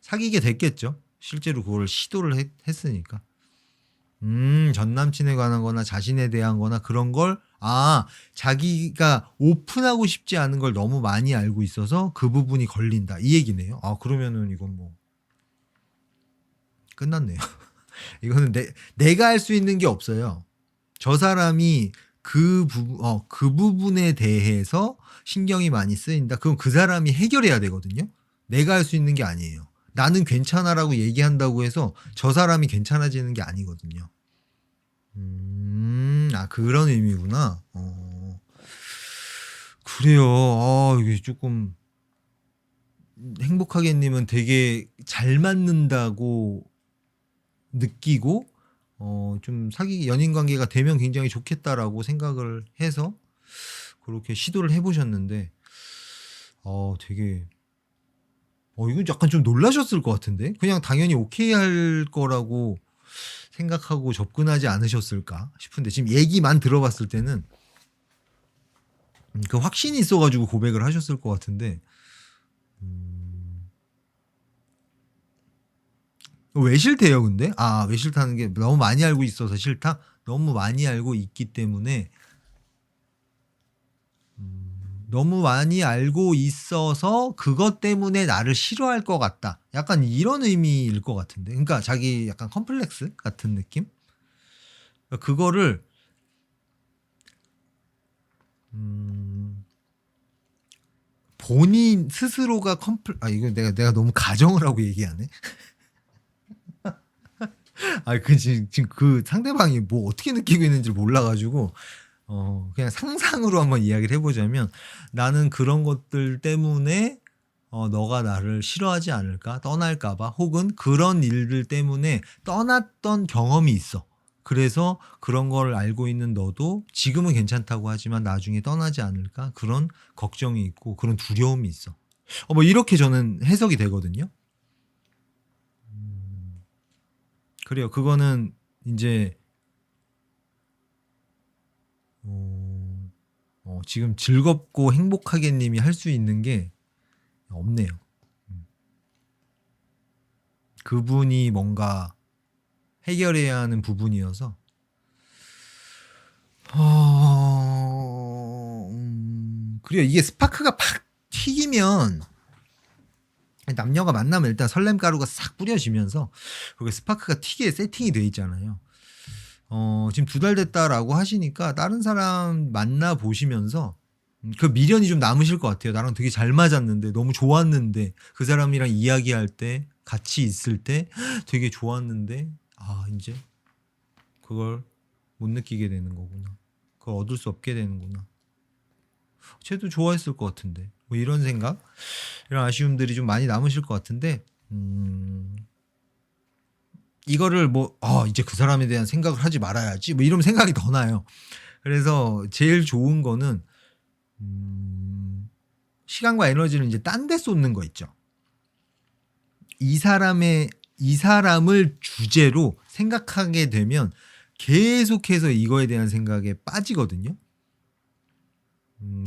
사귀게 됐겠죠. 실제로 그걸 시도를 했으니까. 전 남친에 관한 거나 자신에 대한 거나 그런 걸 자기가 오픈하고 싶지 않은 걸 너무 많이 알고 있어서 그 부분이 걸린다. 이 얘기네요. 그러면은 이건 뭐 끝났네요. 이거는 내가 할 수 있는 게 없어요. 저 사람이 그 부분에 대해서 신경이 많이 쓰인다. 그럼 그 사람이 해결해야 되거든요. 내가 할 수 있는 게 아니에요. 나는 괜찮아라고 얘기한다고 해서 저 사람이 괜찮아지는 게 아니거든요. 그런 의미구나. 그래요. 이게 조금 행복하게님은 되게 잘 맞는다고 느끼고 좀 연인 관계가 되면 굉장히 좋겠다라고 생각을 해서 그렇게 시도를 해보셨는데 되게 이건 약간 좀 놀라셨을 것 같은데 그냥 당연히 오케이 할 거라고 생각하고 접근하지 않으셨을까 싶은데 지금 얘기만 들어봤을 때는 그 확신이 있어가지고 고백을 하셨을 것 같은데 왜 싫대요 근데? 왜 싫다는 게 너무 많이 알고 있어서 싫다? 너무 많이 알고 있기 때문에 너무 많이 알고 있어서 그것 때문에 나를 싫어할 것 같다. 약간 이런 의미일 것 같은데. 그러니까 자기 약간 컴플렉스 같은 느낌? 그거를 본인 스스로가 이거 내가 너무 가정을 하고 얘기하네. 지금 그 상대방이 뭐 어떻게 느끼고 있는지 몰라가지고 그냥 상상으로 한번 이야기를 해보자면 나는 그런 것들 때문에 너가 나를 싫어하지 않을까? 떠날까봐? 혹은 그런 일들 때문에 떠났던 경험이 있어. 그래서 그런 걸 알고 있는 너도 지금은 괜찮다고 하지만 나중에 떠나지 않을까? 그런 걱정이 있고 그런 두려움이 있어. 뭐 이렇게 저는 해석이 되거든요. 그래요. 그거는 이제 지금 즐겁고 행복하게 님이 할 수 있는 게 없네요. 그분이 뭔가 해결해야 하는 부분이어서 그래요. 이게 스파크가 팍 튀기면 남녀가 만나면 일단 설렘 가루가 싹 뿌려지면서 그게 스파크가 튀게 세팅이 돼 있잖아요. 지금 2달 됐다라고 하시니까 다른 사람 만나 보시면서 그 미련이 좀 남으실 것 같아요. 나랑 되게 잘 맞았는데 너무 좋았는데 그 사람이랑 이야기할 때 같이 있을 때 되게 좋았는데 이제 그걸 못 느끼게 되는 거구나. 그걸 얻을 수 없게 되는구나. 쟤도 좋아했을 것 같은데 뭐 이런 생각 이런 아쉬움들이 좀 많이 남으실 것 같은데 이거를 이제 그 사람에 대한 생각을 하지 말아야지 뭐 이러면 생각이 더 나요. 그래서 제일 좋은 거는 시간과 에너지를 이제 딴 데 쏟는 거 있죠. 이 사람을 주제로 생각하게 되면 계속해서 이거에 대한 생각에 빠지거든요.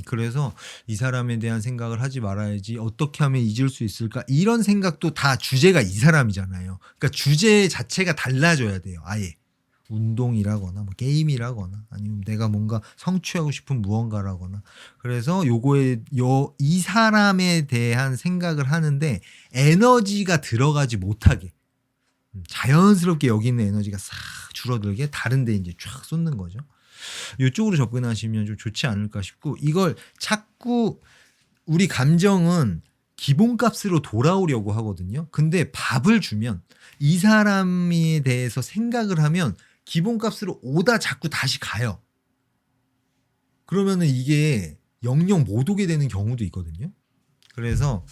그래서 이 사람에 대한 생각을 하지 말아야지 어떻게 하면 잊을 수 있을까 이런 생각도 다 주제가 이 사람이잖아요. 그러니까 주제 자체가 달라져야 돼요. 아예 운동이라거나 뭐 게임이라거나 아니면 내가 뭔가 성취하고 싶은 무언가라거나 그래서 이 사람에 대한 생각을 하는데 에너지가 들어가지 못하게 자연스럽게 여기 있는 에너지가 싹 줄어들게 다른 데 이제 쫙 쏟는 거죠. 이쪽으로 접근하시면 좀 좋지 않을까 싶고 이걸 자꾸 우리 감정은 기본값으로 돌아오려고 하거든요. 근데 밥을 주면 이 사람에 대해서 생각을 하면 기본값으로 오다 자꾸 다시 가요. 그러면은 이게 영영 못 오게 되는 경우도 있거든요. 그래서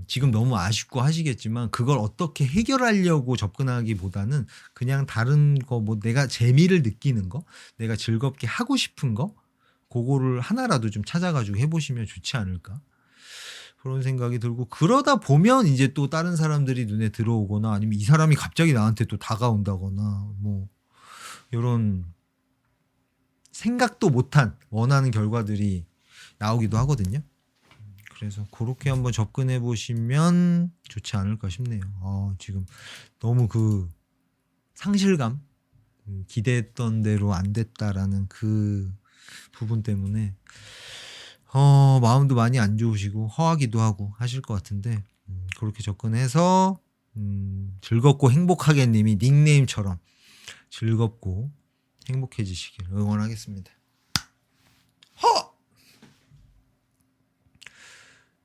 지금 너무 아쉽고 하시겠지만 그걸 어떻게 해결하려고 접근하기보다는 그냥 다른 거 내가 재미를 느끼는 거 내가 즐겁게 하고 싶은 거 그거를 하나라도 좀 찾아가지고 해보시면 좋지 않을까 그런 생각이 들고 그러다 보면 이제 또 다른 사람들이 눈에 들어오거나 아니면 이 사람이 갑자기 나한테 또 다가온다거나 뭐 이런 생각도 못한 원하는 결과들이 나오기도 하거든요. 그래서 그렇게 한번 접근해 보시면 좋지 않을까 싶네요. 지금 너무 그 상실감, 기대했던 대로 안 됐다라는 그 부분 때문에 마음도 많이 안 좋으시고 허하기도 하고 하실 것 같은데 그렇게 접근해서 즐겁고 행복하게님이 닉네임처럼 즐겁고 행복해지시길 응원하겠습니다. 허!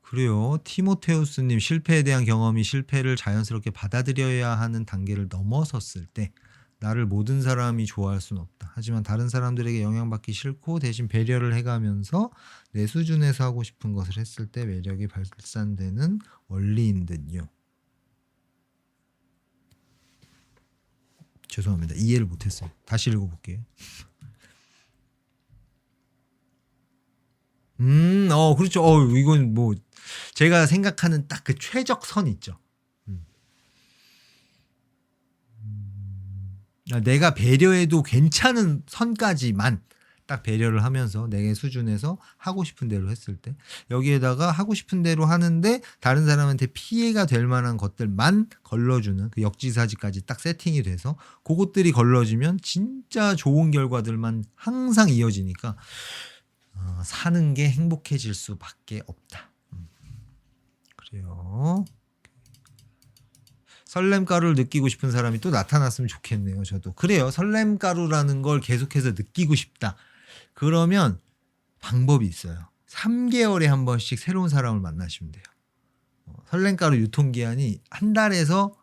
그래요. 티모테우스님, 실패에 대한 경험이 실패를 자연스럽게 받아들여야 하는 단계를 넘어섰을 때 나를 모든 사람이 좋아할 수는 없다. 하지만 다른 사람들에게 영향받기 싫고 대신 배려를 해가면서 내 수준에서 하고 싶은 것을 했을 때 매력이 발산되는 원리인 듯요. 죄송합니다. 이해를 못했어요. 다시 읽어볼게요. 그렇죠. 이건 뭐 제가 생각하는 딱 그 최적선 있죠. 내가 배려해도 괜찮은 선까지만 딱 배려를 하면서 내 수준에서 하고 싶은 대로 했을 때, 여기에다가 하고 싶은 대로 하는데 다른 사람한테 피해가 될 만한 것들만 걸러주는 그 역지사지까지 딱 세팅이 돼서 그것들이 걸러지면 진짜 좋은 결과들만 항상 이어지니까 사는 게 행복해질 수밖에 없다. 그래요. 설렘가루를 느끼고 싶은 사람이 또 나타났으면 좋겠네요. 저도 그래요. 설렘가루라는 걸 계속해서 느끼고 싶다. 그러면 방법이 있어요. 3개월에 한 번씩 새로운 사람을 만나시면 돼요. 설렘가루 유통기한이 한 달에서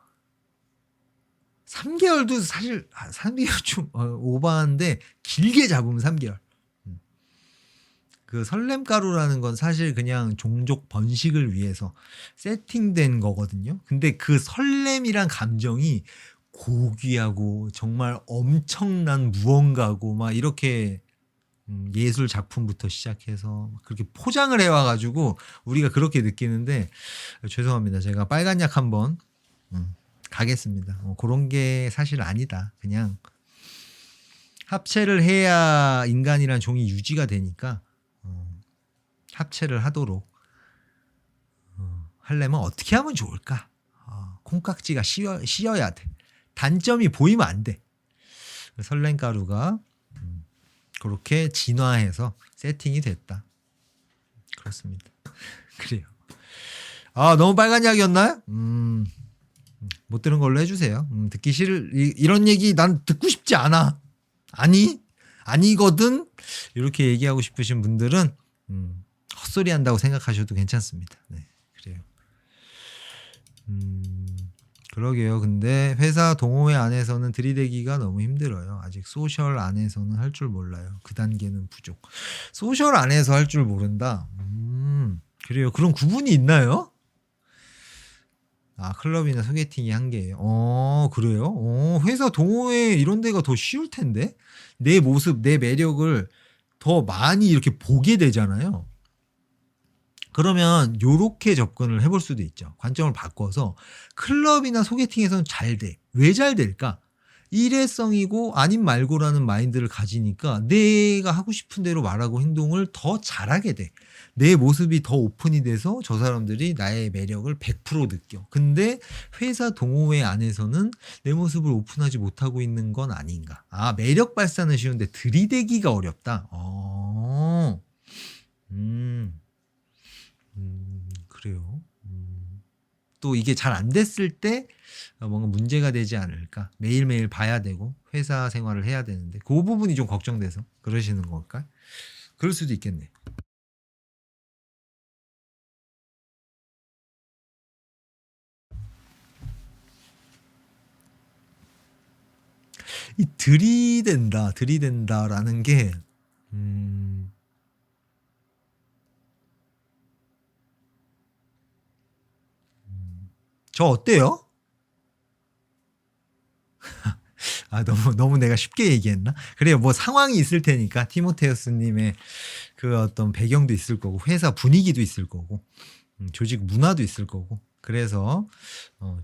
3개월도 사실 3개월 좀 오버한데 길게 잡으면 3개월. 그 설렘가루라는 건 사실 그냥 종족 번식을 위해서 세팅된 거거든요. 근데 그 설렘이란 감정이 고귀하고 정말 엄청난 무언가고 막 이렇게 예술 작품부터 시작해서 그렇게 포장을 해와가지고 우리가 그렇게 느끼는데, 죄송합니다. 제가 빨간 약 한번 가겠습니다. 그런 게 사실 아니다. 그냥 합체를 해야 인간이란 종이 유지가 되니까 합체를 하도록 하려면 어떻게 하면 좋을까? 콩깍지가 씌어야 돼. 단점이 보이면 안 돼. 설렘가루가 그렇게 진화해서 세팅이 됐다. 그렇습니다. 그래요. 너무 빨간 약이었나요? 못 들은 걸로 해주세요. 듣기 이런 얘기 난 듣고 싶지 않아. 아니거든. 이렇게 얘기하고 싶으신 분들은 헛소리 한다고 생각하셔도 괜찮습니다. 네, 그래요. 그러게요. 근데 회사 동호회 안에서는 들이대기가 너무 힘들어요. 아직 소셜 안에서는 할 줄 몰라요. 그 단계는 부족. 소셜 안에서 할 줄 모른다. 그래요. 그런 구분이 있나요? 클럽이나 소개팅이 한계예요. 그래요? 회사 동호회 이런 데가 더 쉬울 텐데? 내 모습, 내 매력을 더 많이 이렇게 보게 되잖아요. 그러면 요렇게 접근을 해볼 수도 있죠. 관점을 바꿔서 클럽이나 소개팅에서는 잘 돼. 왜 잘 될까? 일회성이고 아님 말고라는 마인드를 가지니까 내가 하고 싶은 대로 말하고 행동을 더 잘하게 돼. 내 모습이 더 오픈이 돼서 저 사람들이 나의 매력을 100% 느껴. 근데 회사 동호회 안에서는 내 모습을 오픈하지 못하고 있는 건 아닌가. 매력 발산은 쉬운데 들이대기가 어렵다. 그래요. 또 이게 잘 안 됐을 때 뭔가 문제가 되지 않을까. 매일매일 봐야 되고 회사 생활을 해야 되는데 그 부분이 좀 걱정돼서 그러시는 걸까? 그럴 수도 있겠네. 이 들이댄다라는 게 저 어때요? 너무 내가 쉽게 얘기했나? 그래요. 뭐 상황이 있을 테니까 티모테우스님의 그 어떤 배경도 있을 거고 회사 분위기도 있을 거고 조직 문화도 있을 거고 그래서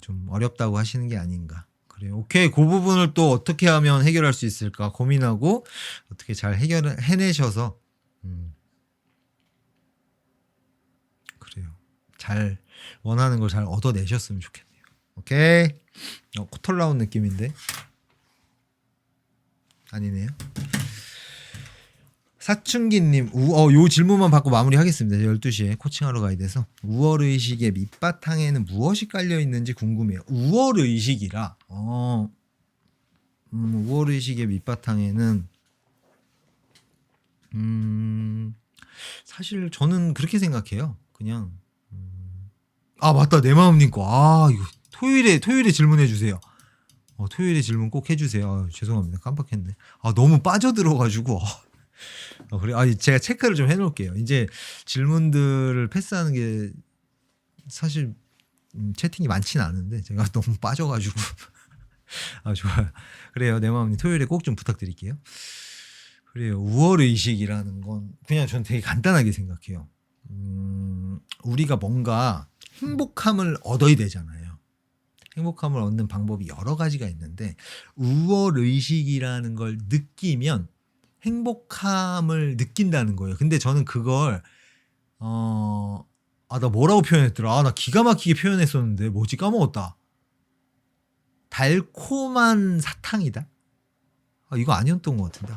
좀 어렵다고 하시는 게 아닌가. 그래요. 오케이. 그 부분을 또 어떻게 하면 해결할 수 있을까 고민하고 어떻게 잘 해결을 해내셔서 그래요. 잘 원하는 걸 잘 얻어내셨으면 좋겠네요. 오케이. 코털 나온 느낌인데 아니네요. 사춘기님, 요 질문만 받고 마무리하겠습니다. 12시에 코칭하러 가야 돼서. 우월의식의 밑바탕에는 무엇이 깔려있는지 궁금해요. 우월의식이라, 우월의식의 밑바탕에는, 사실 저는 그렇게 생각해요. 그냥, 맞다. 내 마음님 거. 이거 토요일에 질문해주세요. 토요일에 질문 꼭 해주세요. 죄송합니다. 깜빡했네. 너무 빠져들어가지고. 그래. 제가 체크를 좀 해놓을게요. 이제 질문들을 패스하는 게 사실 채팅이 많지는 않은데 제가 너무 빠져가지고. 좋아요. 그래요. 내 마음님 토요일에 꼭 좀 부탁드릴게요. 그래요. 우월의식이라는 건 그냥 전 되게 간단하게 생각해요. 우리가 뭔가 행복함을 얻어야 되잖아요. 행복함을 얻는 방법이 여러 가지가 있는데 우월의식이라는 걸 느끼면 행복함을 느낀다는 거예요. 근데 저는 그걸 나 뭐라고 표현했더라. 나 기가 막히게 표현했었는데 뭐지 까먹었다. 달콤한 사탕이다. 이거 아니었던 것 같은데.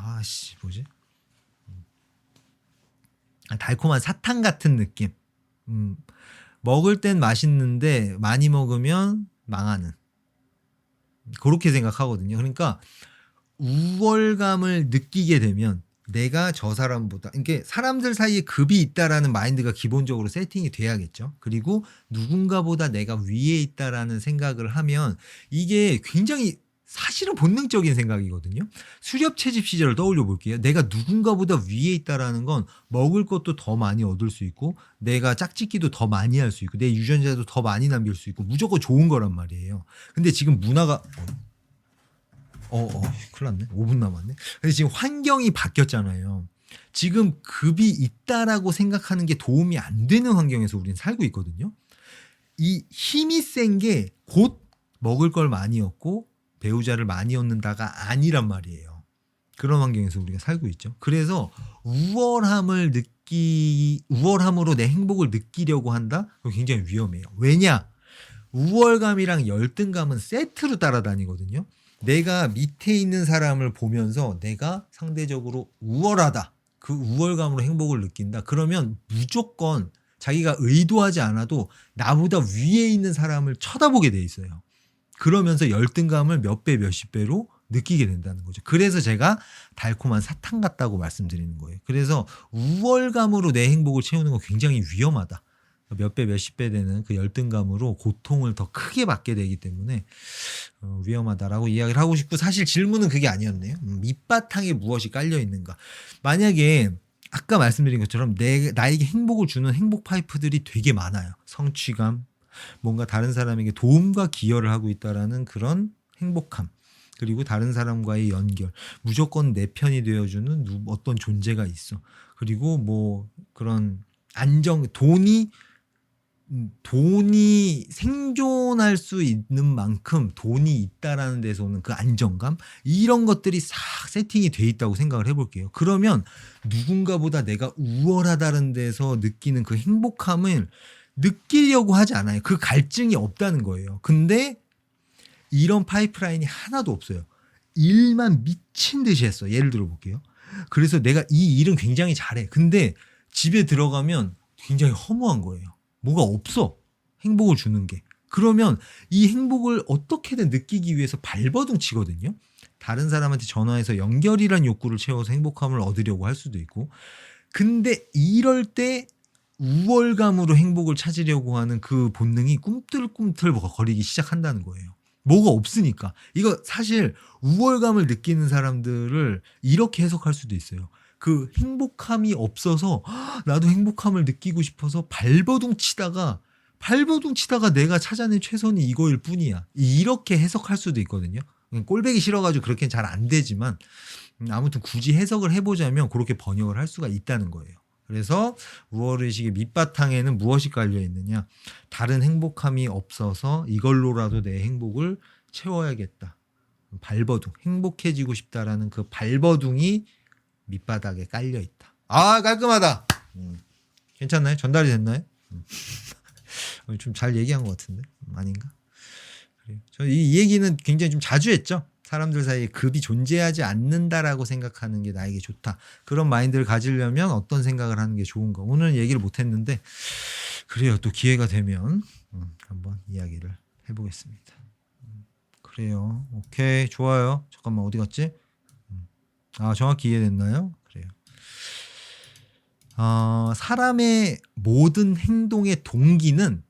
뭐지? 달콤한 사탕 같은 느낌. 먹을 땐 맛있는데 많이 먹으면 망하는. 그렇게 생각하거든요. 그러니까 우월감을 느끼게 되면 내가 저 사람보다, 이게 사람들 사이에 급이 있다라는 마인드가 기본적으로 세팅이 돼야겠죠. 그리고 누군가보다 내가 위에 있다라는 생각을 하면 이게 굉장히 사실은 본능적인 생각이거든요. 수렵 채집 시절을 떠올려 볼게요. 내가 누군가보다 위에 있다라는 건 먹을 것도 더 많이 얻을 수 있고 내가 짝짓기도 더 많이 할 수 있고 내 유전자도 더 많이 남길 수 있고 무조건 좋은 거란 말이에요. 근데 지금 문화가 큰일 났네. 5분 남았네. 근데 지금 환경이 바뀌었잖아요. 지금 급이 있다라고 생각하는 게 도움이 안 되는 환경에서 우리는 살고 있거든요. 이 힘이 센 게 곧 먹을 걸 많이 얻고 배우자를 많이 얻는다가 아니란 말이에요. 그런 환경에서 우리가 살고 있죠. 그래서 우월함으로 내 행복을 느끼려고 한다? 그거 굉장히 위험해요. 왜냐? 우월감이랑 열등감은 세트로 따라다니거든요. 내가 밑에 있는 사람을 보면서 내가 상대적으로 우월하다. 그 우월감으로 행복을 느낀다. 그러면 무조건 자기가 의도하지 않아도 나보다 위에 있는 사람을 쳐다보게 돼 있어요. 그러면서 열등감을 몇 배, 몇십 배로 느끼게 된다는 거죠. 그래서 제가 달콤한 사탕 같다고 말씀드리는 거예요. 그래서 우월감으로 내 행복을 채우는 건 굉장히 위험하다. 몇 배, 몇십 배 되는 그 열등감으로 고통을 더 크게 받게 되기 때문에 위험하다라고 이야기를 하고 싶고 사실 질문은 그게 아니었네요. 밑바탕에 무엇이 깔려 있는가. 만약에 아까 말씀드린 것처럼 나에게 행복을 주는 행복 파이프들이 되게 많아요. 성취감, 뭔가 다른 사람에게 도움과 기여를 하고 있다라는 그런 행복함. 그리고 다른 사람과의 연결. 무조건 내 편이 되어주는 어떤 존재가 있어. 그리고 뭐 그런 돈이 생존할 수 있는 만큼 돈이 있다라는 데서 오는 그 안정감 이런 것들이 싹 세팅이 돼 있다고 생각을 해볼게요. 그러면 누군가보다 내가 우월하다는 데서 느끼는 그 행복함을 느끼려고 하지 않아요. 그 갈증이 없다는 거예요. 근데 이런 파이프라인이 하나도 없어요. 일만 미친 듯이 했어. 예를 들어 볼게요. 그래서 내가 이 일은 굉장히 잘해. 근데 집에 들어가면 굉장히 허무한 거예요. 뭐가 없어. 행복을 주는 게. 그러면 이 행복을 어떻게든 느끼기 위해서 발버둥 치거든요. 다른 사람한테 전화해서 연결이란 욕구를 채워서 행복함을 얻으려고 할 수도 있고. 근데 이럴 때 우월감으로 행복을 찾으려고 하는 그 본능이 꿈틀꿈틀 거리기 시작한다는 거예요. 뭐가 없으니까. 이거 사실 우월감을 느끼는 사람들을 이렇게 해석할 수도 있어요. 그 행복함이 없어서 나도 행복함을 느끼고 싶어서 발버둥 치다가 내가 찾아낸 최선이 이거일 뿐이야. 이렇게 해석할 수도 있거든요. 꼴배기 싫어가지고 그렇게는 잘 안 되지만 아무튼 굳이 해석을 해보자면 그렇게 번역을 할 수가 있다는 거예요. 그래서 우월의식의 밑바탕에는 무엇이 깔려 있느냐. 다른 행복함이 없어서 이걸로라도 내 행복을 채워야겠다. 발버둥. 행복해지고 싶다라는 그 발버둥이 밑바닥에 깔려 있다. 깔끔하다. 괜찮나요? 전달이 됐나요? 좀 잘 얘기한 것 같은데 아닌가? 그래요. 저 이 얘기는 굉장히 좀 자주 했죠. 사람들 사이에 급이 존재하지 않는다라고 생각하는 게 나에게 좋다. 그런 마인드를 가지려면 어떤 생각을 하는 게 좋은가. 오늘은 얘기를 못했는데 그래요. 또 기회가 되면 한번 이야기를 해보겠습니다. 그래요. 오케이, 좋아요. 잠깐만, 어디 갔지? 정확히 이해됐나요? 그래요. 사람의 모든 행동의 동기는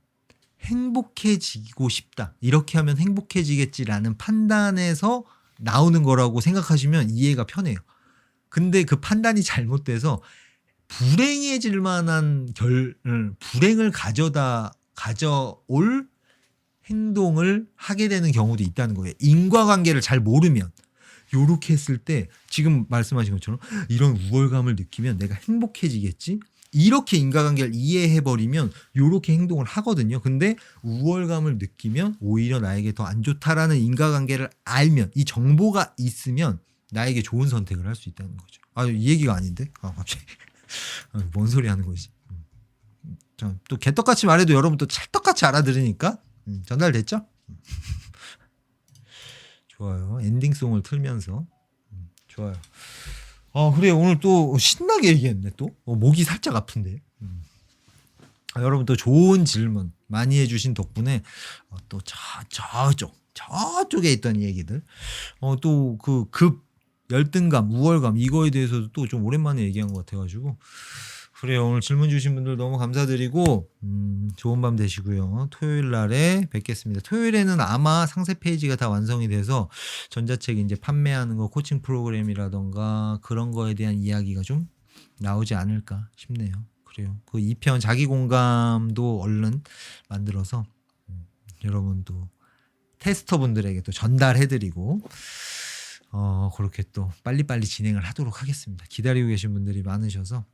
행복해지고 싶다. 이렇게 하면 행복해지겠지라는 판단에서 나오는 거라고 생각하시면 이해가 편해요. 근데 그 판단이 잘못돼서 불행해질 만한 불행을 가져올 행동을 하게 되는 경우도 있다는 거예요. 인과관계를 잘 모르면. 요렇게 했을 때 지금 말씀하신 것처럼 이런 우월감을 느끼면 내가 행복해지겠지? 이렇게 인과관계를 이해해버리면 요렇게 행동을 하거든요. 근데 우월감을 느끼면 오히려 나에게 더 안 좋다라는 인과관계를 알면, 이 정보가 있으면 나에게 좋은 선택을 할 수 있다는 거죠. 이 얘기가 아닌데? 갑자기 뭔 소리 하는 거지? 또 개떡같이 말해도 여러분 또 찰떡같이 알아들으니까 전달됐죠? 좋아요. 엔딩송을 틀면서 좋아요. 그래 오늘 또 신나게 얘기했네. 또 목이 살짝 아픈데. 여러분 또 좋은 질문 많이 해주신 덕분에 또 저쪽에 있던 얘기들 또 그 급 열등감, 우월감 이거에 대해서도 또 좀 오랜만에 얘기한 것 같아가지고 그래요. 오늘 질문 주신 분들 너무 감사드리고 좋은 밤 되시고요. 토요일 날에 뵙겠습니다. 토요일에는 아마 상세 페이지가 다 완성이 돼서 전자책 이제 판매하는 거 코칭 프로그램이라던가 그런 거에 대한 이야기가 좀 나오지 않을까 싶네요. 그래요. 그 2편 자기 공감도 얼른 만들어서 여러분도 테스터분들에게 또 전달해드리고 그렇게 또 빨리빨리 진행을 하도록 하겠습니다. 기다리고 계신 분들이 많으셔서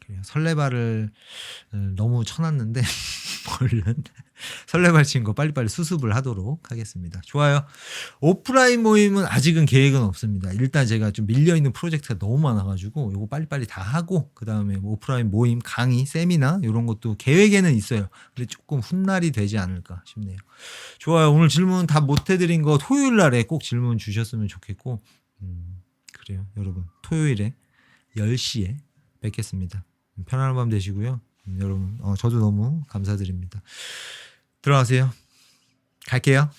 그래요. 설레발을 너무 쳐놨는데 얼른 설레발 친 거 빨리빨리 수습을 하도록 하겠습니다. 좋아요. 오프라인 모임은 아직은 계획은 없습니다. 일단 제가 좀 밀려있는 프로젝트가 너무 많아가지고 이거 빨리빨리 다 하고 그 다음에 오프라인 모임, 강의, 세미나 이런 것도 계획에는 있어요. 근데 조금 훗날이 되지 않을까 싶네요. 좋아요. 오늘 질문 다 못해드린 거 토요일 날에 꼭 질문 주셨으면 좋겠고 그래요. 여러분 토요일에 10시에 뵙겠습니다. 편안한 밤 되시고요. 여러분 저도 너무 감사드립니다. 들어가세요. 갈게요.